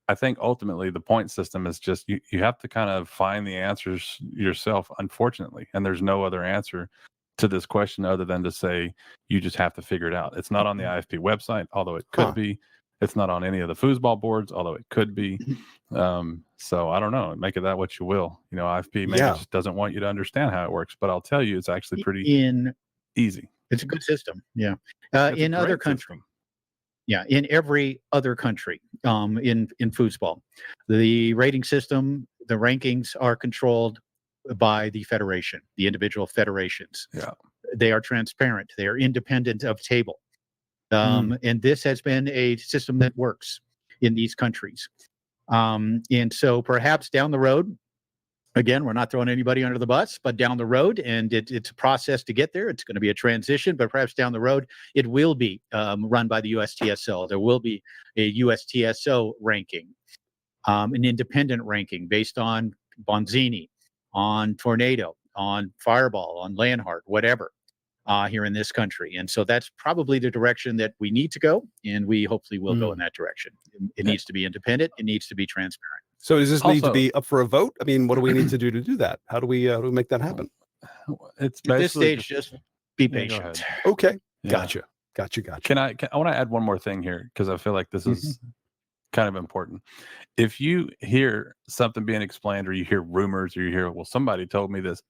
I think ultimately the point system is just you have to kind of find the answers yourself, unfortunately. And there's no other answer to this question other than to say you just have to figure it out. It's not on the IFP website, although it could be. It's not on any of the foosball boards, although it could be. So I don't know. Make of that what you will. IFP maybe just doesn't want you to understand how it works, but I'll tell you, it's actually pretty easy. It's a good system. Yeah. In other countries. Yeah, in every other country, in foosball, the rating system, the rankings are controlled by the federation, the individual federations. Yeah, they are transparent. They are independent of table, and this has been a system that works in these countries. And so perhaps down the road, again, we're not throwing anybody under the bus, but down the road, and it's a process to get there. It's going to be a transition, but perhaps down the road, it will be run by the USTSO. There will be a USTSO ranking, an independent ranking based on Bonzini, on Tornado, on Fireball, on Lanhart, whatever, here in this country. And so that's probably the direction that we need to go, and we hopefully will go in that direction. It needs to be independent. It needs to be transparent. So does this need to be up for a vote? I mean, what do we need to do that? How do we make that happen? It's at this stage, just be patient. Okay. Yeah. Gotcha. I want to add one more thing here because I feel like this is kind of important. If you hear something being explained, or you hear rumors, or you hear, well, somebody told me this,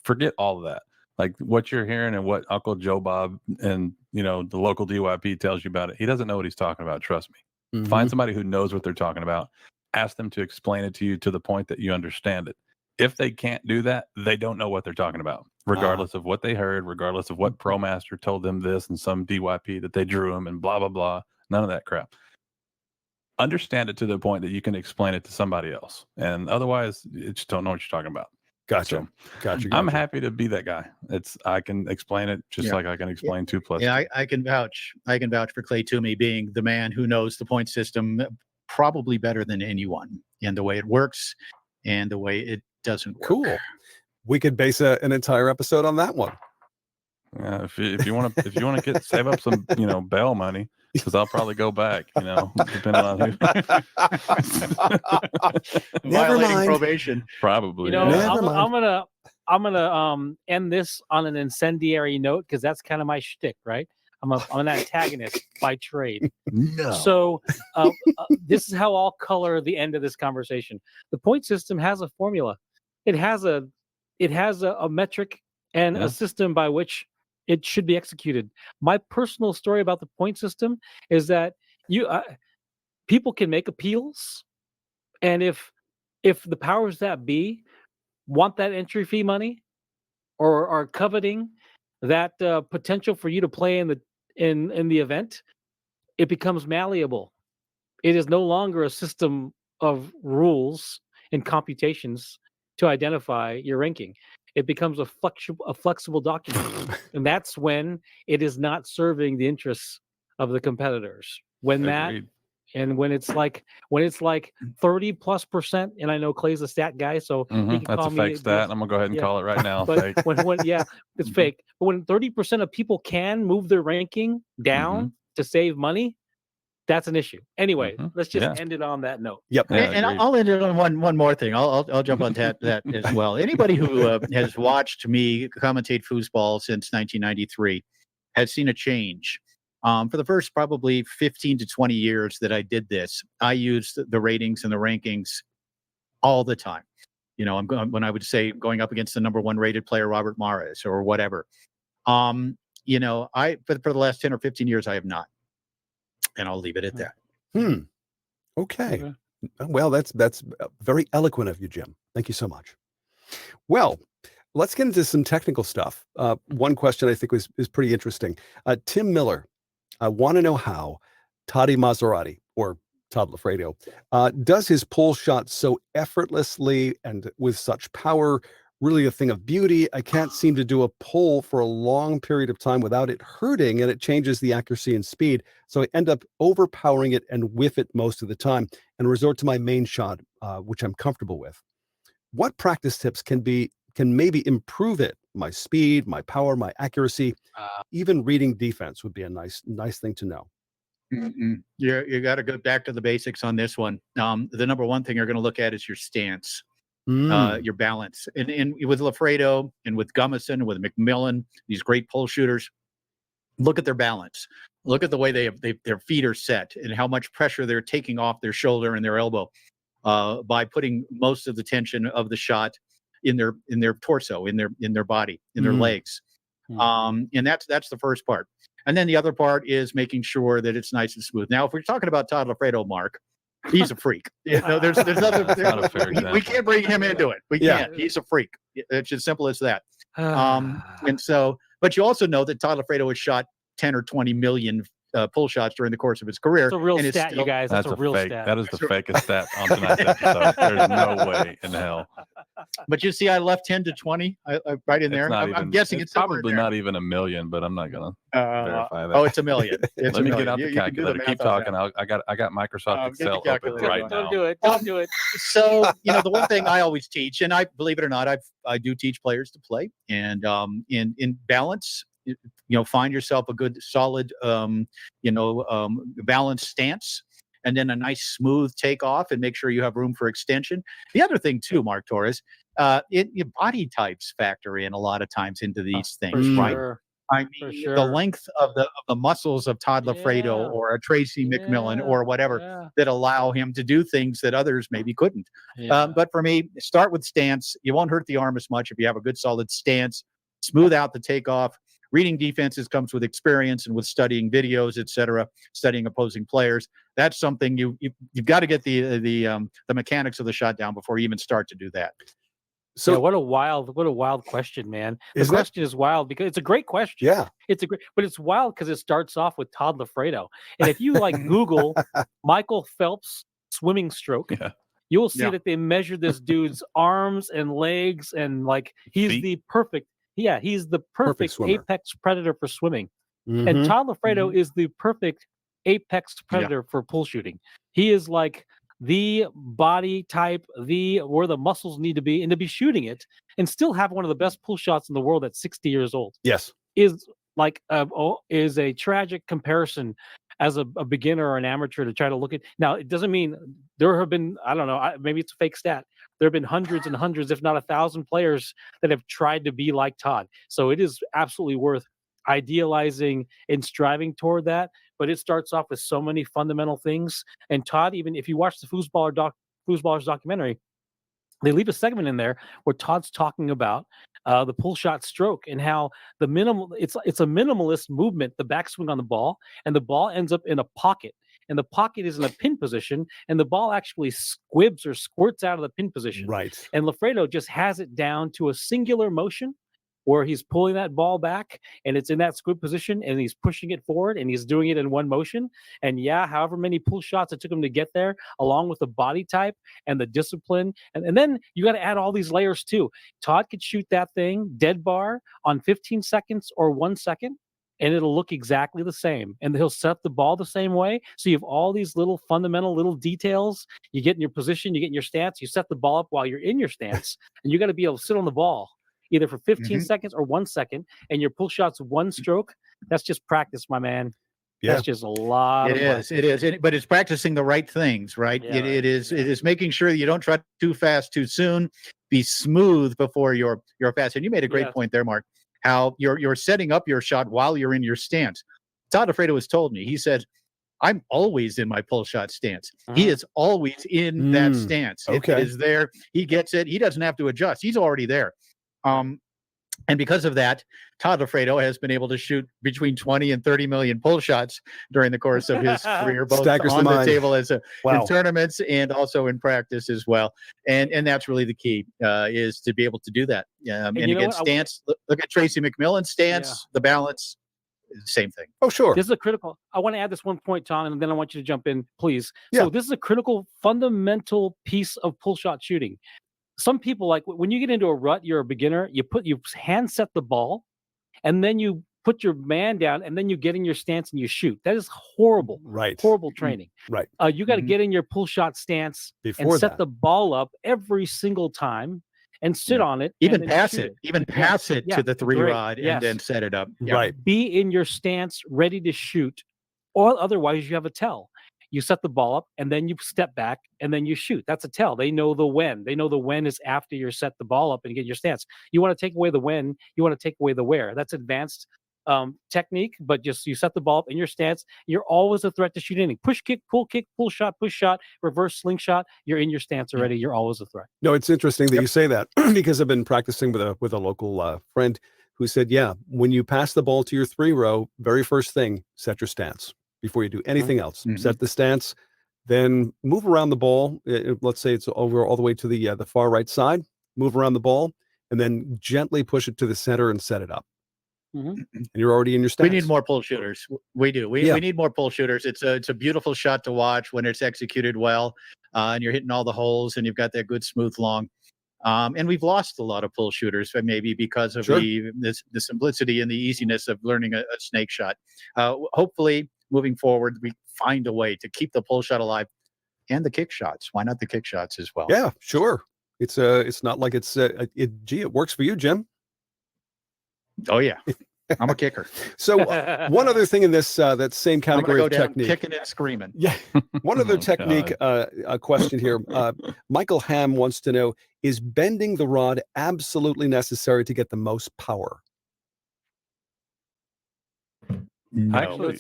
forget all of that. Like what you're hearing and what Uncle Joe Bob and the local DYP tells you about it, he doesn't know what he's talking about. Trust me. Find somebody who knows what they're talking about. Ask them to explain it to you to the point that you understand it. If they can't do that, they don't know what they're talking about, regardless of what they heard, regardless of what ProMaster told them this and some DYP that they drew them and blah, blah, blah. None of that crap. Understand it to the point that you can explain it to somebody else. And otherwise, you just don't know what you're talking about. Gotcha. I'm happy to be that guy. I can explain it just like I can explain 2 + 2. Yeah, I can vouch. I can vouch for Clay Toomey being the man who knows the point system probably better than anyone, and the way it works and the way it doesn't work. Cool. We could base an entire episode on that one. Yeah, if you want to save up some bail money, because I'll probably go back, depending on who. Never mind. Probation. Probably. I'm gonna end this on an incendiary note, because that's kind of my shtick, right? I'm an antagonist by trade. No. So this is how I'll color the end of this conversation. The point system has a formula. It has a metric and a system by which it should be executed. My personal story about the point system is that people can make appeals, and if the powers that be want that entry fee money, or are coveting that potential for you to play in the event, it becomes malleable. It is no longer a system of rules and computations to identify your ranking. It becomes a flexible document, and that's when it is not serving the interests of the competitors. When it's like 30+%, and I know Clay's a stat guy, so he can that's call a fake stat. I'm gonna go ahead and call it right now. But it's fake. But when 30% of people can move their ranking down to save money, that's an issue. Anyway, let's just end it on that note. Yep. Yeah, and I'll end it on one more thing. I'll jump on that as well. Anybody who has watched me commentate foosball since 1993 has seen a change. For the first probably 15 to 20 years that I did this, I used the ratings and the rankings all the time. When I would say going up against the number 1 rated player, Robert Mares, or whatever. For the last 10 or 15 years, I have not. And I'll leave it at that. Okay. Well, that's very eloquent of you, Jim. Thank you so much. Well, let's get into some technical stuff. One question I think is pretty interesting. Tim Miller, I want to know how Toddy Maserati, or Todd Loffredo, does his pull shot so effortlessly and with such power. Really a thing of beauty. I can't seem to do a pull for a long period of time without it hurting, and it changes the accuracy and speed. So I end up overpowering it and whiff it most of the time, and resort to my main shot, which I'm comfortable with. what practice tips can maybe improve it? My speed, my power, my accuracy, even reading defense would be a nice thing to know. You got to go back to the basics on this one. The number one thing you're going to look at is your stance, your balance. And with Loffredo and with Gummison and with McMillan, these great pull shooters, look at their balance. Look at the way their feet are set and how much pressure they're taking off their shoulder and their elbow by putting most of the tension of the shot in their torso, in their body, in their legs. And that's the first part. And then the other part is making sure that it's nice and smooth. Now, if we're talking about Todd Loffredo, Mark, he's a freak. There's nothing. We can't bring him into it. We can't. He's a freak. It's as simple as that. And so, but you also know that Todd Loffredo has shot 10 or 20 million pull shots during the course of his career. It's a real stat, you guys. That's a real fake. stat. That is the fakest stat on tonight's episode. There's no way in hell. But you see, I left 10 to 20 right in there. I'm guessing it's probably not even a million, but I'm not gonna verify that. Oh, it's a million. Let me get out the calculator. Keep talking. I got Microsoft Excel open right now. Don't do it. So the one thing I always teach, and I believe it or not, I do teach players to play, and in balance. Find yourself a good, solid, balanced stance, and then a nice, smooth takeoff, and make sure you have room for extension. The other thing, too, Mark Torres, your body types factor in a lot of times into these things, right? Sure. I mean, the length of the muscles of Todd Loffredo or a Tracy McMillan or whatever that allow him to do things that others maybe couldn't. But for me, start with stance. You won't hurt the arm as much if you have a good, solid stance. Smooth out the takeoff. Reading defenses comes with experience and with studying videos, etc., studying opposing players. That's something you've got to get the mechanics of the shot down before you even start to do that. So what a wild question, man. The question is wild because it's a great question. Yeah. But it's wild because it starts off with Todd Loffredo. And if you Google Michael Phelps swimming stroke, you will see that they measured this dude's arms and legs and he's the perfect. Yeah, he's the perfect apex predator for swimming. And Todd Loffredo is the perfect apex predator for pull shooting. He is the body type, where the muscles need to be, and to be shooting it and still have one of the best pull shots in the world at 60 years old. Yes. Is a tragic comparison as a beginner or an amateur to try to look at. Now, it doesn't mean there have been, I don't know, maybe it's a fake stat. There have been hundreds and hundreds, if not 1,000 players that have tried to be like Todd. So it is absolutely worth idealizing and striving toward that. But it starts off with so many fundamental things. And Todd, even if you watch the Foosballers documentary, they leave a segment in there where Todd's talking about the pull shot stroke and how it's a minimalist movement, the backswing on the ball, and the ball ends up in a pocket. And the pocket is in a pin position, and the ball actually squibs or squirts out of the pin position. Right. And Loffredo just has it down to a singular motion where he's pulling that ball back, and it's in that squib position, and he's pushing it forward, and he's doing it in one motion. And however many pull shots it took him to get there, along with the body type and the discipline. And then you got to add all these layers too. Todd could shoot that thing dead bar on 15 seconds or 1 second, and it'll look exactly the same. And he'll set the ball the same way. So you have all these little fundamental little details. You get in your position, you get in your stance, you set the ball up while you're in your stance, and you got to be able to sit on the ball either for 15 seconds or 1 second, and your pull shot's one stroke. That's just practice, my man. Yeah. That's just a lot. It is. But it's practicing the right things, right? Yeah, it is making sure that you don't try too fast too soon. Be smooth before you're fast. And you made a great point there, Mark. How you're setting up your shot while you're in your stance. Todd Loffredo has told me. He said, "I'm always in my pull shot stance." He is always in that stance. Okay. It is there. He gets it. He doesn't have to adjust. He's already there. And because of that, Todd Loffredo has been able to shoot between 20 and 30 million pull shots during the course of his career, both on the table as in tournaments and also in practice as well. And that's really the key, is to be able to do that. And again, stance, look at Tracy McMillan's stance, the balance, same thing. Oh, sure. This is a critical. I want to add this one point, Tom, and then I want you to jump in, please. So this is a critical, fundamental piece of pull shot shooting. Some people, when you get into a rut, you're a beginner, you hand set the ball, and then you put your man down, and then you get in your stance and you shoot. That is horrible. Right. Horrible training. Right. You got to get in your pull shot stance Before and set that. the ball up every single time and sit on it. Even and then pass shoot it. Even pass it to the three rod and then set it up. Yeah. Right. Be in your stance, ready to shoot, or otherwise you have a tell. You set the ball up, and then you step back, and then you shoot. That's a tell. They know the when. They know the when is after you set the ball up and get your stance. You want to take away the when. You want to take away the where. That's advanced technique, but just you set the ball up in your stance. You're always a threat to shoot anything. Push kick, pull shot, push shot, reverse slingshot. You're in your stance already. You're always a threat. No, it's interesting that you say that because I've been practicing with a local friend who said, yeah, when you pass the ball to your 3-row, very first thing, set your stance before you do anything else. Set the stance, then move around the ball. Let's say it's over all the way to the far right side. Move around the ball, and then gently push it to the center and set it up. And you're already in your stance. We need more pull shooters. We do. We need more pull shooters. It's a beautiful shot to watch when it's executed well, and you're hitting all the holes, and you've got that good smooth long. And we've lost a lot of pull shooters, maybe because of the simplicity and the easiness of learning a snake shot. Hopefully, moving forward, we find a way to keep the pull shot alive and the kick shots. Why not the kick shots as well? Yeah, sure. It's not like it's it works for you, Jim. Oh yeah, I'm a kicker. So one other thing in this that same category of technique, kicking and screaming. Yeah, one other technique. A question here. Michael Ham wants to know: is bending the rod absolutely necessary to get the most power? No. Actually,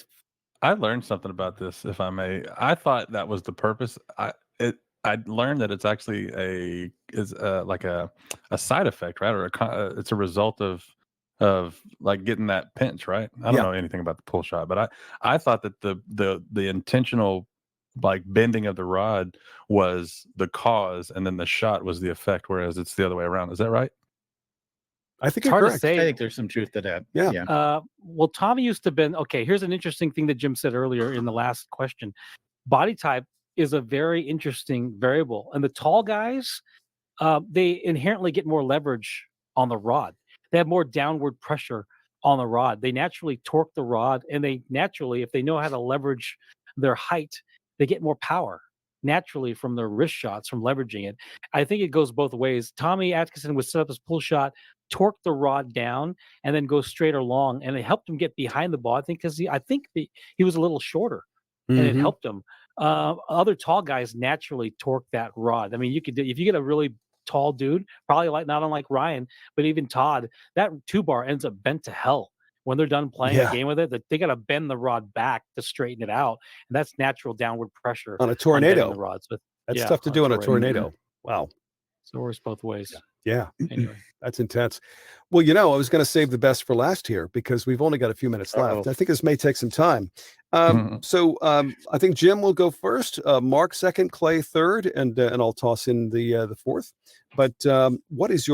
I learned something about this, if I may. I thought that was the purpose. I learned that it's actually like a side effect, right? Or it's a result of like getting that pinch, right? I don't know anything about the pull shot, but I thought that the intentional like bending of the rod was the cause, and then the shot was the effect, whereas it's the other way around. Is that right? I think it's hard to say. I think there's some truth to that. Yeah. Well, Tommy used to bend. Okay, here's an interesting thing that Jim said earlier in the last question. Body type is a very interesting variable, and the tall guys, they inherently get more leverage on the rod. They have more downward pressure on the rod. They naturally torque the rod, and they naturally, if they know how to leverage their height, they get more power naturally from their wrist shots, from leveraging it. I think it goes both ways. Tommy Adkisson would set up his pull shot, torque the rod down, and then go straight or long, and it helped him get behind the ball. I think because he was a little shorter, and it helped him. Other tall guys naturally torque that rod. I mean, you could if you get a really tall dude, probably like not unlike Ryan, but even Todd, that 2-bar ends up bent to hell when they're done playing a game with it. That they got to bend the rod back to straighten it out, and that's natural downward pressure on a tornado. On the rods, but that's tough to do on a tornado. Wow. So it works both ways. Yeah. Anyway. That's intense. Well, I was going to save the best for last here because we've only got a few minutes left. I think this may take some time. So I think Jim will go first, Mark second, Clay third, and I'll toss in the fourth. But what is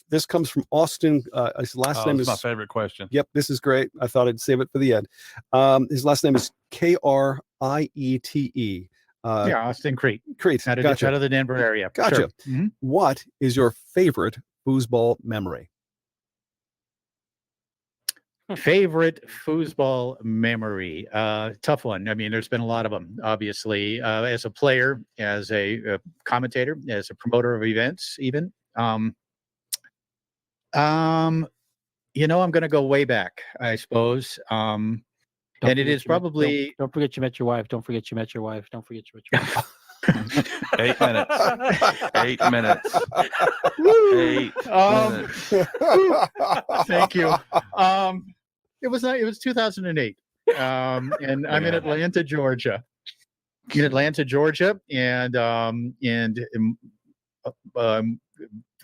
this comes from Austin. His last name is my favorite question. Yep. This is great. I thought I'd save it for the end. His last name is Kriete. Austin Crete. Gotcha. Out of the Denver area. Gotcha. Sure. What is your favorite foosball memory? Favorite foosball memory? Tough one. I mean, there's been a lot of them, obviously. As a player, as a commentator, as a promoter of events, even. I'm going to go way back, I suppose. And it is probably. Don't forget you met your wife. Don't forget you met your wife. Don't forget you met your wife. 8 minutes. 8 minutes. 8 minutes. Thank you. It was 2008. And I'm in Atlanta, Georgia. And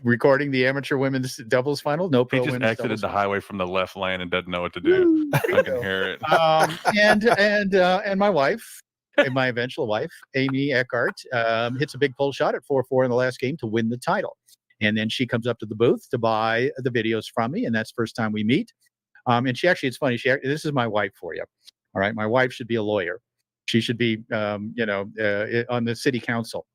recording the amateur women's doubles final. No pro. He just exited the highway from the left lane and doesn't know what to do. I can hear it. And my wife, my eventual wife, Amy Eckhart, hits a big pull shot at 4-4 in the last game to win the title. And then she comes up to the booth to buy the videos from me, and that's the first time we meet. And it's funny. This is my wife for you. All right, my wife should be a lawyer. She should be, on the city council.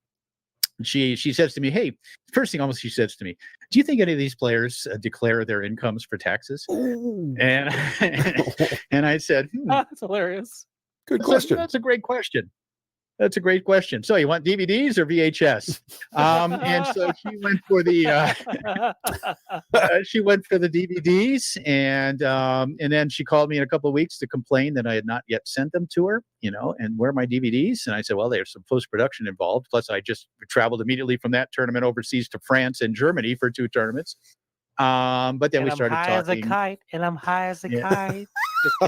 she says to me, "Hey," first thing almost she says to me, "Do you think any of these players declare their incomes for taxes?" And and I said, That's hilarious. Good question. That's a great question. That's a great question. So you want DVDs or VHS? And so she went for the DVDs, and then she called me in a couple of weeks to complain that I had not yet sent them to her. And where are my DVDs? And I said, well, there's some post production involved. Plus, I just traveled immediately from that tournament overseas to France and Germany for 2 tournaments. But then we started talking. As a kite, and I'm high as a kite.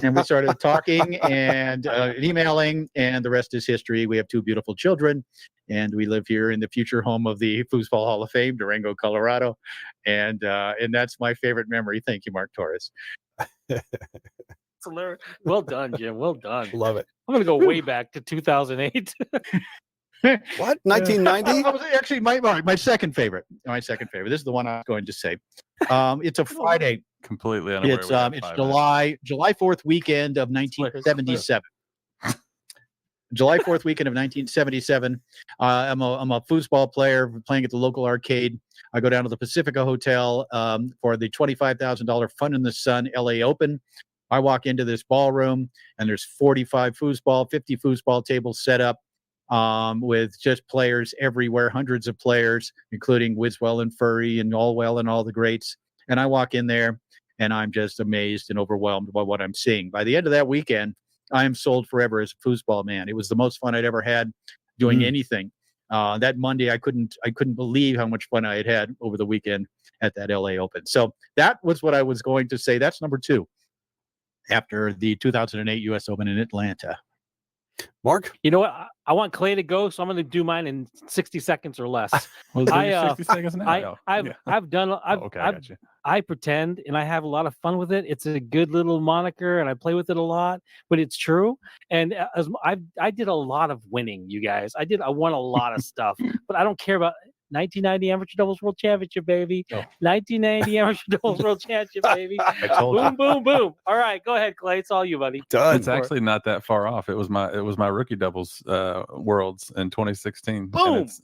And we started talking and emailing, and the rest is history. We have 2 beautiful children, and we live here in the future home of the Foosball Hall of Fame, Durango, Colorado, and that's my favorite memory. Thank you, Mark Torres. It's hilarious. Well done, Jim. Well done. Love it. I'm gonna go way back to 2008. What? 1990? That was actually my second favorite. My second favorite. This is the one I was going to say. It's a Friday. Completely unaware. It's July 4th weekend of 1977. July 4th weekend of 1977. I'm a foosball player playing at the local arcade. I go down to the Pacifica Hotel for the $25,000 Fun in the Sun LA Open. I walk into this ballroom, and there's 45 foosball, 50 foosball tables set up with just players everywhere, hundreds of players, including Wiswell and Furry and Allwell and all the greats. And I walk in there, and I'm just amazed and overwhelmed by what I'm seeing. By the end of that weekend, I am sold forever as a foosball man. It was the most fun I'd ever had doing anything. That Monday, I couldn't believe how much fun I had had over the weekend at that LA Open. So that was what I was going to say. That's number 2 after the 2008 U.S. Open in Atlanta. Mark? You know what? I want Clay to go, so I'm going to do mine in 60 seconds or less. 60 seconds now? I pretend, and I have a lot of fun with it. It's a good little moniker, and I play with it a lot, but it's true. And I did a lot of winning, you guys. I won a lot of stuff, but I don't care about 1990 Amateur Doubles World Championship, baby. 1990 Amateur Doubles World Championship, baby. Boom, boom, boom. All right, go ahead, Clay. It's all you, buddy. Done. It's actually not that far off. It was my rookie doubles worlds in 2016. Boom. And it's,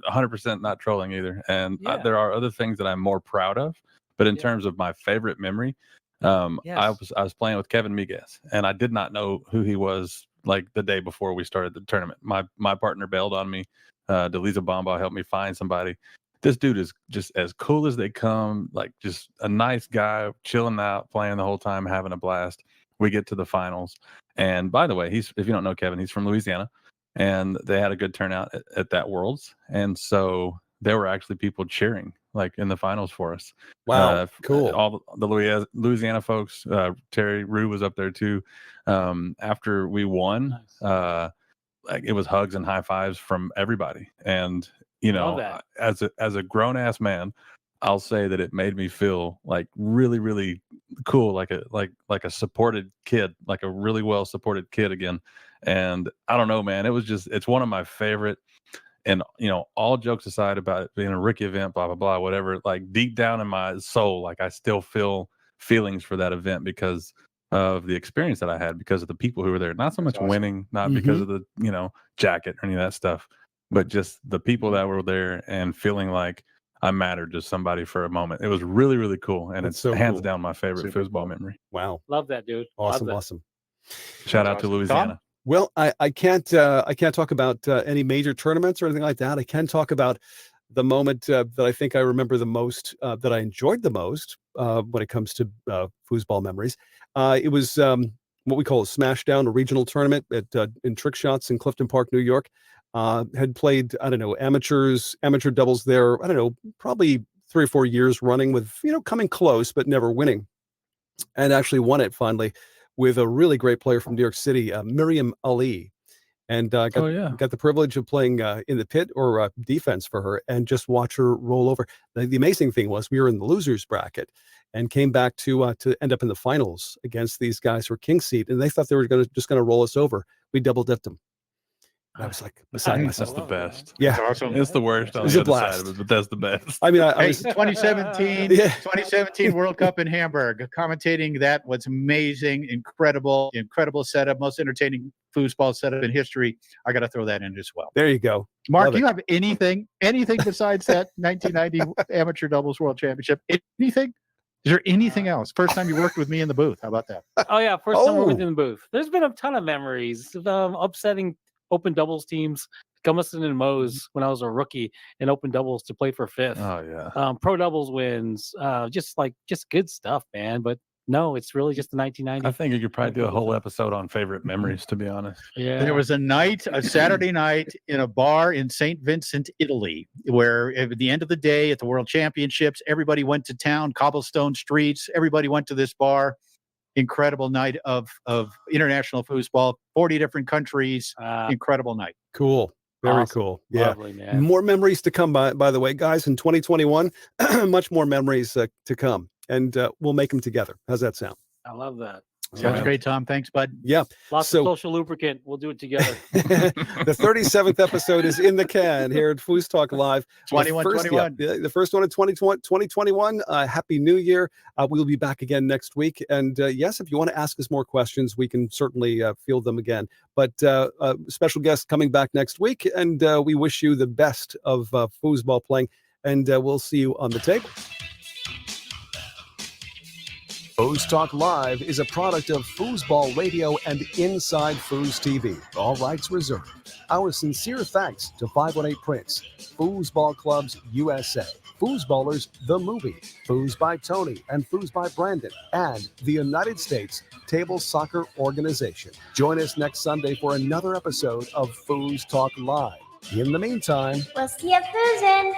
100% not trolling either. And there are other things that I'm more proud of. But in terms of my favorite memory, I was playing with Kevin Miguez, and I did not know who he was like the day before we started the tournament. My partner bailed on me. Delisa Bomba helped me find somebody. This dude is just as cool as they come, like just a nice guy, chilling out, playing the whole time, having a blast. We get to the finals. And by the way, if you don't know Kevin, he's from Louisiana, and they had a good turnout at that Worlds. And so there were actually people cheering like in the finals for us. Wow. Cool. All the Louisiana folks, Terry Rue was up there too. After we won, like it was hugs and high fives from everybody. And as a grown ass man, I'll say that it made me feel like really, really cool, like a supported kid, like a really well supported kid again. And I don't know, man, it's one of my favorite. And all jokes aside about it being a rookie event, blah blah blah, whatever, like deep down in my soul, like I still feel feelings for that event because of the experience that I had, because of the people who were there. Not so much winning, not because of the jacket or any of that stuff, but just the people that were there and feeling like I mattered to somebody for a moment. It was really, really cool, and it's so hands down my favorite foosball memory. Wow, love that, dude. Awesome. Shout out to Louisiana. Tom? Well, I can't talk about any major tournaments or anything like that. I can talk about the moment that I think I remember the most, that I enjoyed the most when it comes to foosball memories. It was what we call a Smashdown, a regional tournament in Trick Shots in Clifton Park, New York. Had played, I don't know, amateur doubles there, I don't know, probably 3 or 4 years running with, coming close, but never winning. And actually won it finally with a really great player from New York City, Miriam Ali. And got the privilege of playing in the pit or defense for her and just watch her roll over. The amazing thing was we were in the losers bracket and came back to end up in the finals against these guys who were king seed. And they thought they were just going to roll us over. We double dipped them. I was like, beside myself. That's the best. Yeah. That's awesome. It's the worst on It was the a other side blast. of it, but that's the best. I mean, I Hey, was 2017, Yeah. 2017 World Cup in Hamburg. Commentating that was amazing, incredible setup, most entertaining foosball setup in history. I got to throw that in as well. there you go. Mark, Love do you it. have anything besides that 1990 Amateur Doubles World Championship? Anything? Is there anything else? First time you worked with me in the booth. How about that? Oh yeah, first time we're Oh. within the booth. There's been a ton of memories of upsetting open doubles teams. Gummison and Mose when I was a rookie in open doubles to play for fifth. Oh yeah. Pro doubles wins. Just good stuff, man. But no, it's really just the 1990. I think you could probably do a whole episode on favorite memories, to be honest. Yeah. There was a Saturday night in a bar in St. Vincent, Italy, where at the end of the day at the World Championships, everybody went to town, cobblestone streets. Everybody went to this bar. Incredible night of international foosball, 40 different countries. Incredible night. Cool. Very Awesome. cool. Yeah. Lovely, man. More memories to come, by the way, guys, in 2021. Much more memories to come. And we'll make them together. How's that sound? I love that. Sounds great, Tom. Thanks, bud. Yeah. Lots of social lubricant. We'll do it together. The 37th episode is in the can here at FoosTalk Live. The first one of 2021. Happy New Year. We'll be back again next week. And yes, if you want to ask us more questions, we can certainly field them again. But special guest coming back next week. And we wish you the best of foosball playing. And we'll see you on the table. FoosTalk Live is a product of Foosball Radio and Inside Foos TV. All rights reserved. Our sincere thanks to 518 Prince, Foosball Clubs USA, Foosballers The Movie, Foos by Tony and Foos by Brandon, and the United States Table Soccer Organization. Join us next Sunday for another episode of FoosTalk Live. In the meantime, we'll see you foosing.